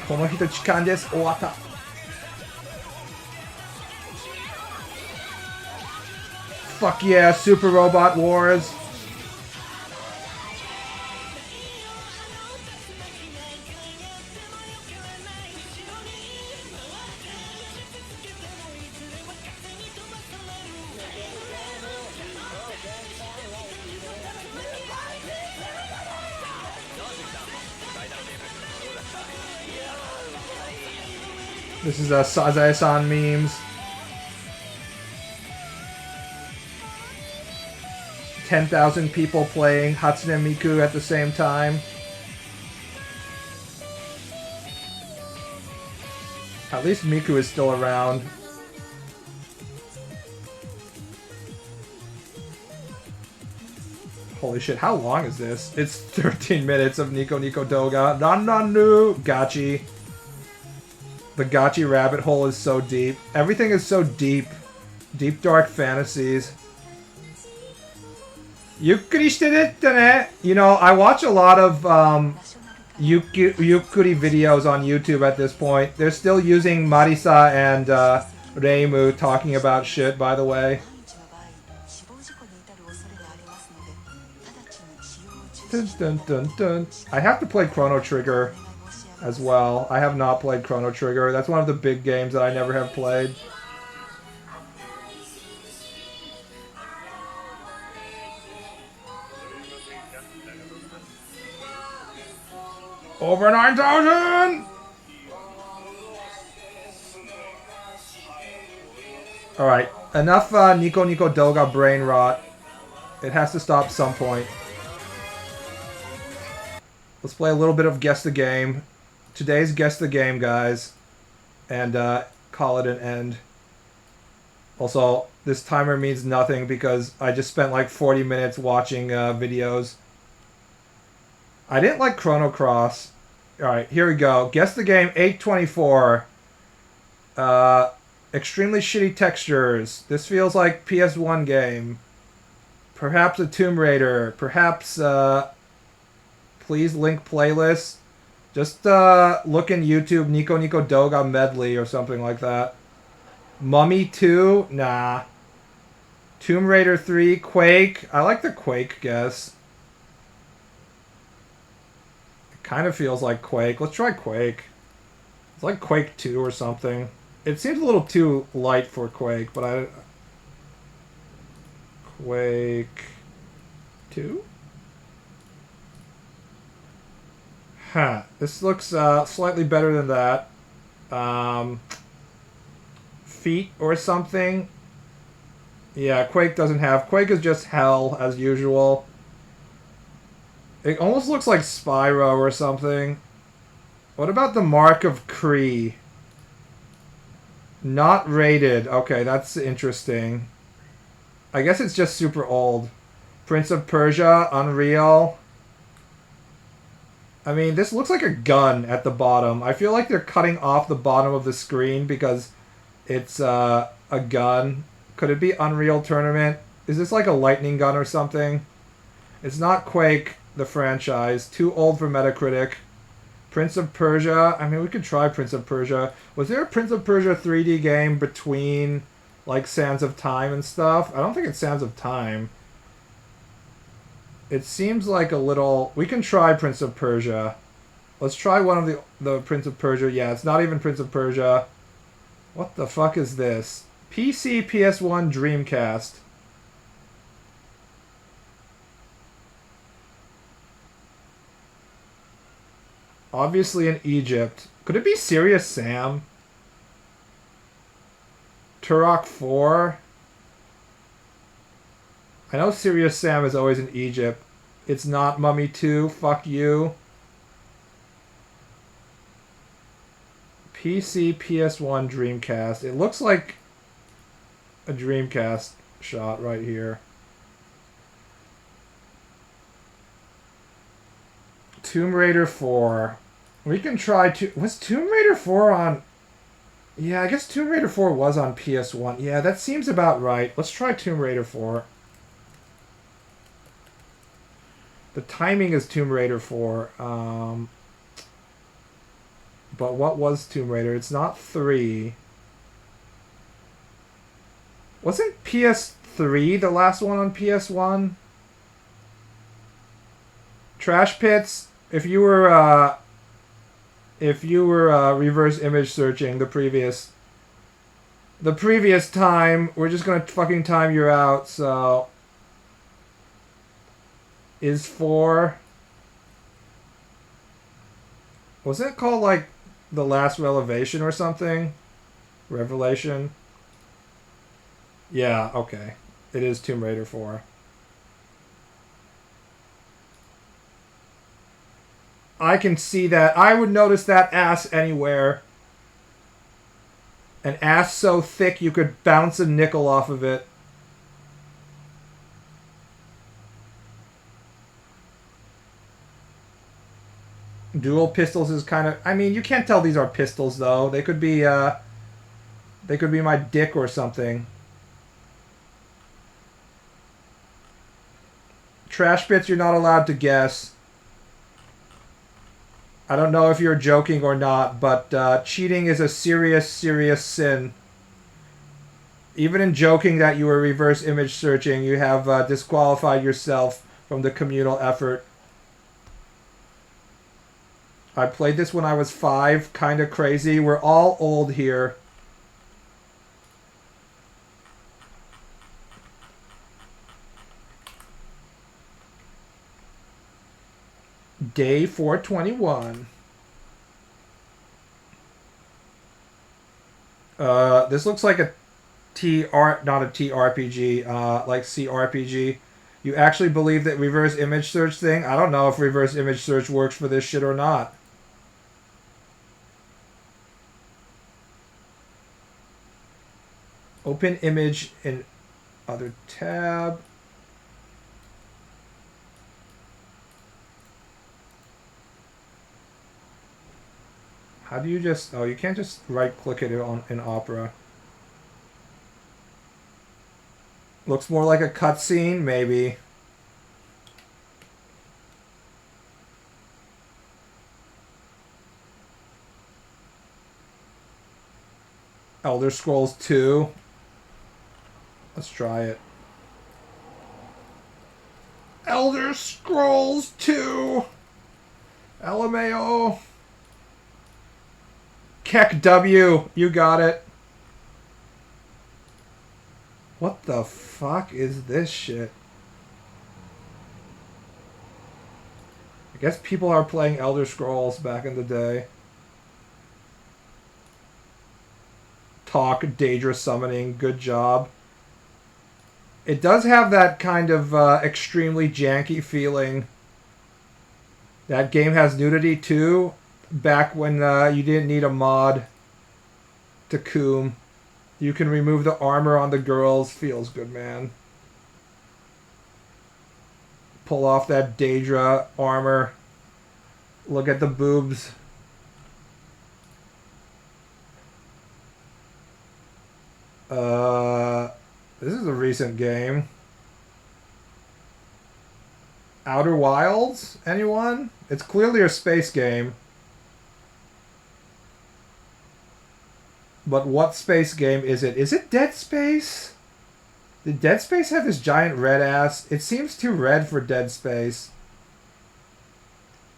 この人時間です。終わった。Fuck yeah, Super Robot Wars. This is Sazae-san memes. 10,000 people playing Hatsune Miku at the same time. At least Miku is still around. Holy shit, how long is this? It's 13 minutes of Nico Nico Doga. Nananu! Gachi. The Gachi rabbit hole is so deep. Everything is so deep. Deep dark fantasies. Yukkuri shite ne. You know, I watch a lot of Yukkuri videos on YouTube at this point. They're still using Marisa and Reimu talking about shit, by the way. Dun, dun, dun, dun. I have to play Chrono Trigger as well. I have not played Chrono Trigger. That's one of the big games that I never have played. Over 9,000! Alright, enough Nico Nico Doga brain rot. It has to stop some point. Let's play a little bit of Guess the Game. Today's Guess the Game, guys. And call it an end. Also, this timer means nothing because I just spent like 40 minutes watching videos. I didn't like Chrono Cross. Alright, here we go. Guess the Game 824. Extremely shitty textures. This feels like PS1 game. Perhaps a Tomb Raider. Perhaps, please link playlist. Just look in YouTube Nico Nico Doga medley or something like that. Mummy 2? Nah. Tomb Raider 3? Quake? I like the Quake guess. It kind of feels like Quake. Let's try Quake. It's like Quake 2 or something. It seems a little too light for Quake, but I... Quake 2? Huh. This looks slightly better than that. Feet or something. Yeah, Quake doesn't have... Quake is just hell, as usual. It almost looks like Spyro or something. What about the Mark of Kree? Not rated. Okay, that's interesting. I guess it's just super old. Prince of Persia, Unreal. I mean, this looks like a gun at the bottom. I feel like they're cutting off the bottom of the screen because it's a gun. Could it be Unreal Tournament? Is this like a lightning gun or something? It's not Quake, the franchise. Too old for Metacritic. Prince of Persia. I mean, we could try Prince of Persia. Was there a Prince of Persia 3D game between, like, Sands of Time and stuff? I don't think it's Sands of Time. It seems like a little... We can try Prince of Persia. Let's try one of the Prince of Persia. Yeah, it's not even Prince of Persia. What the fuck is this? PC, PS1, Dreamcast. Obviously in Egypt. Could it be Serious Sam? Turok 4? I know Serious Sam is always in Egypt. It's not Mummy 2. Fuck you. PC, PS1, Dreamcast. It looks like a Dreamcast shot right here. Tomb Raider 4. We can try to... Was Tomb Raider 4 on... Yeah, I guess Tomb Raider 4 was on PS1. Yeah, that seems about right. Let's try Tomb Raider 4. The timing is Tomb Raider 4. But what was Tomb Raider? It's not 3. Wasn't PS3 the last one on PS1? Trash Pits, if you were reverse image searching the previous time, we're just gonna fucking time you out, so is 4, was it called like The Last Revelation or something? Revelation? Yeah, okay. It is Tomb Raider 4. I can see that. I would notice that ass anywhere. An ass so thick you could bounce a nickel off of it. Dual pistols is kind of... I mean, you can't tell these are pistols, though. They could be my dick or something. Trash Bits, you're not allowed to guess. I don't know if you're joking or not, but cheating is a serious, serious sin. Even in joking that you were reverse image searching, you have disqualified yourself from the communal effort. I played this when I was 5, kind of crazy. We're all old here. Day 421. This looks like a not a TRPG, like CRPG. You actually believe that reverse image search thing? I don't know if reverse image search works for this shit or not. Open image in other tab. How do you just... Oh, you can't just right-click it in Opera. Looks more like a cutscene, maybe. Elder Scrolls 2. Let's try it. Elder Scrolls 2! LMAO. Keck W, you got it. What the fuck is this shit? I guess people are playing Elder Scrolls back in the day. Talk, Daedra summoning, good job. It does have that kind of extremely janky feeling. That game has nudity too. Back when you didn't need a mod to coom. You can remove the armor on the girls. Feels good, man. Pull off that Daedra armor. Look at the boobs. This is a recent game. Outer Wilds? Anyone? It's clearly a space game. But what space game is it? Is it Dead Space? Did Dead Space have this giant red ass? It seems too red for Dead Space.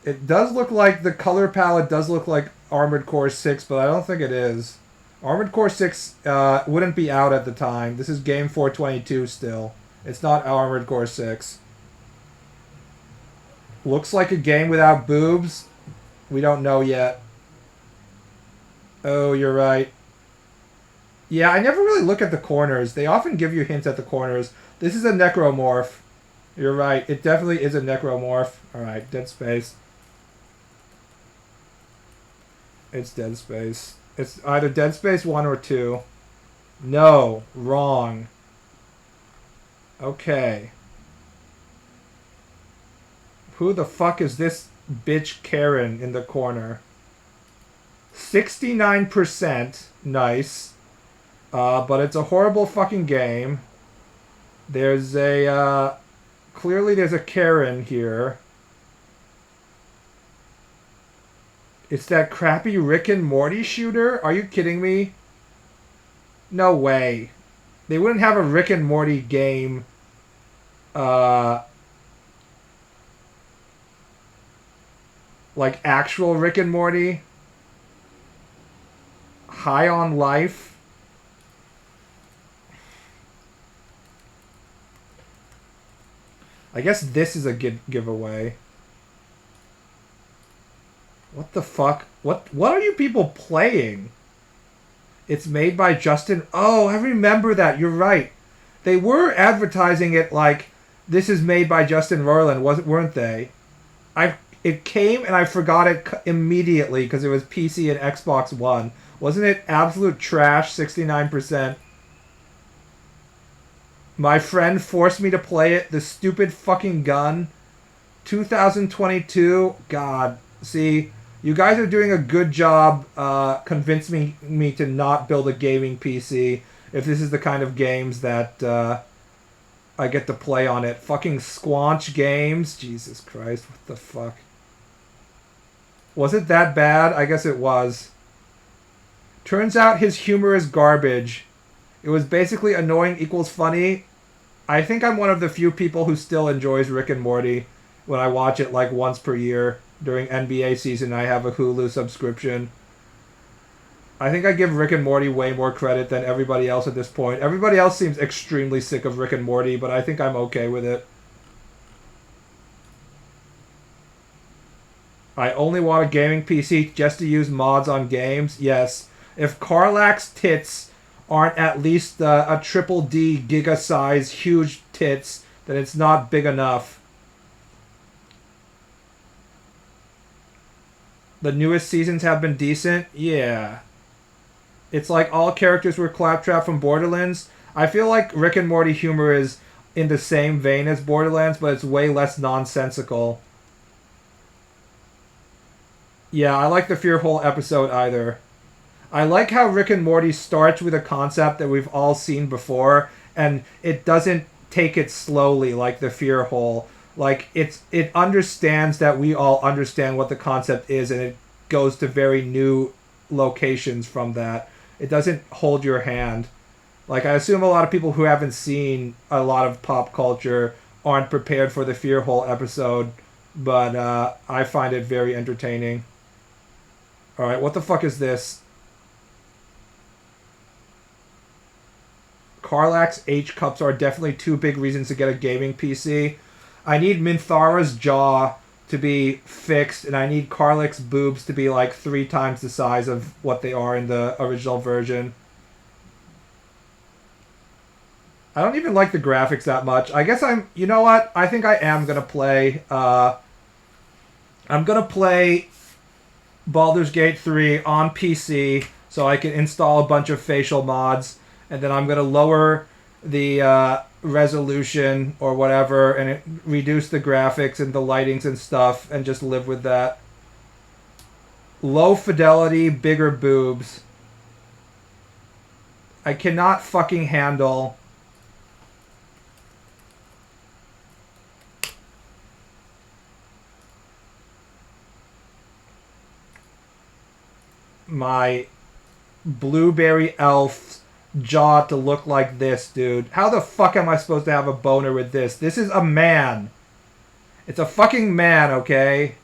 It does look like, the color palette does look like Armored Core 6, but I don't think it is. Armored Core 6 wouldn't be out at the time. This is game 422 still. It's not Armored Core 6. Looks like a game without boobs. We don't know yet. Oh, you're right. Yeah, I never really look at the corners. They often give you hints at the corners. This is a necromorph. You're right. It definitely is a necromorph. Alright, Dead Space. It's Dead Space. It's either Dead Space 1 or 2. No. Wrong. Okay. Who the fuck is this bitch Karen in the corner? 69%. Nice. But it's a horrible fucking game. There's a, clearly there's a Karen here. It's that crappy Rick and Morty shooter? Are you kidding me? No way. They wouldn't have a Rick and Morty game. Like actual Rick and Morty. High on Life. I guess this is a giveaway. What the fuck? What are you people playing? It's made by Justin. Oh, I remember that. You're right. They were advertising it like this is made by Justin Roiland, weren't they? It came and I forgot it immediately because it was PC and Xbox One. Wasn't it absolute trash? 69%. My friend forced me to play it. The stupid fucking gun. 2022. God. See, you guys are doing a good job convincing me to not build a gaming PC if this is the kind of games that I get to play on it. Fucking Squanch Games. Jesus Christ, what the fuck? Was it that bad? I guess it was. Turns out his humor is garbage. It was basically annoying equals funny. I think I'm one of the few people who still enjoys Rick and Morty when I watch it like once per year. During NBA season, I have a Hulu subscription. I think I give Rick and Morty way more credit than everybody else at this point. Everybody else seems extremely sick of Rick and Morty, but I think I'm okay with it. I only want a gaming PC just to use mods on games. Yes. If Carlax's tits aren't at least a triple D giga size huge tits, then it's not big enough. The newest seasons have been decent? Yeah. It's like all characters were Claptrap from Borderlands. I feel like Rick and Morty humor is in the same vein as Borderlands, but it's way less nonsensical. Yeah, I like the Fear Hole episode either. I like how Rick and Morty starts with a concept that we've all seen before, and it doesn't take it slowly like the Fear Hole. Like, it understands that we all understand what the concept is, and it goes to very new locations from that. It doesn't hold your hand. Like, I assume a lot of people who haven't seen a lot of pop culture aren't prepared for the Fear Hole episode, but I find it very entertaining. Alright, what the fuck is this? Carlax H cups are definitely two big reasons to get a gaming PC. I need Minthara's jaw to be fixed, and I need Carlax's boobs to be like 3 times the size of what they are in the original version. I don't even like the graphics that much. I guess you know what? I think I am gonna play, I'm gonna play Baldur's Gate 3 on PC so I can install a bunch of facial mods, and then I'm gonna lower the resolution or whatever and reduce the graphics and the lightings and stuff and just live with that. Low fidelity, bigger boobs. I cannot fucking handle my blueberry elf jaw to look like this, dude. How the fuck am I supposed to have a boner with this? This is a man. It's a fucking man, okay?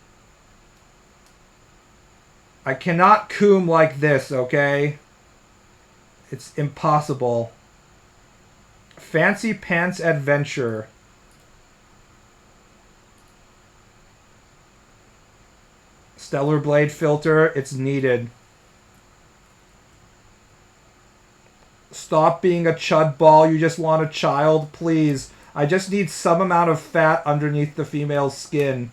I cannot coom like this, okay? It's impossible. Fancy Pants Adventure. Stellar Blade filter. It's needed. Stop being a chud ball. You just want a child, please. I just need some amount of fat underneath the female's skin.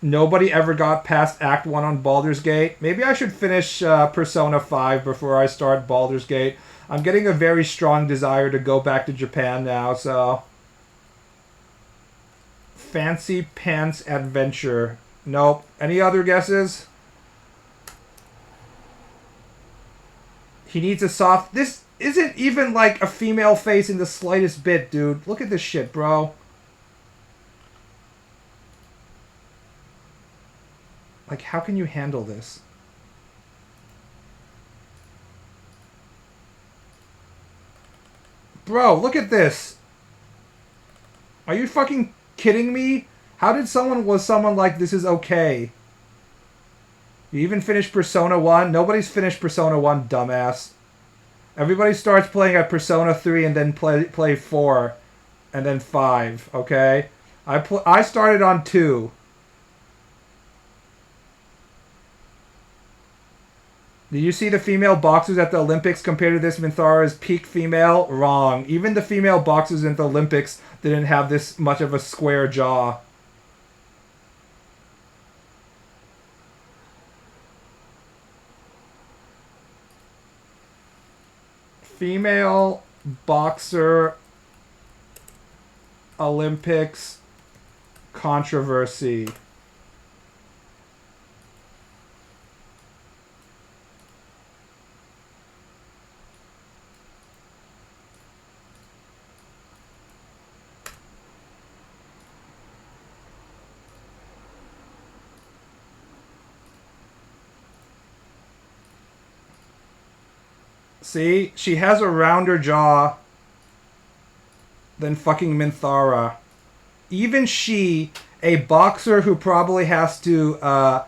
Nobody ever got past Act 1 on Baldur's Gate. Maybe I should finish Persona 5 before I start Baldur's Gate. I'm getting a very strong desire to go back to Japan now, so... Fancy Pants Adventure. Nope. Any other guesses? He needs a soft... This isn't even like a female face in the slightest bit, dude. Look at this shit, bro. Like, how can you handle this? Bro, look at this. Are you fucking kidding me? How did someone like this is okay? You even finished Persona 1? Nobody's finished Persona 1, dumbass. Everybody starts playing at Persona 3 and then play 4 and then 5, okay? I started on 2. Did you see the female boxers at the Olympics compared to this? Minthara is peak female? Wrong. Even the female boxers in the Olympics didn't have this much of a square jaw. Female boxer Olympics controversy. See? She has a rounder jaw than fucking Minthara. Even she, a boxer who probably has to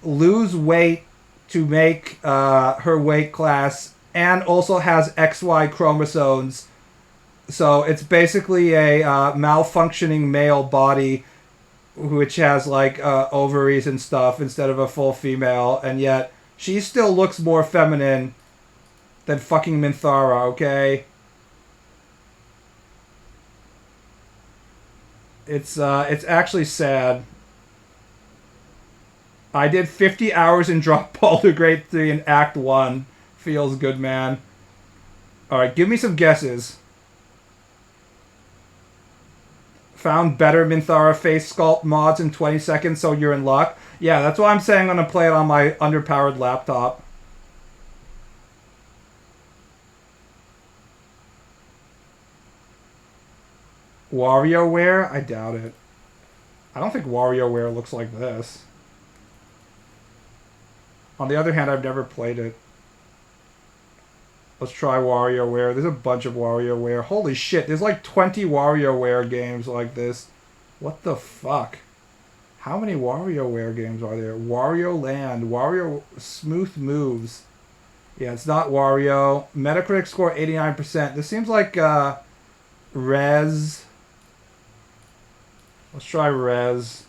lose weight to make her weight class and also has XY chromosomes. So it's basically a malfunctioning male body which has like ovaries and stuff instead of a full female, and yet she still looks more feminine than fucking Minthara, okay? It's actually sad. I did 50 hours and dropped Baldur's Gate 3 in Act 1. Feels good, man. Alright, give me some guesses. Found better Minthara face sculpt mods in 20 seconds, so you're in luck. Yeah, that's why I'm saying I'm going to play it on my underpowered laptop. WarioWare? I doubt it. I don't think WarioWare looks like this. On the other hand, I've never played it. Let's try WarioWare. There's a bunch of WarioWare. Holy shit, there's like 20 WarioWare games like this. What the fuck? How many WarioWare games are there? Wario Land, Wario Smooth Moves. Yeah, it's not Wario. Metacritic score 89%. This seems like Rez. Let's try Rez.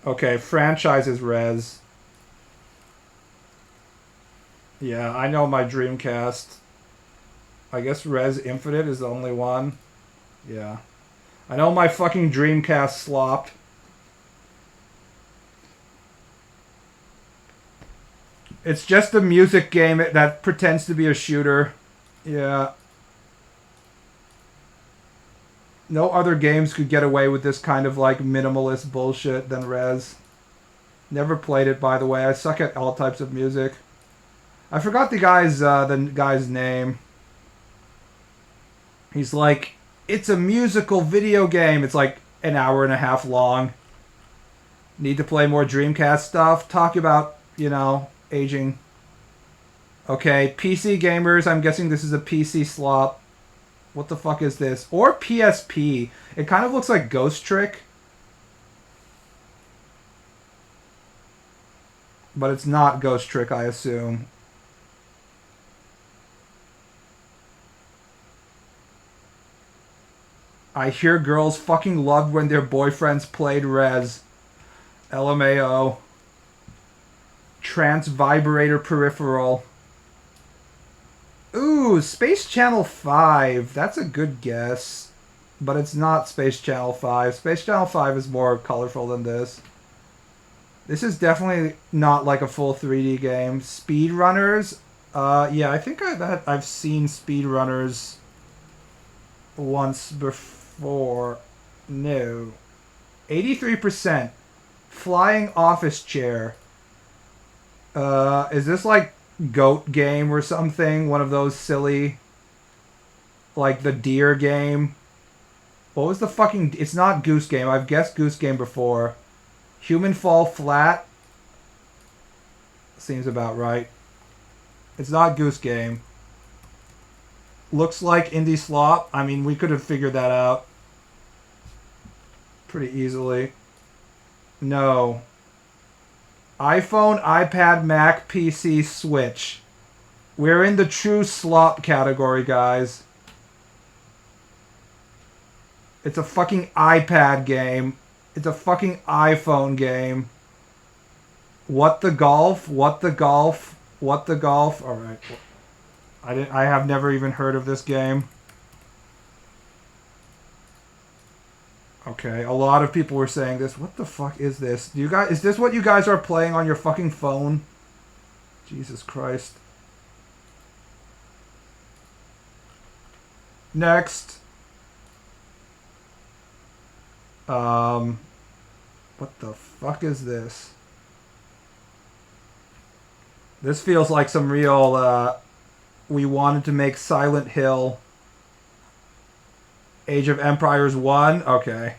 Okay, franchise is Rez. Yeah, I know my Dreamcast. I guess Rez Infinite is the only one. Yeah. I know my fucking Dreamcast slopped. It's just a music game that pretends to be a shooter. Yeah. No other games could get away with this kind of like minimalist bullshit than Rez. Never played it, by the way. I suck at all types of music. I forgot the guy's name. He's like, it's a musical video game. It's like an hour and a half long. Need to play more Dreamcast stuff. Talk about, you know, aging. Okay, PC gamers. I'm guessing this is a PC slop. What the fuck is this? Or PSP. It kind of looks like Ghost Trick. But it's not Ghost Trick, I assume. I hear girls fucking loved when their boyfriends played Rez. LMAO. Trans vibrator peripheral. Ooh, Space Channel 5. That's a good guess. But it's not Space Channel 5. Space Channel 5 is more colorful than this. This is definitely not like a full 3D game. Speedrunners? Yeah, I think I've seen Speedrunners once before. No. 83%. Flying office chair. Is this like Goat Game or something? One of those silly, like the deer game. What was the fucking... It's not Goose Game. I've guessed Goose Game before. Human Fall Flat. Seems about right. It's not Goose Game. Looks like Indie Slop. I mean, we could have figured that out pretty easily. No. iPhone, iPad, Mac, PC, Switch. We're in the true slop category, guys. It's a fucking iPad game. It's a fucking iPhone game. What the golf? What the golf? What the golf? All right. I have never even heard of this game. Okay, a lot of people were saying this. What the fuck is this? Do you guys? Is this what you guys are playing on your fucking phone? Jesus Christ. Next. What the fuck is this? This feels like some real, we wanted to make Silent Hill. Age of Empires 1? Okay.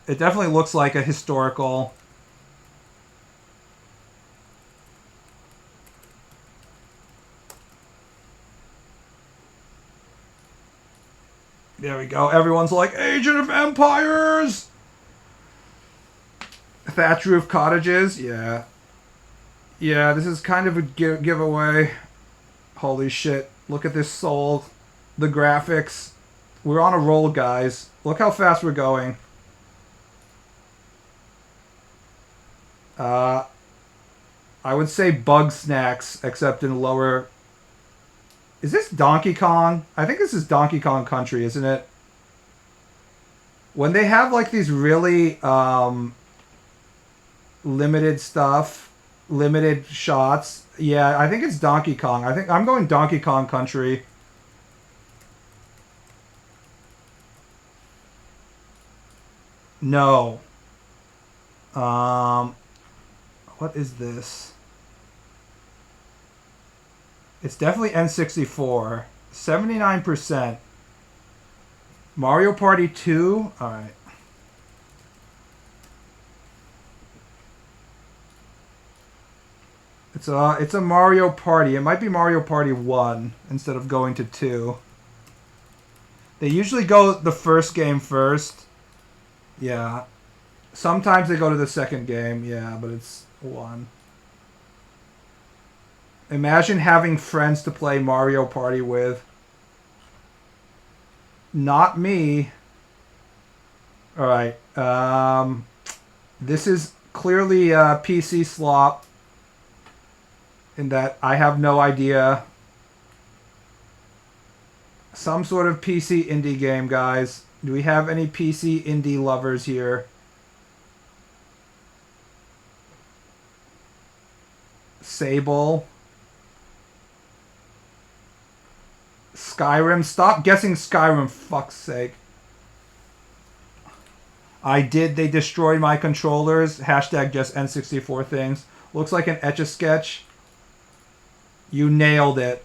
It definitely looks like a historical... There we go. Everyone's like, Age of Empires! Thatch roof cottages? Yeah. Yeah, this is kind of a giveaway. Holy shit. Look at this soul. The graphics. We're on a roll, guys. Look how fast we're going. I would say Bug Snacks, except in lower... Is this Donkey Kong? I think this is Donkey Kong Country, isn't it? When they have like these really limited stuff, limited shots, yeah, I think it's Donkey Kong. I think I'm going Donkey Kong Country. No. What is this? It's definitely N64. 79%. Mario Party 2? Alright. It's a Mario Party. It might be Mario Party 1 instead of going to 2. They usually go the first game first. Yeah. Sometimes they go to the second game. Yeah, but it's 1. Imagine having friends to play Mario Party with. Not me. Alright. This is clearly PC slop. In that I have no idea. Some sort of PC indie game, guys. Do we have any PC indie lovers here? Sable. Skyrim. Stop guessing Skyrim, fuck's sake. I did. They destroyed my controllers. Hashtag just N64 things. Looks like an Etch-a-Sketch. You nailed it.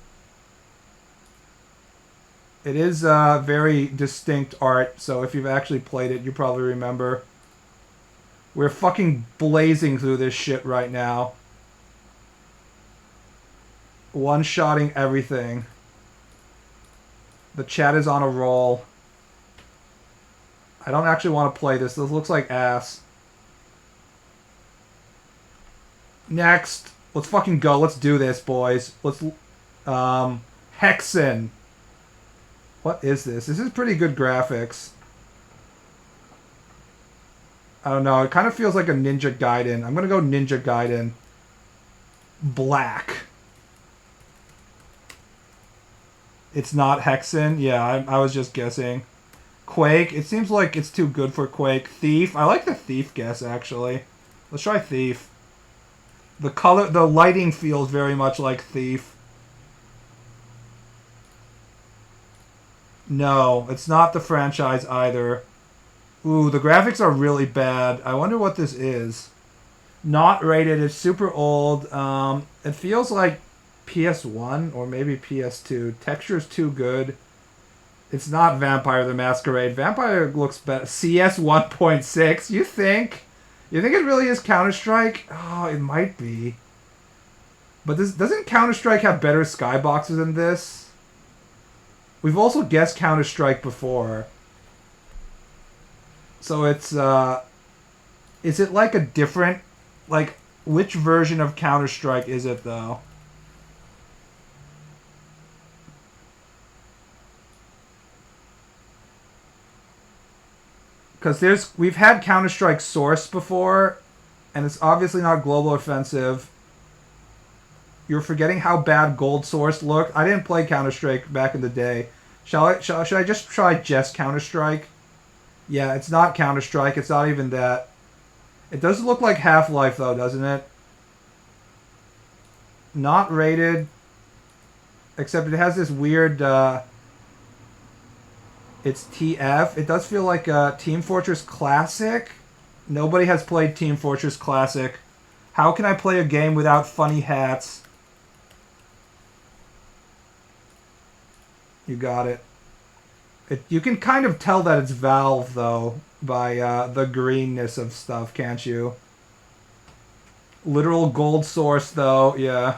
It is very distinct art, so if you've actually played it, you probably remember. We're fucking blazing through this shit right now. One-shotting everything. The chat is on a roll. I don't actually want to play this. This looks like ass. Next. Let's fucking go. Let's do this, boys. Let's... Hexen. What is this? This is pretty good graphics. I don't know. It kind of feels like a Ninja Gaiden. I'm going to go Ninja Gaiden. Black. It's not Hexen? Yeah, I was just guessing. Quake. It seems like it's too good for Quake. Thief. I like the Thief guess, actually. Let's try Thief. The color, the lighting feels very much like Thief. No, it's not the franchise either. Ooh, the graphics are really bad. I wonder what this is. Not rated. It's super old. It feels like PS1 or maybe PS2. Texture's too good. It's not Vampire the Masquerade. Vampire looks better. CS 1.6. You think? You think it really is Counter-Strike? Oh, it might be. But doesn't Counter-Strike have better skyboxes than this? We've also guessed Counter-Strike before. So it's, is it like a different, like, which version of Counter-Strike is it, though? Because we've had Counter-Strike Source before, and it's obviously not Global Offensive. You're forgetting how bad Gold Source looked. I didn't play Counter-Strike back in the day. Should I just try Counter-Strike? Yeah, it's not Counter-Strike. It's not even that. It does look like Half-Life, though, doesn't it? Not rated. Except it has this weird... it's TF. It does feel like Team Fortress Classic. Nobody has played Team Fortress Classic. How can I play a game without funny hats? You got it. You can kind of tell that it's Valve, though, by the greenness of stuff, can't you? Literal gold source, though, yeah.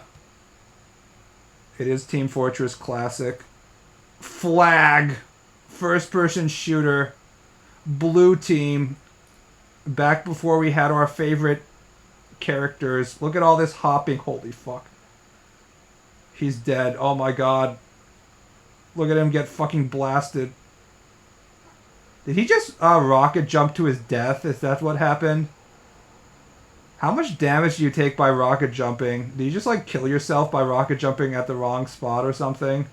It is Team Fortress Classic. Flag. First-person shooter. Blue team. Back before we had our favorite characters. Look at all this hopping. Holy fuck. He's dead. Oh my god. Look at him get fucking blasted. Did he just rocket jump to his death? Is that what happened? How much damage do you take by rocket jumping? Do you just like kill yourself by rocket jumping at the wrong spot or something?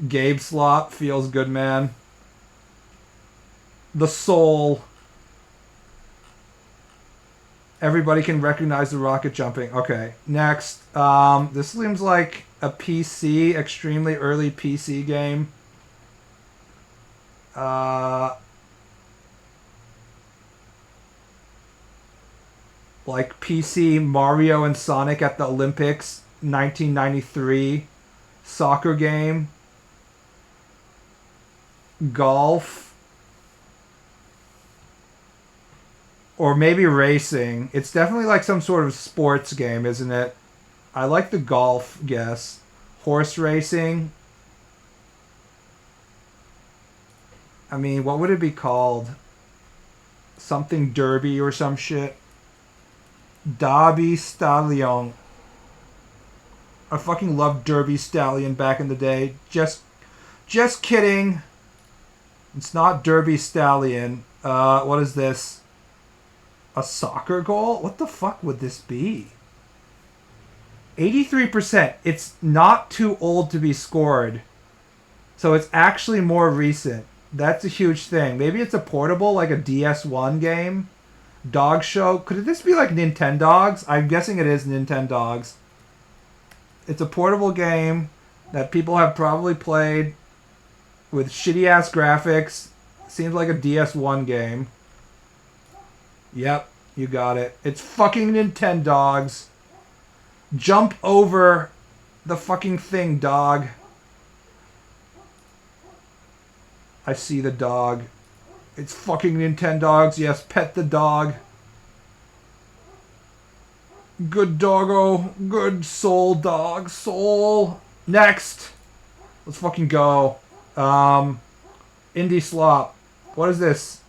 Gabe Slop feels good, man. The Soul. Everybody can recognize the rocket jumping. Okay, next. This seems like a PC, extremely early PC game. Like PC Mario and Sonic at the Olympics, 1993. Soccer game. Golf. Or maybe racing. It's definitely like some sort of sports game, isn't it? I like the golf guess. Horse racing. I mean, what would it be called? Something derby or some shit. Derby Stallion. I fucking loved Derby Stallion back in the day. Just kidding. It's not Derby Stallion. What is this? A soccer goal? What the fuck would this be? 83%. It's not too old to be scored. So it's actually more recent. That's a huge thing. Maybe it's a portable, like a DS1 game. Dog Show. Could this be like Nintendogs? I'm guessing it is Nintendogs. It's a portable game that people have probably played with shitty-ass graphics. Seems like a DS1 game. Yep, you got it. It's fucking Nintendogs. Jump over the fucking thing, dog. I see the dog. It's fucking Nintendogs. Yes, pet the dog. Good doggo. Good soul, dog. Soul. Next. Let's fucking go. Indie Slop. What is this?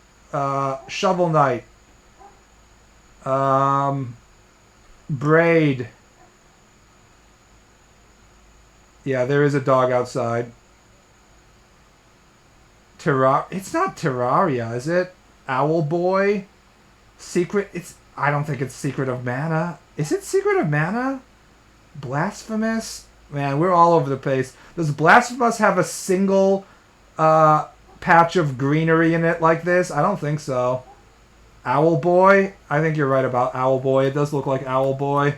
Shovel Knight. Braid. Yeah, there is a dog outside. It's not Terraria, is it? Owl Boy? I don't think it's Secret of Mana. Is it Secret of Mana? Blasphemous? Man, we're all over the place. Does Blasphemous have a single patch of greenery in it like this? I don't think so. Owl Boy? I think you're right about Owl Boy. It does look like Owl Boy.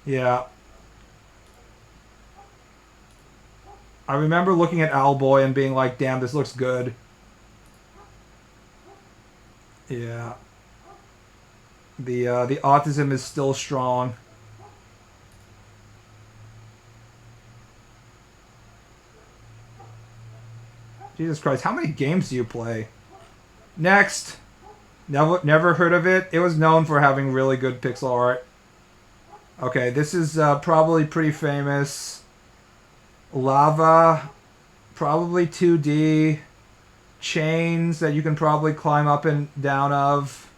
Yeah. I remember looking at Owlboy and being like, damn, this looks good. Yeah. The autism is still strong. Jesus Christ, how many games do you play? Next. Never heard of it. It was known for having really good pixel art. Okay, this is probably pretty famous. Lava. Probably 2D. Chains that you can probably climb up and down of.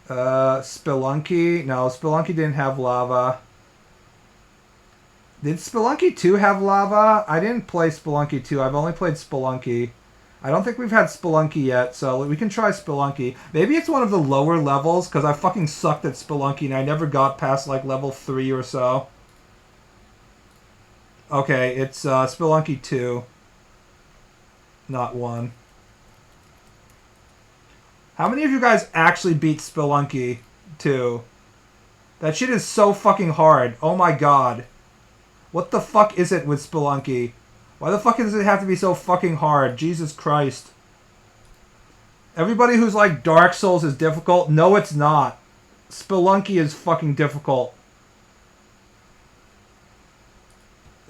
Spelunky. No, Spelunky didn't have lava. Did Spelunky 2 have lava? I didn't play Spelunky 2. I've only played Spelunky. I don't think we've had Spelunky yet, so we can try Spelunky. Maybe it's one of the lower levels, because I fucking sucked at Spelunky and I never got past like level 3 or so. Okay, it's Spelunky 2. Not 1. How many of you guys actually beat Spelunky 2? That shit is so fucking hard. Oh my god. What the fuck is it with Spelunky? Why the fuck does it have to be so fucking hard? Jesus Christ. Everybody who's like Dark Souls is difficult. No, it's not. Spelunky is fucking difficult.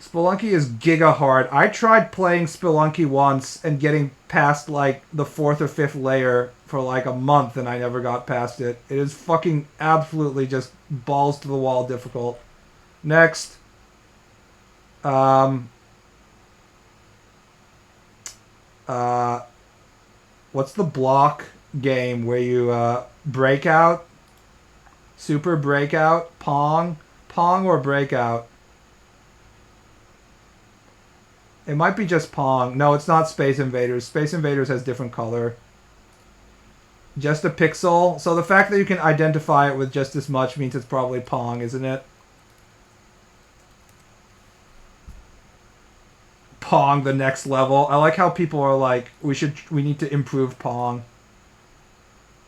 Spelunky is giga hard. I tried playing Spelunky once and getting past like the 4th or 5th layer for like a month and I never got past it. It is fucking absolutely just balls to the wall difficult. Next. What's the block game where you Breakout? Super Breakout? Pong? Pong or Breakout? It might be just Pong. No, it's not Space Invaders. Space Invaders has different color. Just a pixel. So the fact that you can identify it with just this much means it's probably Pong, isn't it? Pong, the next level. I like how people are like, we need to improve Pong.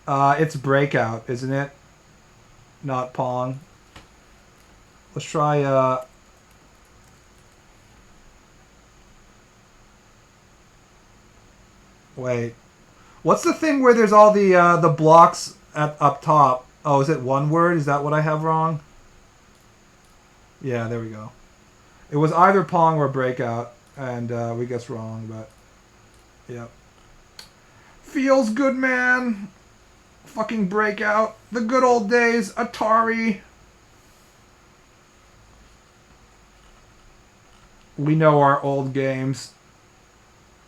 It's Breakout, isn't it? Not Pong. Let's try, wait. What's the thing where there's all the blocks up top? Oh, is it one word? Is that what I have wrong? Yeah, there we go. It was either Pong or Breakout, and we guessed wrong, but yep. Feels good, man. Fucking Breakout. The good old days. Atari. We know our old games.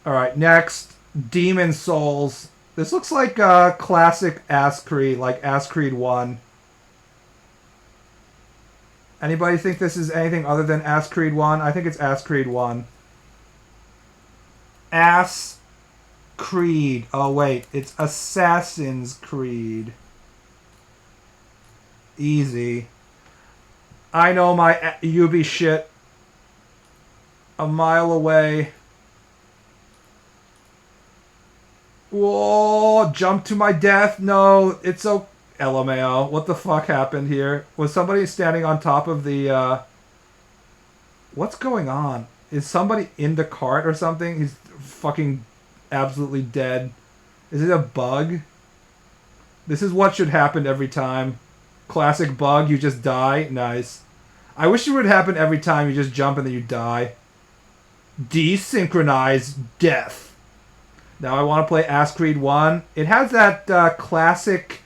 Alright, next. Demon Souls. This looks like classic Ass Creed, like Ass Creed 1. Anybody think this is anything other than Ass Creed 1? I think it's Ass Creed 1. Ass Creed. Oh, wait. It's Assassin's Creed. Easy. I know my Ubi shit. A mile away. Whoa, jump to my death. No, it's so... LMAO. What the fuck happened here? Was somebody standing on top of the, What's going on? Is somebody in the cart or something? He's fucking absolutely dead. Is it a bug? This is what should happen every time. Classic bug, you just die. Nice. I wish it would happen every time you just jump and then you die. Desynchronized death. Now I want to play Ass Creed 1. It has that classic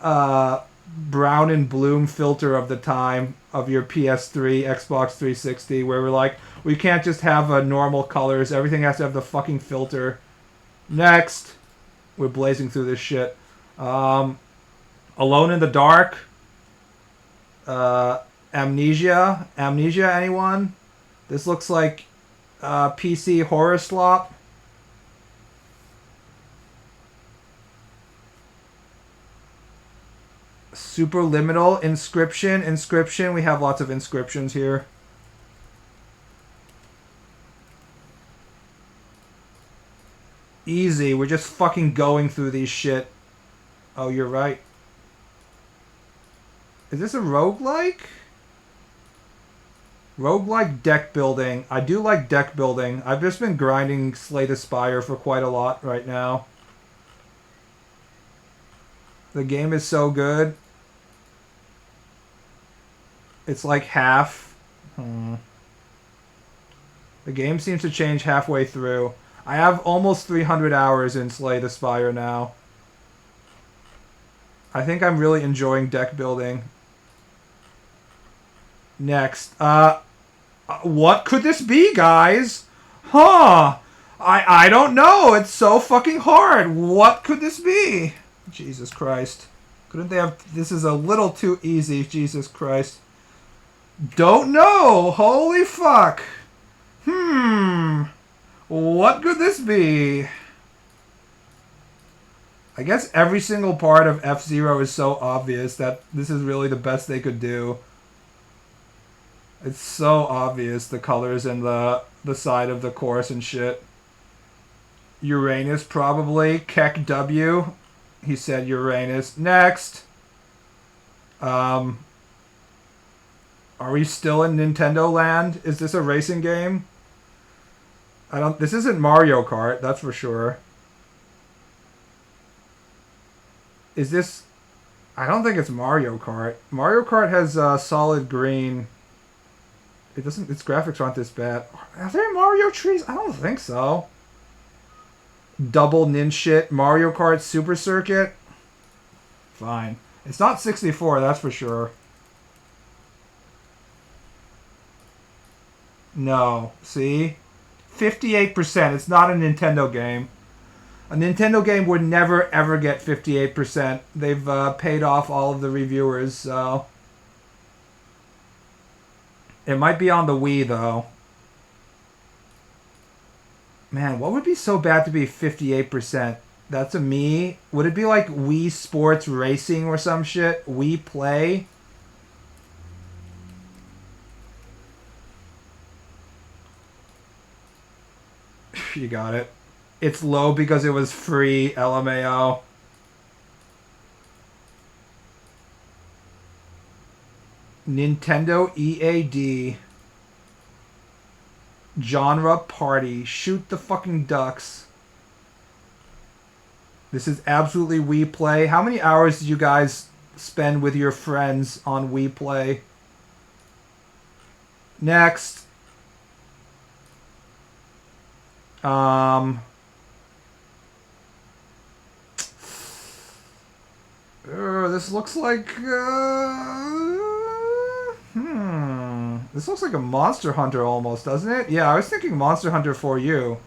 brown and bloom filter of the time of your PS3, Xbox 360, where we're like, we can't just have normal colors. Everything has to have the fucking filter. Next. We're blazing through this shit. Alone in the Dark. Amnesia. Amnesia, anyone? This looks like PC horror slop. Superliminal. Inscription. Inscription. We have lots of inscriptions here. Easy. We're just fucking going through these shit. Oh, you're right. Is this a roguelike? Roguelike deck building. I do like deck building. I've just been grinding Slay the Spire for quite a lot right now. The game is so good. It's like half. The game seems to change halfway through. I have almost 300 hours in Slay the Spire now. I think I'm really enjoying deck building. Next. What could this be, guys? Huh. I don't know. It's so fucking hard. What could this be? Jesus Christ. Couldn't they have... This is a little too easy. Jesus Christ. Don't know. Holy fuck. What could this be? I guess every single part of F-Zero is so obvious that this is really the best they could do. It's so obvious, the colors and the side of the course and shit. Uranus, probably. Keck W. He said Uranus. Next. Are we still in Nintendo land? Is this a racing game? This isn't Mario Kart, that's for sure. Is this... I don't think it's Mario Kart. Mario Kart has solid green. It doesn't... Its graphics aren't this bad. Are there Mario trees? I don't think so. Double Ninshit. Mario Kart Super Circuit. Fine. It's not 64, that's for sure. No. See? 58%. It's not a Nintendo game. A Nintendo game would never, ever get 58%. They've paid off all of the reviewers, so... It might be on the Wii, though. Man, what would be so bad to be 58%? That's a me? Would it be like Wii Sports Racing or some shit? Wii Play? You got it. It's low because it was free, LMAO. Nintendo EAD. Genre Party. Shoot the fucking ducks. This is absolutely Wii Play. How many hours did you guys spend with your friends on Wii Play? Next. This looks like this looks like a Monster Hunter almost, doesn't it? Yeah, I was thinking Monster Hunter for you.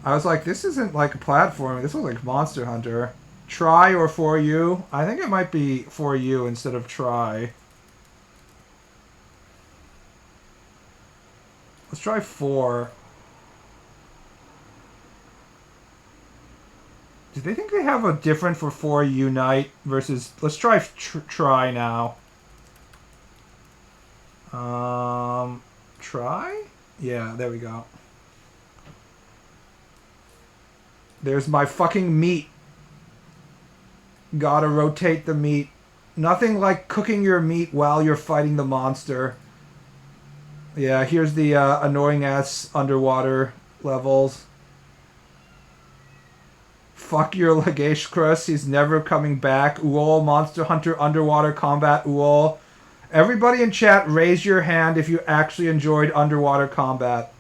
I was like, this isn't like a platform. This looks like Monster Hunter. Try or for you? I think it might be for you instead of try. Let's try 4. Do they think they have a different for Unite versus... Let's try try now. Try? Yeah, there we go. There's my fucking meat. Gotta rotate the meat. Nothing like cooking your meat while you're fighting the monster. Yeah, here's the annoying-ass underwater levels. Fuck your Lagesh Crust, he's never coming back. Uol, Monster Hunter Underwater Combat, Uol. Everybody in chat, raise your hand if you actually enjoyed Underwater Combat.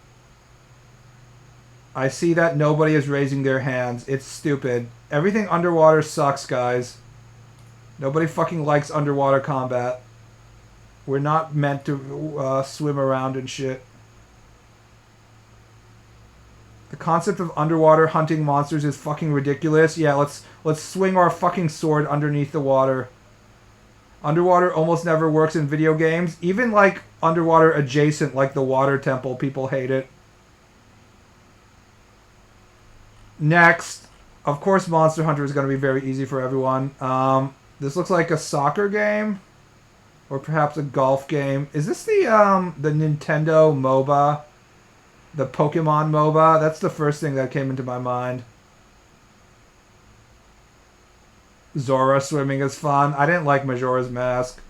I see that nobody is raising their hands. It's stupid. Everything underwater sucks, guys. Nobody fucking likes underwater combat. We're not meant to swim around and shit. The concept of underwater hunting monsters is fucking ridiculous. Yeah, let's swing our fucking sword underneath the water. Underwater almost never works in video games. Even like underwater adjacent, like the water temple, people hate it. Next, of course Monster Hunter is going to be very easy for everyone. This looks like a soccer game. Or perhaps a golf game. Is this the Nintendo MOBA? The Pokemon MOBA? That's the first thing that came into my mind. Zora swimming is fun. I didn't like Majora's Mask.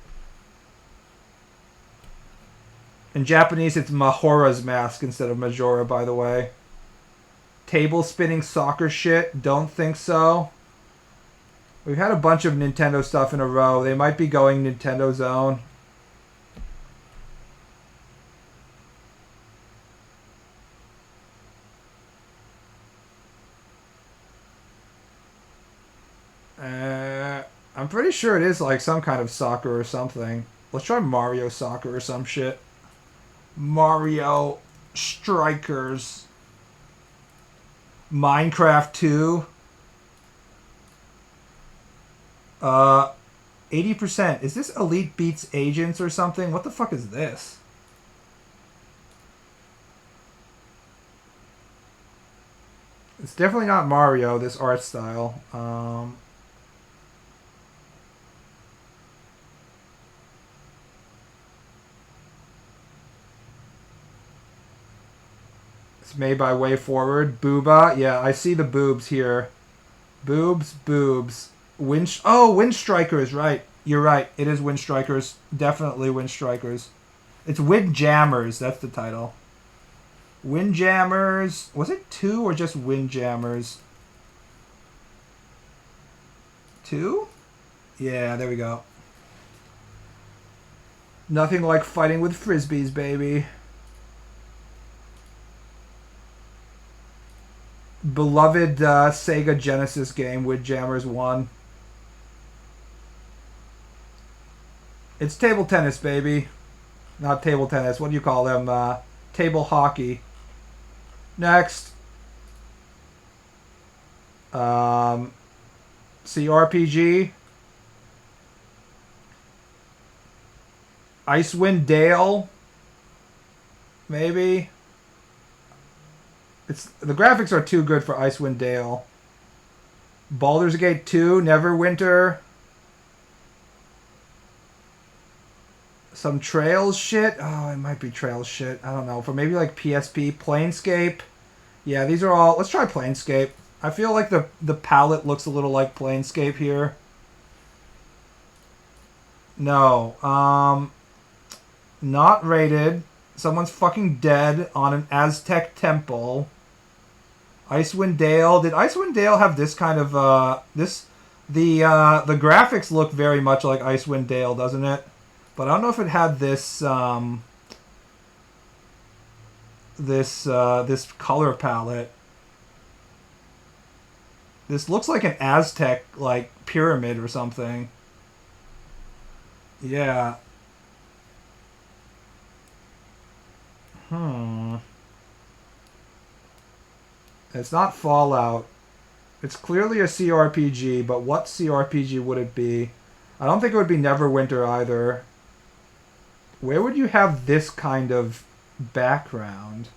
In Japanese, it's Majora's Mask instead of Majora, by the way. Table spinning soccer shit? Don't think so. We've had a bunch of Nintendo stuff in a row. They might be going Nintendo Zone. pretty sure it is like some kind of soccer or something. Let's try Mario Soccer or some shit. Mario Strikers. Minecraft 2. 80%. Is this Elite Beats Agents or something? What the fuck is this? It's definitely not Mario, this art style. It's made by Way Forward. Booba. Yeah, I see the boobs here. Boobs, boobs. Wind Strikers, right. You're right. It is Wind Strikers. Definitely Wind Strikers. It's Windjammers. That's the title. Windjammers. Was it 2 or just Windjammers? 2? Yeah, there we go. Nothing like fighting with frisbees, baby. Beloved Sega Genesis game, Windjammers 1. It's table tennis, baby. Not table tennis. What do you call them? Table hockey. Next. CRPG. Icewind Dale. Maybe. The graphics are too good for Icewind Dale. Baldur's Gate 2, Neverwinter. Some Trails shit. Oh, it might be Trails shit. I don't know. For maybe like PSP. Planescape. Yeah, these are all... Let's try Planescape. I feel like the palette looks a little like Planescape here. No. Not rated. Someone's fucking dead on an Aztec temple. Icewind Dale. Did Icewind Dale have this kind of the graphics look very much like Icewind Dale, doesn't it? But I don't know if it had this this color palette. This looks like an Aztec like pyramid or something. Yeah. It's not Fallout. It's clearly a CRPG, but what CRPG would it be? I don't think it would be Neverwinter either. Where would you have this kind of background?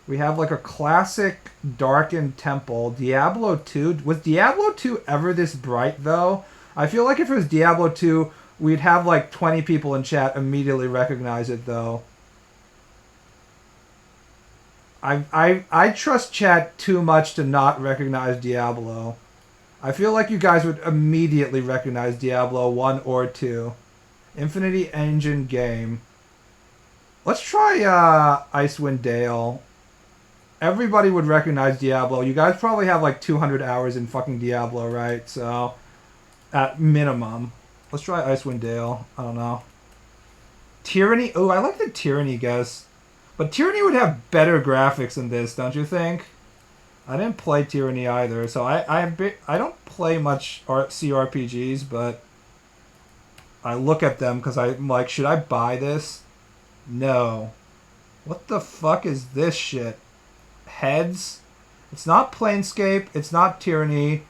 We have like a classic darkened temple. Diablo 2. Was Diablo 2 ever this bright though? I feel like if it was Diablo 2, we'd have like 20 people in chat immediately recognize it though. I trust chat too much to not recognize Diablo. I feel like you guys would immediately recognize Diablo 1 or 2. Infinity Engine game. Let's try Icewind Dale. Everybody would recognize Diablo. You guys probably have like 200 hours in fucking Diablo, right? So, at minimum. Let's try Icewind Dale. I don't know. Tyranny. Oh, I like the Tyranny guess. But Tyranny would have better graphics than this, don't you think? I didn't play Tyranny either, so I don't play much CRPGs, but I look at them because I'm like, should I buy this? No. What the fuck is this shit? Heads? It's not Planescape. It's not Tyranny.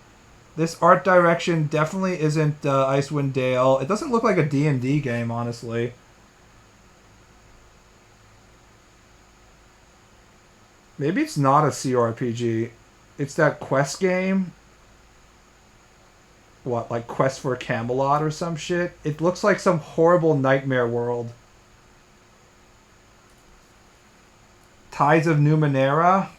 This art direction definitely isn't Icewind Dale. It doesn't look like a D&D game, honestly. Maybe it's not a CRPG. It's that quest game. What, like Quest for Camelot or some shit? It looks like some horrible nightmare world. Tides of Numenera.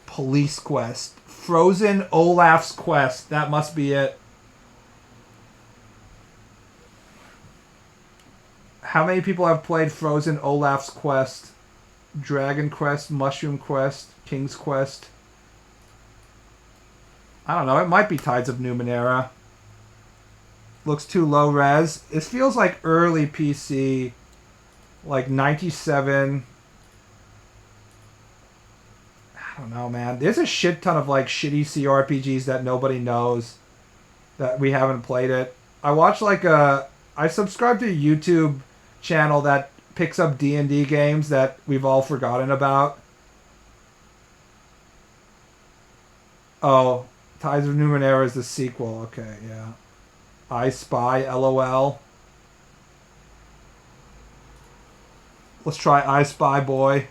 Police Quest. Frozen Olaf's Quest. That must be it. How many people have played Frozen Olaf's Quest? Dragon Quest, Mushroom Quest, King's Quest. I don't know. It might be Tides of Numenera. Looks too low res. It feels like early PC like 97. I don't know, man. There's a shit ton of like shitty CRPGs that nobody knows that we haven't played it. I watch like I subscribe to a YouTube channel that picks up D&D games that we've all forgotten about. Oh, Tides of Numenera is the sequel. Okay, yeah. I Spy, LOL. Let's try I Spy Boy.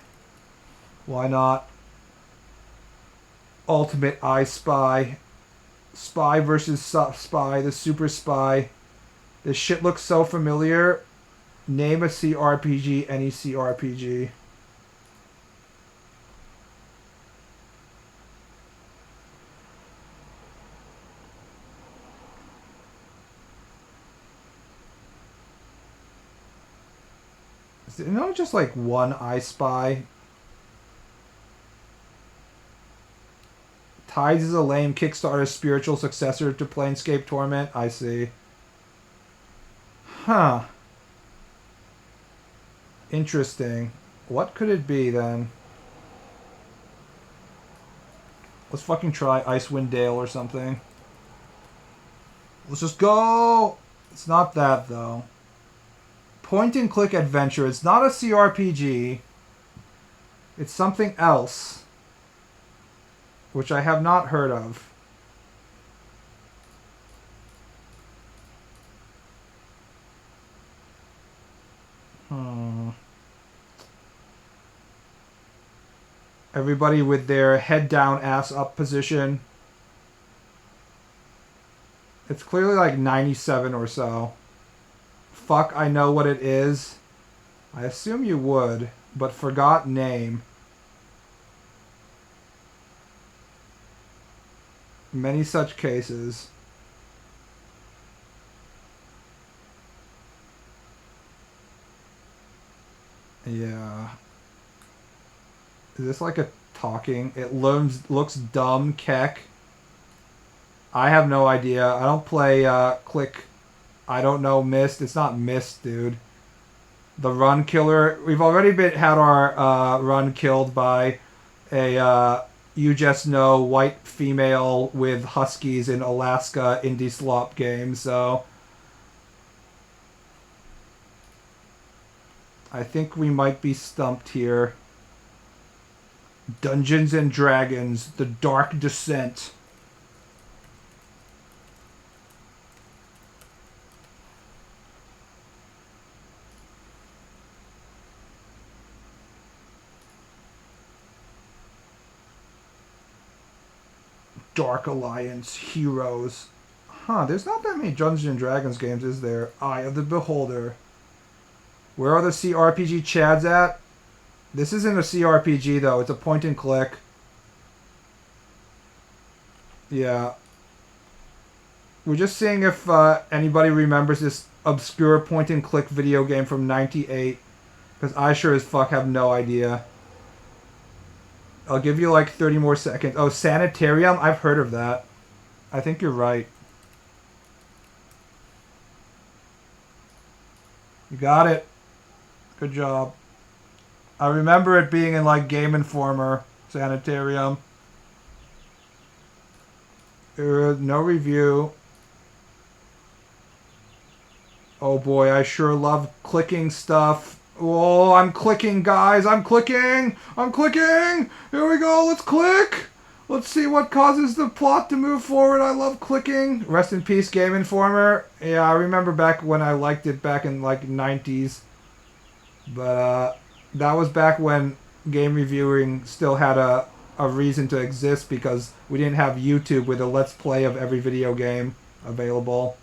Why not? Ultimate I Spy. Spy versus Spy, the Super Spy. This shit looks so familiar. Name a CRPG, any CRPG. Is there not just like one I Spy? Tides is a lame Kickstarter spiritual successor to Planescape Torment. I see. Huh. Interesting. What could it be then? Let's fucking try Icewind Dale or something. Let's just go! It's not that though. Point and click adventure. It's not a CRPG. It's something else. Which I have not heard of. Everybody with their head down, ass up position. It's clearly like 97 or so. Fuck, I know what it is. I assume you would, but forgot name. Many such cases. Yeah. Is this like a talking? It looks dumb, Keck. I have no idea. I don't play Click. I don't know Myst. It's not Myst, dude. The Run Killer. We've already had our run killed by a you just know white female with huskies in Alaska indie slop game, so I think we might be stumped here. Dungeons and Dragons, The Dark Descent. Dark Alliance, Heroes. Huh, there's not that many Dungeons and Dragons games, is there? Eye of the Beholder. Where are the CRPG chads at? This isn't a CRPG, though. It's a point and click. Yeah. We're just seeing if anybody remembers this obscure point and click video game from '98. Because I sure as fuck have no idea. I'll give you like 30 more seconds. Oh, Sanitarium? I've heard of that. I think you're right. You got it. Good job. I remember it being in like Game Informer, Sanitarium. No review. Oh boy, I sure love clicking stuff. Oh, I'm clicking, guys. I'm clicking. I'm clicking. Here we go. Let's click. Let's see what causes the plot to move forward. I love clicking. Rest in peace, Game Informer. Yeah, I remember back when I liked it back in like 90s. But that was back when game reviewing still had a reason to exist because we didn't have YouTube with a let's play of every video game available.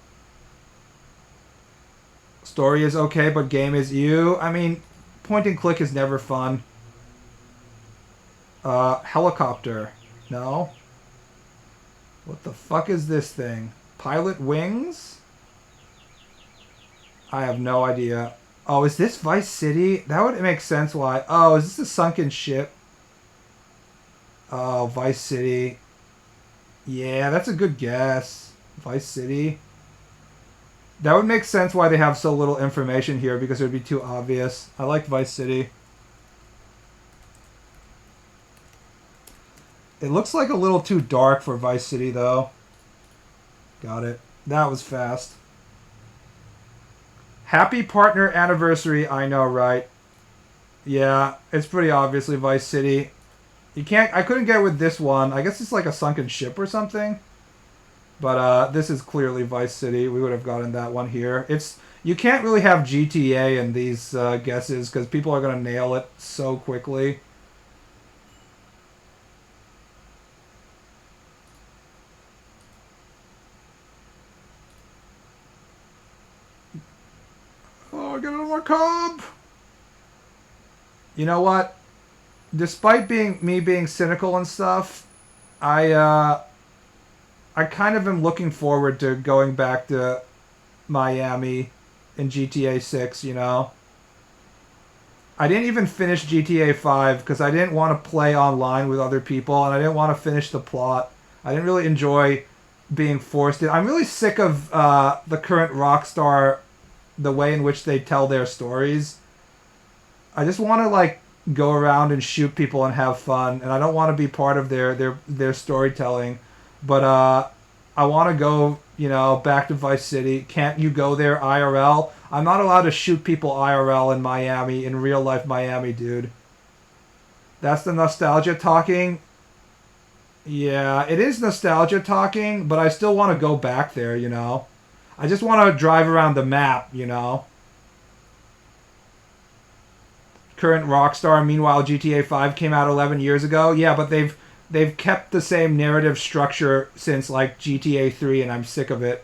Story is okay, but game is you. I mean, point and click is never fun. Helicopter. No. What the fuck is this thing? Pilot Wings? I have no idea. Oh, is this Vice City? That would make sense why. Oh, is this a sunken ship? Oh, Vice City. Yeah, that's a good guess. Vice City. That would make sense why they have so little information here, because it would be too obvious. I like Vice City. It looks like a little too dark for Vice City, though. Got it. That was fast. Happy partner anniversary, I know, right? Yeah, it's pretty obviously Vice City. You can't... I couldn't get with this one. I guess it's like a sunken ship or something. But this is clearly Vice City. We would have gotten that one here. It's... You can't really have GTA in these guesses, because people are going to nail it so quickly. Oh, get another comp! You know what? Despite me being cynical and stuff, I kind of am looking forward to going back to Miami in GTA 6, you know? I didn't even finish GTA 5 because I didn't want to play online with other people, and I didn't want to finish the plot. I didn't really enjoy being forced in. I'm really sick of the current Rockstar, the way in which they tell their stories. I just want to, like, go around and shoot people and have fun, and I don't want to be part of their storytelling. But I want to go, you know, back to Vice City. Can't you go there IRL? I'm not allowed to shoot people IRL in Miami, in real life Miami, dude. That's the nostalgia talking. Yeah, it is nostalgia talking, but I still want to go back there, you know. I just want to drive around the map, you know. Current Rockstar, meanwhile GTA 5 came out 11 years ago. Yeah, but they've kept the same narrative structure since like GTA 3, and I'm sick of it.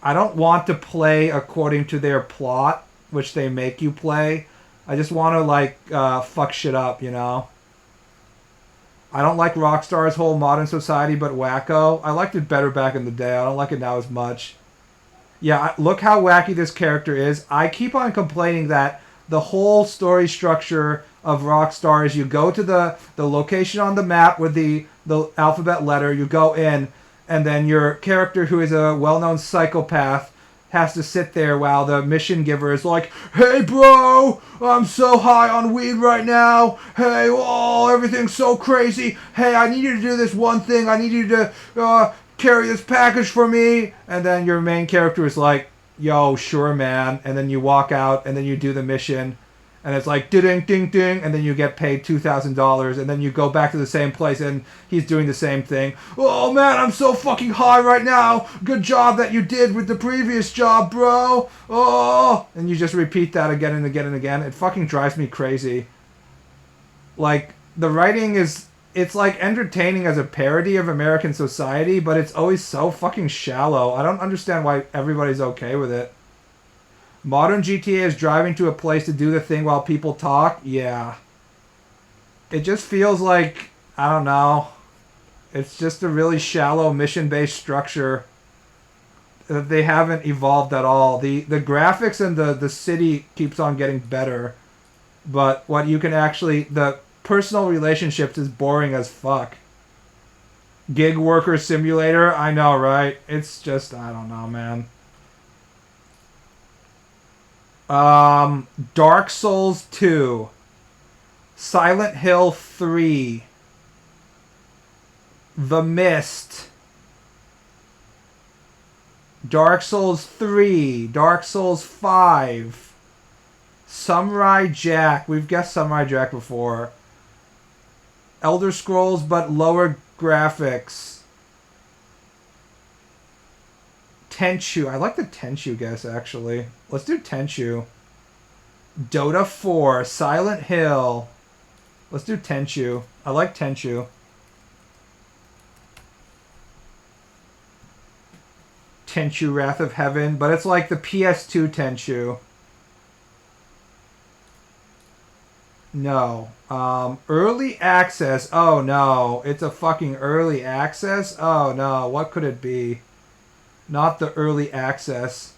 I don't want to play according to their plot, which they make you play. I just want to like fuck shit up, you know. I don't like Rockstar's whole modern society but wacko. I liked it better back in the day. I don't like it now as much. Yeah, look how wacky this character is. I keep on complaining that the whole story structure of Rockstar is you go to the location on the map with the alphabet letter, you go in, and then your character, who is a well-known psychopath, has to sit there while the mission giver is like, "Hey bro, I'm so high on weed right now. Hey, oh, everything's so crazy. Hey, I need you to do this one thing. I need you to carry this package for me." And then your main character is like, "Yo, sure man." And then you walk out and then you do the mission. And it's like, ding, ding, ding, and then you get paid $2,000, and then you go back to the same place, and he's doing the same thing. "Oh, man, I'm so fucking high right now. Good job that you did with the previous job, bro. Oh," and you just repeat that again and again and again. It fucking drives me crazy. Like, the writing is, it's like entertaining as a parody of American society, but it's always so fucking shallow. I don't understand why everybody's okay with it. Modern GTA is driving to a place to do the thing while people talk? Yeah. It just feels like, I don't know, it's just a really shallow mission-based structure that they haven't evolved at all. The graphics and the city keeps on getting better, but what you can actually, the personal relationships is boring as fuck. Gig worker simulator? I know, right? It's just, I don't know, man. Dark Souls 2, Silent Hill 3, The Mist, Dark Souls 3, Dark Souls 5, Samurai Jack. We've guessed Samurai Jack before. Elder Scrolls but lower graphics. Tenchu. I like the Tenchu guess, actually. Let's do Tenchu. Dota 4. Silent Hill. Let's do Tenchu. I like Tenchu. Tenchu Wrath of Heaven. But it's like the PS2 Tenchu. No. Early access. Oh, no. It's a fucking early access? Oh, no. What could it be? Not the early access.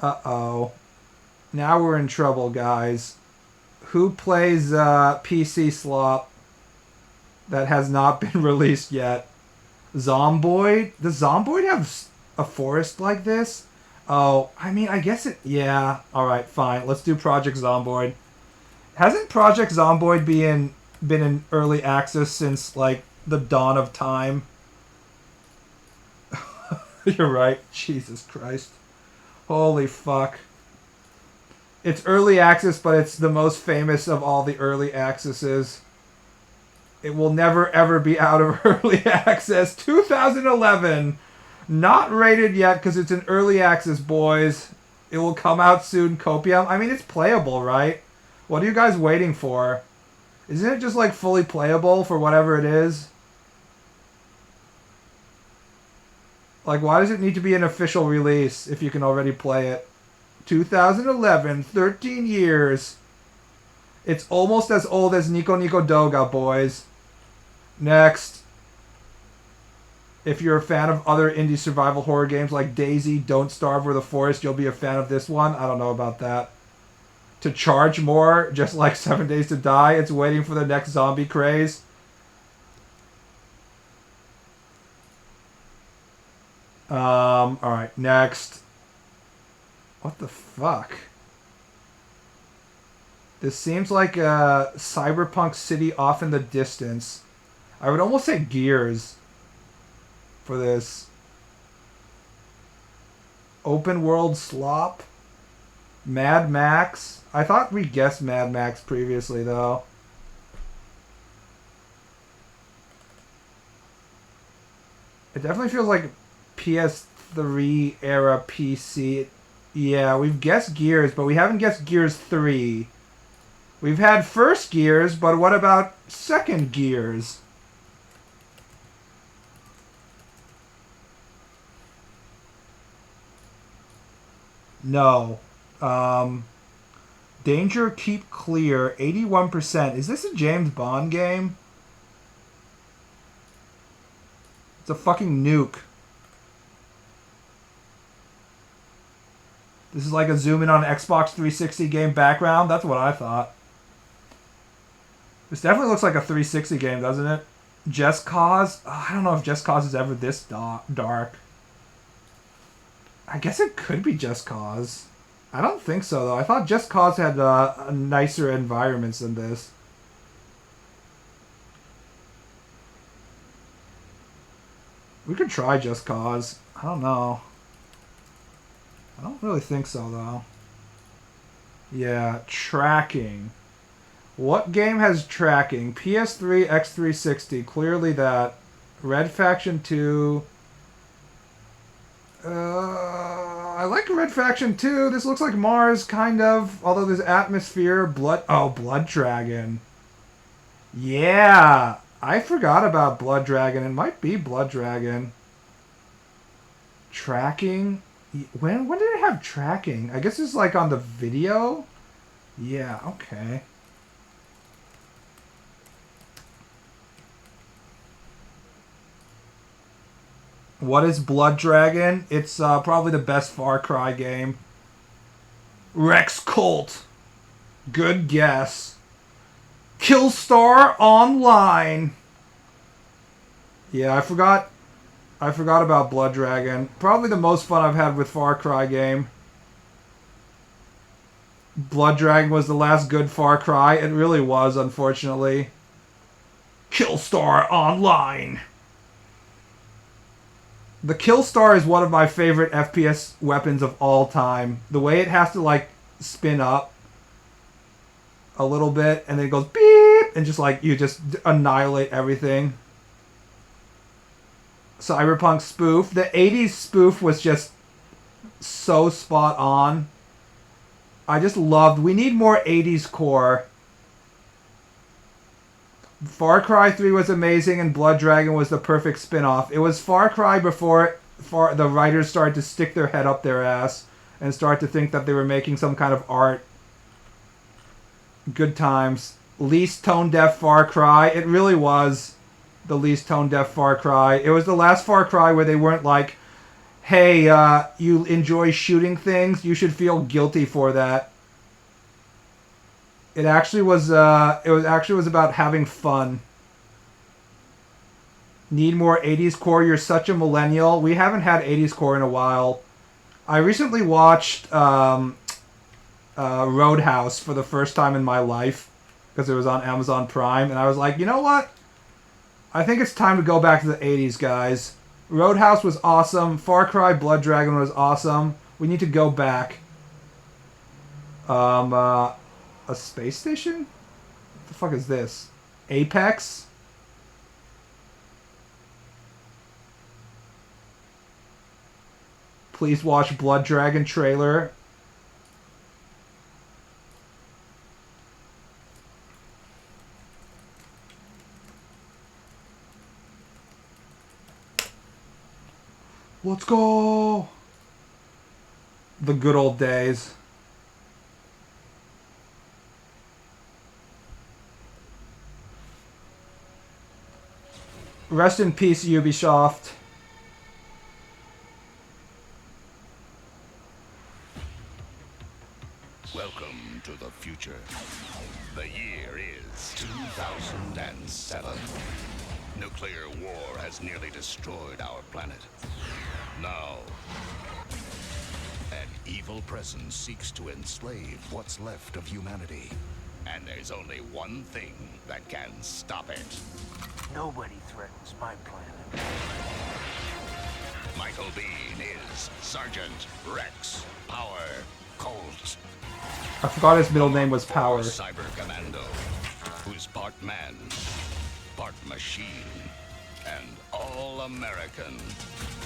Uh-oh. Now we're in trouble, guys. Who plays PC slop that has not been released yet? Zomboid. Does Zomboid have a forest like this? Oh, I mean, I guess it... Yeah. Alright, fine. Let's do Project Zomboid. Hasn't Project Zomboid been in early access since, like, the dawn of time? You're right. Jesus Christ. Holy fuck. It's early access, but it's the most famous of all the early accesses. It will never ever be out of early access. 2011. Not rated yet because it's in early access, boys. It will come out soon, Copium. I mean, it's playable, right? What are you guys waiting for? Isn't it just like fully playable for whatever it is? Like, why does it need to be an official release if you can already play it? 2011, 13 years. It's almost as old as Nico Nico Doga, boys. Next. If you're a fan of other indie survival horror games like Daisy, Don't Starve, or The Forest, you'll be a fan of this one. I don't know about that. To charge more, just like 7 Days to Die, it's waiting for the next zombie craze. Alright, next. What the fuck? This seems like a cyberpunk city off in the distance. I would almost say Gears for this. Open world slop. Mad Max. I thought we guessed Mad Max previously, though. It definitely feels like PS3 era PC. Yeah, we've guessed Gears, but we haven't guessed Gears 3. We've had first Gears, but what about second Gears? No. Danger Keep Clear, 81%. Is this a James Bond game? It's a fucking nuke. This is like a zoom in on Xbox 360 game background. That's what I thought. This definitely looks like a 360 game, doesn't it? Just Cause? Oh, I don't know if Just Cause is ever this dark. I guess it could be Just Cause. I don't think so, though. I thought Just Cause had nicer environments than this. We could try Just Cause. I don't know. I don't really think so, though. Yeah, tracking. What game has tracking? PS3, X360. Clearly that. Red Faction 2. I like Red Faction 2. This looks like Mars, kind of. Although there's atmosphere. Blood Dragon. Yeah. I forgot about Blood Dragon. It might be Blood Dragon. Tracking. When did it have tracking? I guess it's like on the video? Yeah, okay. What is Blood Dragon? It's probably the best Far Cry game. Rex Colt. Good guess. Killstar Online. Yeah, I forgot about Blood Dragon. Probably the most fun I've had with Far Cry game. Blood Dragon was the last good Far Cry. It really was, unfortunately. Killstar Online. The Killstar is one of my favorite FPS weapons of all time. The way it has to, like, spin up a little bit, and then it goes beep, and just, like, you just annihilate everything. Cyberpunk spoof. The 80s spoof was just so spot on. I just loved... We need more 80s core. Far Cry 3 was amazing, and Blood Dragon was the perfect spin-off. It was Far Cry before the writers started to stick their head up their ass and start to think that they were making some kind of art. Good times. Least tone-deaf Far Cry. It really was the least tone-deaf Far Cry. It was the last Far Cry where they weren't like, hey, you enjoy shooting things? You should feel guilty for that. It actually was. It was about having fun. Need more 80s core. You're such a millennial. We haven't had 80s core in a while. I recently watched Roadhouse for the first time in my life because it was on Amazon Prime, and I was like, you know what? I think it's time to go back to the 80s, guys. Roadhouse was awesome. Far Cry Blood Dragon was awesome. We need to go back. A space station? What the fuck is this? Apex? Please watch Blood Dragon trailer. Let's go! The good old days. Rest in peace, Ubisoft. Welcome to the future. The year is 2007. Nuclear war has nearly destroyed our planet. Now, an evil presence seeks to enslave what's left of humanity. And there's only one thing that can stop it. Nobody threatens my planet. Michael Biehn is Sergeant Rex Power Colt. I forgot his middle name was Power. Cyber Commando, who's part man, part machine, and all American.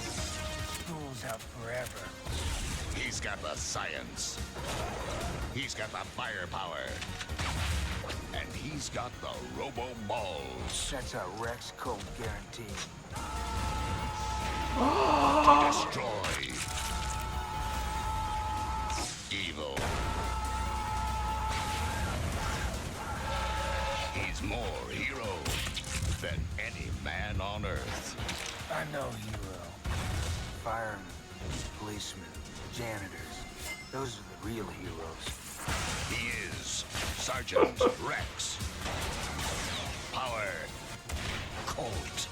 School's out forever. He's got the science. He's got the firepower. And he's got the robo-balls. That's a Rex Colt guarantee. To destroy evil. He's more hero than any man on Earth. I know hero. Firemen, policemen, janitors. Those are the real heroes. He is Sergeant Rex Power Colt.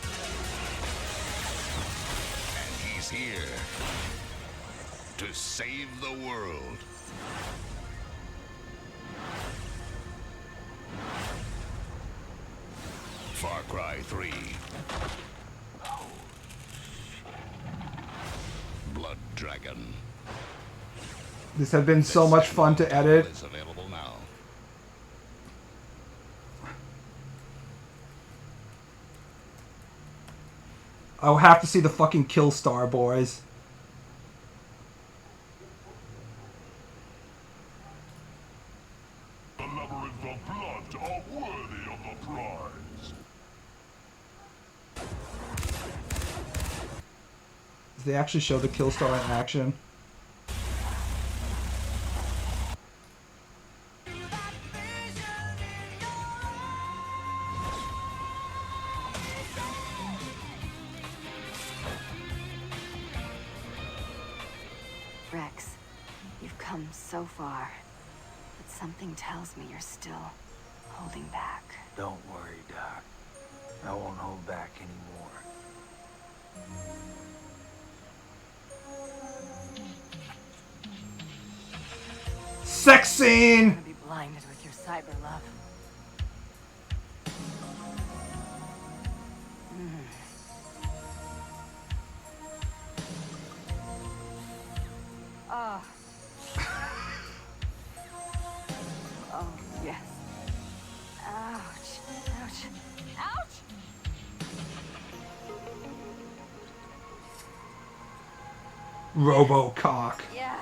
And he's here to save the world. Far Cry 3. Blood Dragon. This has been so much fun to edit. Is available now. I'll have to see the fucking Kill Star, boys. The labyrinth of blood are worthy of the prize. They actually show the Kill Star in action. Rex, you've come so far, but something tells me you're still holding back. Don't worry, Doc. I won't hold back anymore. Sex scene! I'm gonna be blinded with your cyber love. Oh. Oh, yes. Ouch. Ouch. Ouch! Robocock. Yeah.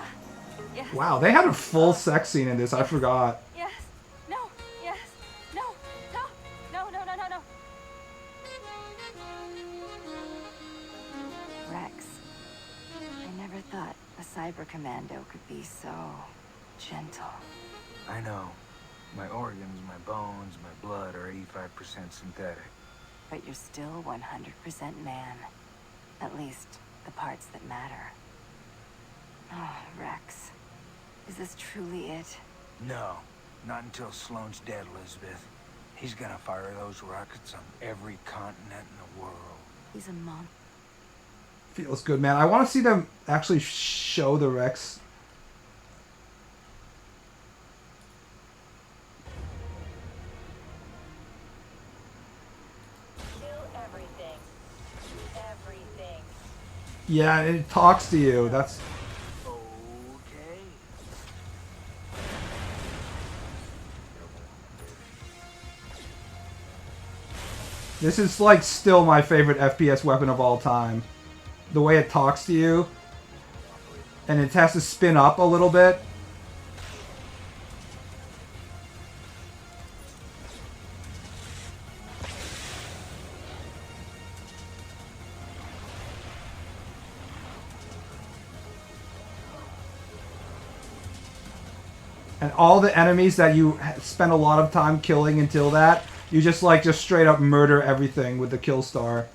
Yes. Wow, they had a full sex scene in this. I forgot. Yes. No. Yes. No. No. No, no, no, no, no. Rex, I never thought a cyber commando could be so gentle. I know. My organs, my bones, my blood are 85% synthetic. But you're still 100% man. At least the parts that matter. Oh, Rex. Is this truly it? No, not until Sloane's dead, Elizabeth. He's gonna fire those rockets on every continent in the world. He's a mom. Feels good, man. I want to see them actually show the Rex. Do everything. Everything. Yeah, it talks to you. That's... Okay. This is like still my favorite FPS weapon of all time. The way it talks to you. And it has to spin up a little bit. And all the enemies that you spend a lot of time killing until that, you just like just straight up murder everything with the kill star.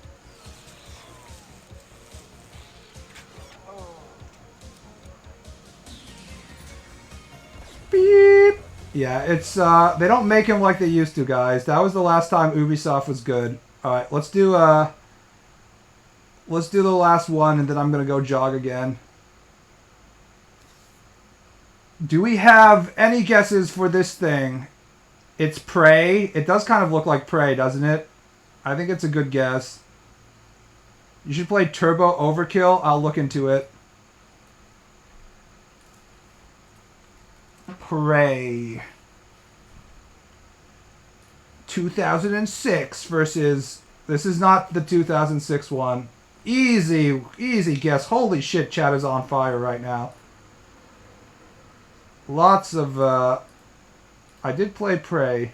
Beep. Yeah, it's they don't make him like they used to, guys. That was the last time Ubisoft was good. All right, let's do the last one, and then I'm gonna go jog again. Do we have any guesses for this thing? It's Prey. It does kind of look like Prey, doesn't it? I think it's a good guess. You should play Turbo Overkill. I'll look into it. Prey. 2006 versus... This is not the 2006 one. Easy guess. Holy shit, chat is on fire right now. Lots of, I did play Prey.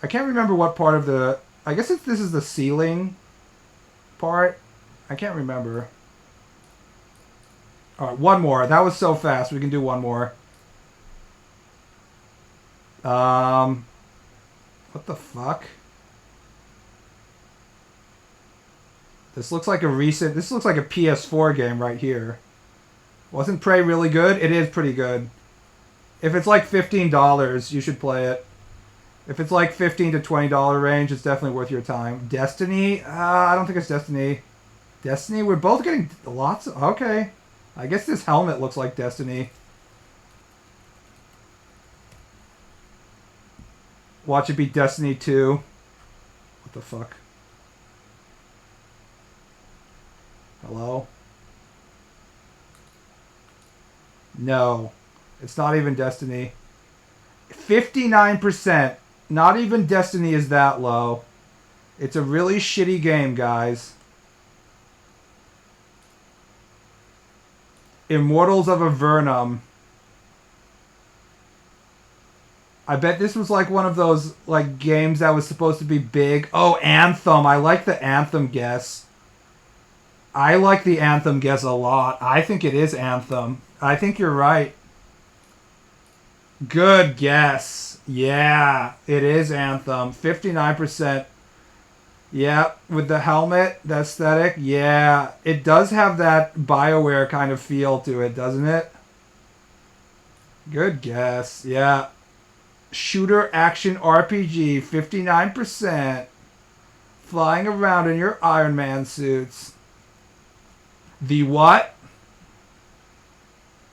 I can't remember what part of the... I guess this is the ceiling part. I can't remember. Alright, one more. That was so fast. We can do one more. What the fuck? This looks like a recent... This looks like a PS4 game right here. Wasn't Prey really good? It is pretty good. If it's like $15, you should play it. If it's like $15 to $20 range, it's definitely worth your time. Destiny? I don't think it's Destiny. Destiny? We're both getting lots of... Okay. I guess this helmet looks like Destiny. Watch it be Destiny 2. What the fuck? Hello? No. It's not even Destiny. 59%. Not even Destiny is that low. It's a really shitty game, guys. Immortals of Avernum. I bet this was like one of those like games that was supposed to be big. Oh, Anthem. I like the Anthem guess. I like the Anthem guess a lot. I think it is Anthem. I think you're right. Good guess. Yeah, it is Anthem. 59%. Yeah, with the helmet, the aesthetic. Yeah, it does have that BioWare kind of feel to it, doesn't it? Good guess. Yeah. Shooter action RPG, 59%. Flying around in your Iron Man suits. The what?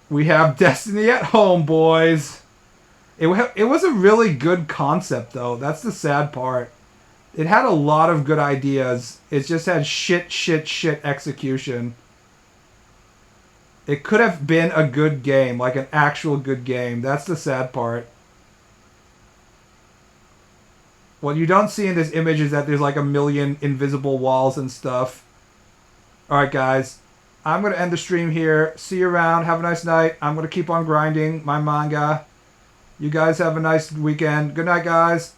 We have Destiny at home, boys. It was a really good concept, though. That's the sad part. It had a lot of good ideas. It just had shit execution. It could have been a good game, like an actual good game. That's the sad part. What you don't see in this image is that there's like a million invisible walls and stuff. Alright, guys. I'm going to end the stream here. See you around. Have a nice night. I'm going to keep on grinding my manga. You guys have a nice weekend. Good night, guys.